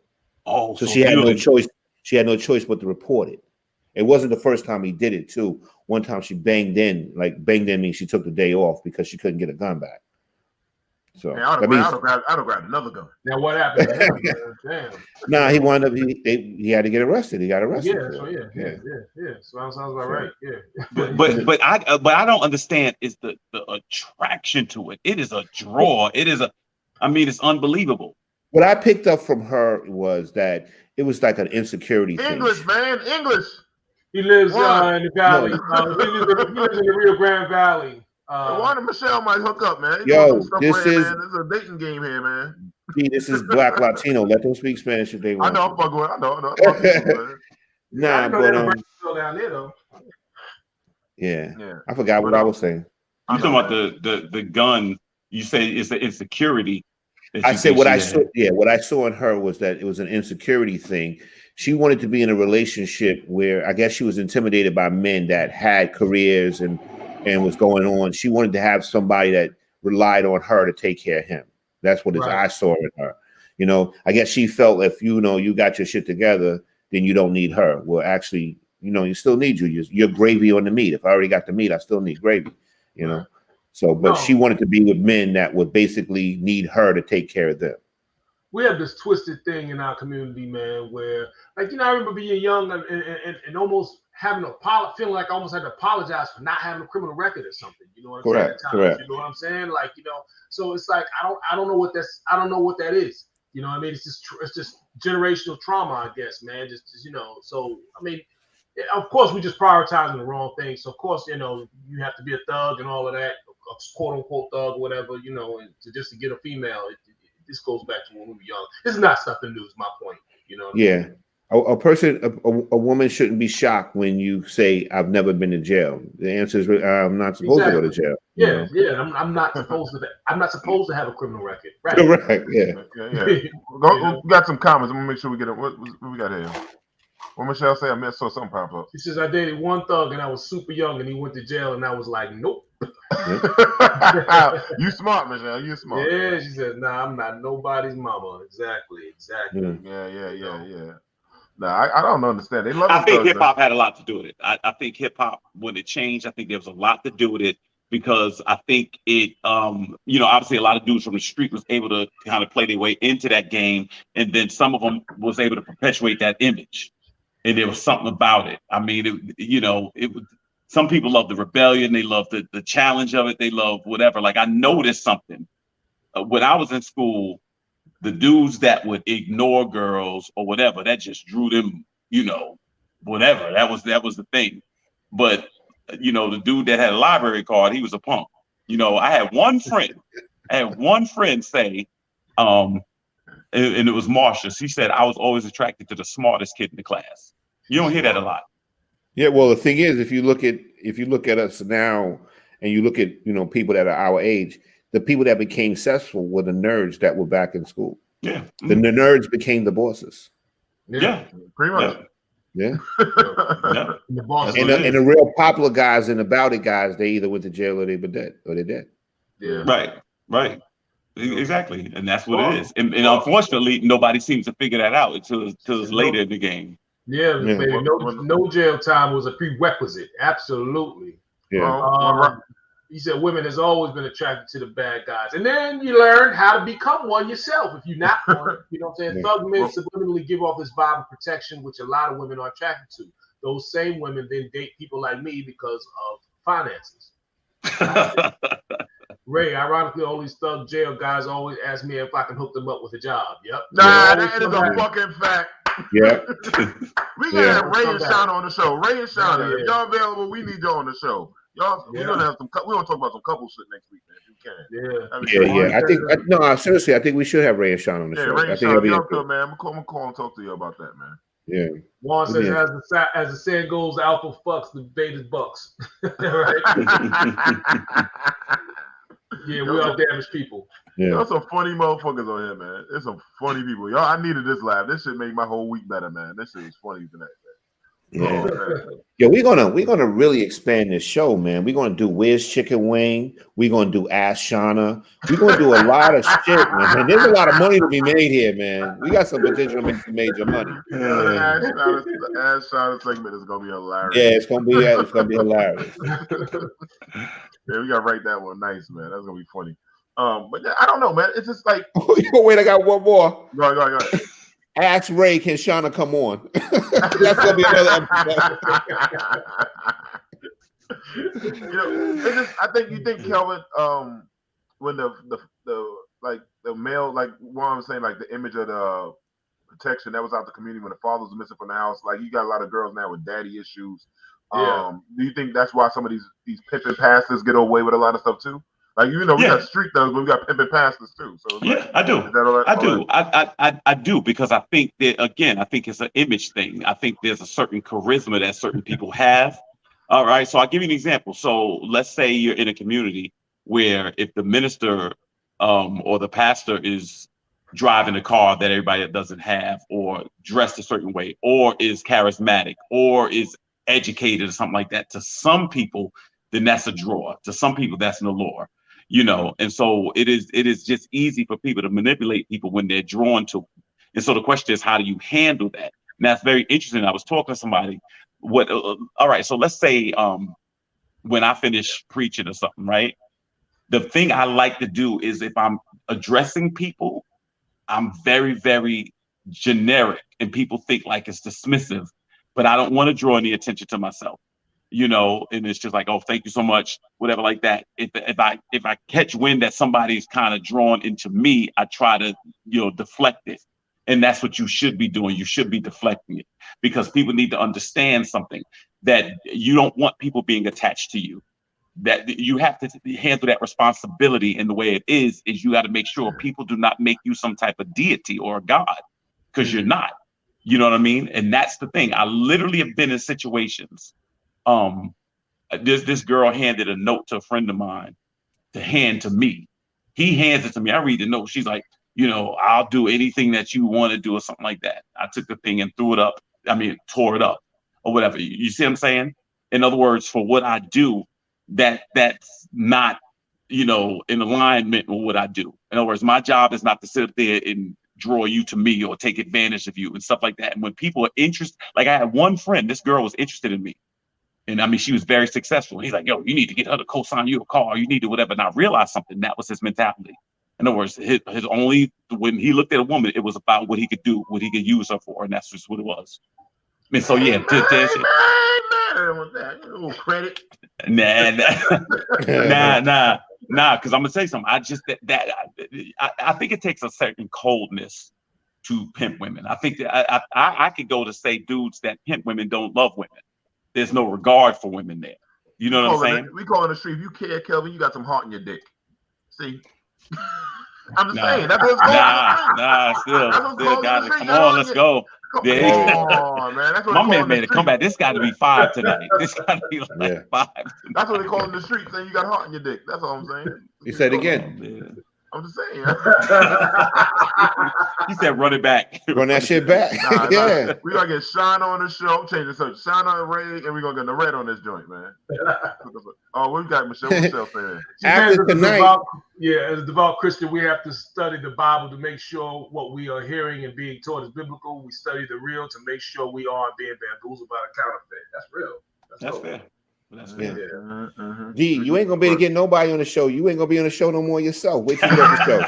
Oh, so she had no choice. She had no choice but to report it. It wasn't the first time he did it too. One time she banged in. Like banged in means she took the day off because she couldn't get a gun back. So I'd have grabbed another gun. Now what happened to him? Damn. Nah, he wound up. He had to get arrested. He got arrested. Yeah. Sounds about right. Yeah. But I don't understand is the attraction to it. It is a draw. It is it's unbelievable. What I picked up from her was that it was like an insecurity thing. English, man, English. He lives in the valley. He lives in the Rio Grande Valley. Wanda Michelle might hook up, man. This is a dating game here, man. This is Black Latino. Let them speak Spanish if they want. I know. I'm fucking with. I know. Nah, but down there though. Yeah. I forgot what I was saying. You talking about the gun? You say it's the insecurity. I said what I saw. Yeah, what I saw in her was that it was an insecurity thing. She wanted to be in a relationship where I guess she was intimidated by men that had careers and was going on. She wanted to have somebody that relied on her to take care of him. That's what I saw in her. I guess she felt if you got your shit together, then you don't need her. Well, actually, you still need you. You're gravy on the meat. If I already got the meat, I still need gravy. So, but she wanted to be with men that would basically need her to take care of them. We have this twisted thing in our community, man, where I remember being young and almost feeling like I almost had to apologize for not having a criminal record or something. You know what I'm saying? Correct. You know what I'm saying? So it's like I don't know what that is. You know what I mean? It's just generational trauma, I guess, man. So of course we just prioritizing the wrong thing. So of course, you have to be a thug and all of that, a quote unquote thug, whatever, and to get a female. This goes back to when we were young. This is not something new, is my point. You know what I mean? A woman shouldn't be shocked when you say, I've never been to jail. The answer is, I'm not supposed to go to jail. Yeah. I'm not supposed to have a criminal record. Right. Correct. Yeah. We got some comments. I'm gonna make sure we get it. What we got here? What Michelle say? I saw something pop up. She says, I dated one thug and I was super young and he went to jail and I was like, nope. You smart, Michelle. You smart. Yeah, she said, nah, I'm not nobody's mama. Exactly. Yeah. No, I don't understand. I think hip hop had a lot to do with it. I think hip hop, when it changed, I think there was a lot to do with it because I think it, obviously a lot of dudes from the street was able to kind of play their way into that game, and then some of them was able to perpetuate that image, and there was something about it. I mean, it was. Some people love the rebellion, they love the challenge of it, they love whatever. Like I noticed something when I was in school. The dudes that would ignore girls or whatever, that just drew them, whatever. That was the thing. But, the dude that had a library card, he was a punk. I had one friend say, and it was Marsha. She said, I was always attracted to the smartest kid in the class. You don't hear that a lot. Yeah, well, the thing is, if you look at us now and you look at, people that are our age, the people that became successful were the nerds that were back in school. Yeah. The nerds became the bosses. Yeah. Pretty much. Yeah. The boss And the real popular guys and about it guys, they either went to jail or they're dead. Yeah. Right. Exactly. And that's what it is. And unfortunately, nobody seems to figure that out until it's later in the game. Yeah, baby. No jail time was a prerequisite. Absolutely. Yeah. He said women has always been attracted to the bad guys. And then you learn how to become one yourself if you're not one. You know what I'm saying? Thug men subliminally give off this vibe of protection, which a lot of women are attracted to. Those same women then date people like me because of finances. Ray, ironically, all these thug jail guys always ask me if I can hook them up with a job. Yep. Nah, that is a fucking fact. Yeah. We gotta have Ray and Shauna on the show. Ray and Shauna, if y'all available, we need y'all on the show. Y'all, we're gonna have some. We're gonna talk about some couple shit next week, man. If you can. Yeah. I think seriously, I think we should have Ray and Shauna on the show. Ray and I think Shauna, that'd be good, man. I'm gonna call and talk to you about that, man. Yeah. Juan says, as the saying goes, alpha fucks, the beta's bucks. Right? Yeah, we are damaged people. Yeah. There's some funny motherfuckers on here, man. There's some funny people. Y'all, I needed this laugh. This shit made my whole week better, man. This shit was funny tonight, man. Yeah. Yo, we're gonna really expand this show, man. We're gonna do Wiz Chicken Wing. We're gonna do Ask Shauna. We're gonna do a lot of shit, man. And there's a lot of money to be made here, man. We got some potential to make some major money. The Ask Shauna segment is gonna be hilarious. Yeah, it's gonna be hilarious. Yeah, we gotta write that one nice, man. That's gonna be funny. But I don't know, man. It's just like wait, I got one more. Go ahead. Ask Ray, can Shauna come on? That's gonna be another episode. It's just, I think Kelvin, when the male, like what I'm saying, like the image of the protection that was out the community when the fathers were missing from the house, like you got a lot of girls now with daddy issues. Do you think that's why some of these pimping pastors get away with a lot of stuff too? Like, we got street thugs, but we got pimping pastors too. So I do. I do, because I think that, again, I think it's an image thing. I think there's a certain charisma that certain people have. All right. So I'll give you an example. So let's say you're in a community where if the minister or the pastor is driving a car that everybody doesn't have, or dressed a certain way, or is charismatic, or is educated or something like that, to some people, then that's a draw. To some people, that's an allure. And so it is just easy for people to manipulate people when they're drawn to it. And so the question is, how do you handle that? And that's very interesting. I was talking to somebody. All right, so let's say when I finish preaching or something, right? The thing I like to do is, if I'm addressing people, I'm very, very generic, and people think like it's dismissive, but I don't want to draw any attention to myself. And it's just like, oh, thank you so much, whatever, like that. If I catch wind that somebody's kind of drawn into me, I try to, deflect it. And that's what you should be doing. You should be deflecting it, because people need to understand something, that you don't want people being attached to you, that you have to handle that responsibility. And the way it is you got to make sure people do not make you some type of deity or a god, because you're not. You know what I mean? And that's the thing. I literally have been in situations. This girl handed a note to a friend of mine to hand to me. He hands it to me. I read the note. She's like, I'll do anything that you want to do, or something like that. I took the thing and tore it up or whatever. You see what I'm saying? In other words, for what I do, that's not, in alignment with what I do. In other words, my job is not to sit there and draw you to me or take advantage of you and stuff like that. And when people are interested, like I had one friend, this girl was interested in me. And she was very successful. He's like, yo, you need to get her to co-sign you a car. You need to whatever. And I realized something. That was his mentality. In other words, his only, when he looked at a woman, it was about what he could do, what he could use her for. And that's just what it was. So yeah. Credit. Nah. Because I'm gonna say something. I think it takes a certain coldness to pimp women. I think that I could go to say dudes that pimp women don't love women. There's no regard for women there. You know what I'm saying? We call in the street. If you care, Kelvin, you got some heart in your dick. See? I'm just saying. That's what it's called. Still got it. Come on, let's go. Come on, man. That's what my man made a comeback. This got to be 5 tonight. This got to be 5 tonight. That's what they call in the street, saying you got heart in your dick. That's all I'm saying. You said again. I'm just saying. He said, "Run it back, run that shit back." Yeah, we gonna get Sean on the show. Change it so Sean on Ray, and we gonna get the red on this joint, man. Oh, we got Michelle saying. After tonight, as a devout Christian, we have to study the Bible to make sure what we are hearing and being taught is biblical. We study the real to make sure we aren't being bamboozled by the counterfeit. That's real. That's fair. That's fair. Yeah. D, you ain't gonna be able to get nobody on the show. You ain't gonna be on the show no more yourself. Wait till you get off the show.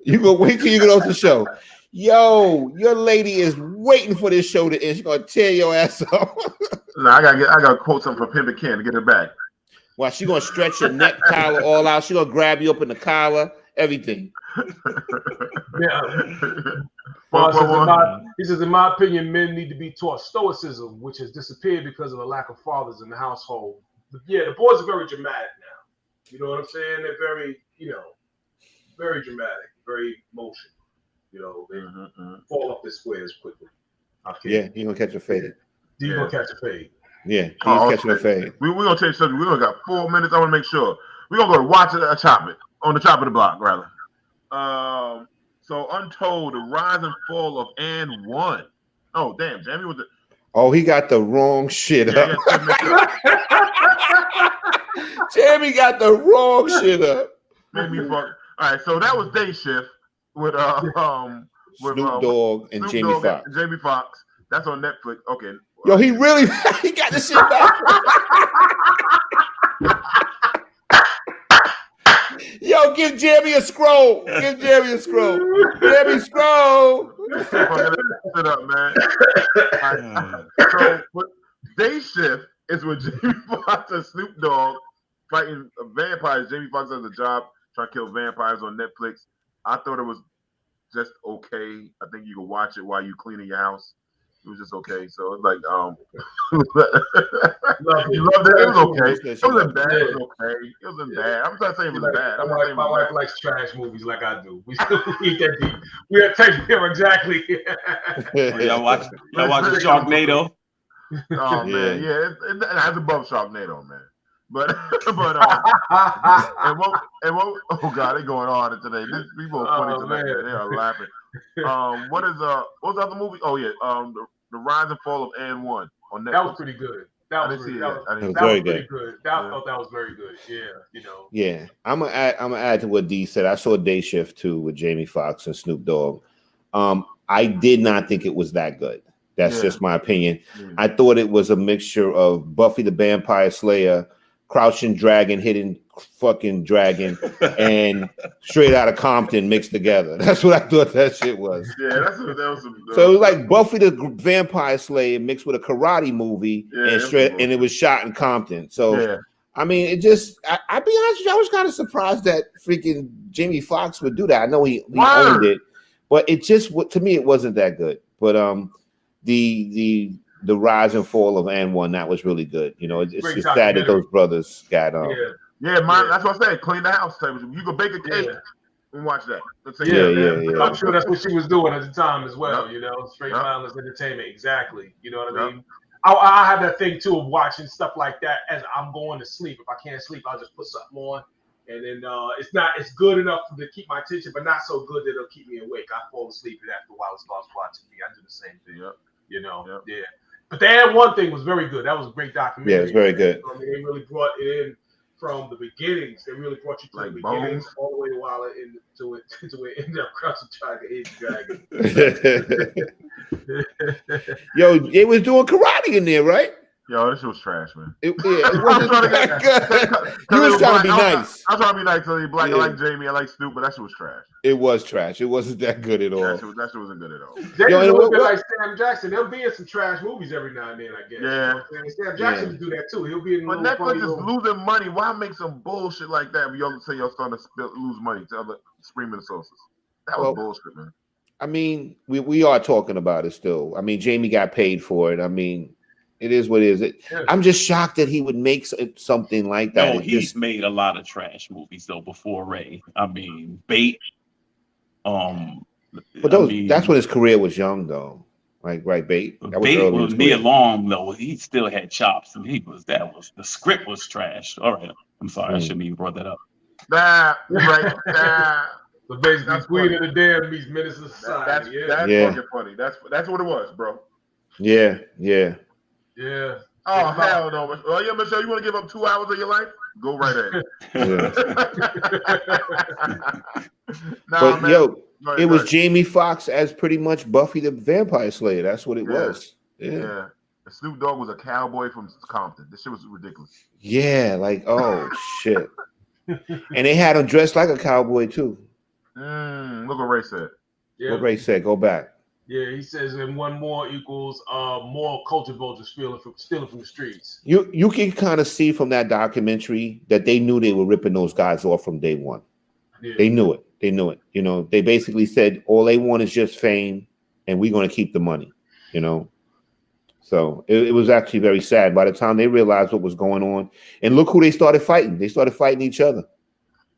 You go wait till you get off the show. Yo, your lady is waiting for this show to end. She's gonna tear your ass up. No, I gotta quote something from Pimpin' Ken to get it back. Well, she gonna stretch your neck collar all out. She gonna grab you up in the collar, everything. He says, in my opinion, men need to be taught stoicism, which has disappeared because of a lack of fathers in the household. But yeah, the boys are very dramatic now. You know what I'm saying? They're very, very dramatic, very emotional. They fall off their squares quickly. Yeah, you're gonna catch a fade. You're gonna catch a fade. Yeah, he's catching a fade. We're gonna change subject. We only got 4 minutes. I want to make sure we're gonna go to watch it Chop It on the Chop of the Block, rather. So Untold, the rise and fall of And One. Oh damn, Jamie was. Oh, he got the wrong shit up. Jamie got the wrong shit up. Made me fuck. All right, so that was Day Shift with Snoop Dogg and Jamie Foxx. Jamie Foxx. That's on Netflix. Okay. Yo, he really he got the shit back. Yo, give Jamie a scroll. Give Jamie a scroll. Jamie scroll. Sit up, man. Right. So, Day Shift is with Jamie Foxx and Snoop Dogg fighting vampires. Jamie Foxx has a job trying to kill vampires on Netflix. I thought it was just okay. I think you can watch it while you cleaning your house. It was just okay. So it's like, you loved it. It was okay. It wasn't bad. It was okay. It wasn't bad. I'm not saying it was bad. My wife likes trash movies like I do. We eat that deep. We are taking care exactly. Y'all watch Sharknado? Oh man, yeah, it has above Sharknado, man. But and what? Oh god, they going on today. These people are funny tonight. Man. They are laughing. What's the other movie? Oh yeah, the Rise and Fall of And One on Netflix. That was pretty good. That was very good. I thought that was very good. Yeah, Yeah, I'm gonna add to what D said. I saw Day Shift too with Jamie Foxx and Snoop Dogg. I did not think it was that good. That's just my opinion. I thought it was a mixture of Buffy the Vampire Slayer, Crouching Dragon, Hidden fucking Dragon, and Straight Outta Compton mixed together. That's what I thought that shit was. Yeah, that was. So it was like Buffy the Vampire Slayer mixed with a karate movie, and it was shot in Compton. So I mean, it just. I'll be honest with you, I was kind of surprised that freaking Jamie Foxx would do that. I know he owned it, but it just to me it wasn't that good. But the rise and fall of And One, that was really good. It's sad that those brothers got that's what I said. Clean the house. You can bake a cake and watch that. I'm sure that's what she was doing at the time as well. Straight mindless entertainment. Exactly. You know what I mean? I have that thing too of watching stuff like that as I'm going to sleep. If I can't sleep, I'll just put something on, and then it's good enough to keep my attention, but not so good that it'll keep me awake. I fall asleep after a while it starts watching me. I do the same thing. But the And One thing was very good. That was a great documentary. Yeah, it's very good. I mean, they really brought it in from the beginnings. They really brought you to the beginnings all the way while it ended up Crouching Dragon. Yo, it was doing karate in there, right? Yo, this shit was trash, man. It wasn't that good. You was trying to be nice. I was trying to be nice to you, Black. I like Jamie, I like Snoop, but that shit was trash. It was trash. It wasn't that good at all. That shit wasn't good at all. Jamie's a little bit like Sam Jackson. They'll be in some trash movies every now and then, I guess. Yeah. Sam Jackson will do that too. He'll be in. But Netflix is losing money. Why make some bullshit like that? When y'all say y'all starting to lose money to other streaming sources. That was bullshit, man. I mean, we are talking about it still. I mean, Jamie got paid for it. I mean, it is what it is. I'm just shocked that he would make something like that. No, he's made a lot of trash movies though before Ray. I mean, Bait. But that's when his career was young though. Like Bait. Bait was near long though. He still had chops, and the script was trash. All right, I'm sorry, I shouldn't even brought that up. So basically, That's Queen funny. of the Damned meets Menace to Society. That's Yeah. fucking funny. That's what it was, bro. Yeah. Yeah. Oh hell no! Oh yeah, Michelle, you want to give up 2 hours of your life? Go right ahead. But man. yo, Go ahead, it go was ahead. Jamie Foxx as pretty much Buffy the Vampire Slayer. That's what it was. Yeah. Snoop Dogg was a cowboy from Compton. This shit was ridiculous. Yeah, like oh shit. And they had him dressed like a cowboy too. Look what Ray said. Yeah. What Ray said, go back. Yeah, he says, and one more equals more culture vultures stealing from the streets. You can kind of see from that documentary that they knew they were ripping those guys off from day one. Yeah. They knew it. They knew it. You know, they basically said all they want is just fame, and we're going to keep the money. You know, so it was actually very sad. By the time they realized what was going on, and look who they started fighting. They started fighting each other.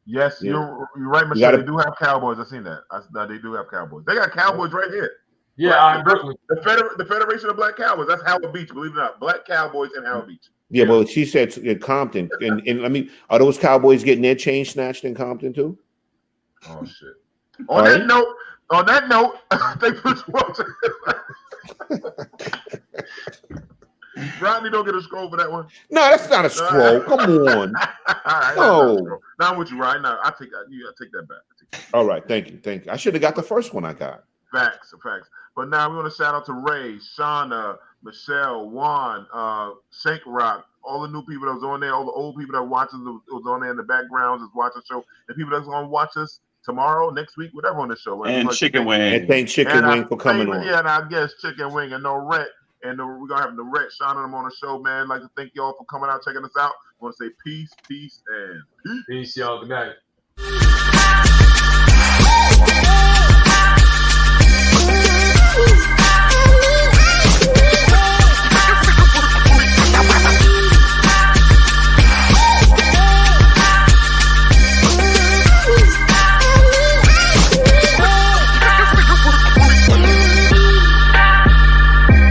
Yes, Yeah. you're right, Michelle. They do have cowboys. I've seen that. They do have cowboys. They got cowboys right here. Yeah, in Brooklyn. The Federation of Black Cowboys. That's Howard Beach. Believe it or not, Black Cowboys in Howard Beach. Yeah, but she said in Compton, and I mean, are those cowboys getting their chain snatched in Compton too? Oh shit! On that note, thanks for watching. Rodney, don't get a scroll for that one. No, that's not a scroll. Come on. All right, No. Now I'm with you right now. I take that back. All right, thank you. I should have got the first one I got. Facts. But now we want to shout out to Ray, Shauna, Michelle, Juan, Shank Rock, all the new people that was on there, all the old people that watch us was on there in the background, just watching the show, and people that's going to watch us tomorrow, next week, whatever on the show. And Chicken Wing. And thank Chicken Wing for coming on. Yeah, and I guess Chicken Wing and Norette. And we're going to have Norette, Shauna, them on the show, man. I'd like to thank y'all for coming out, checking us out. I want to say peace, and peace, y'all. Good night.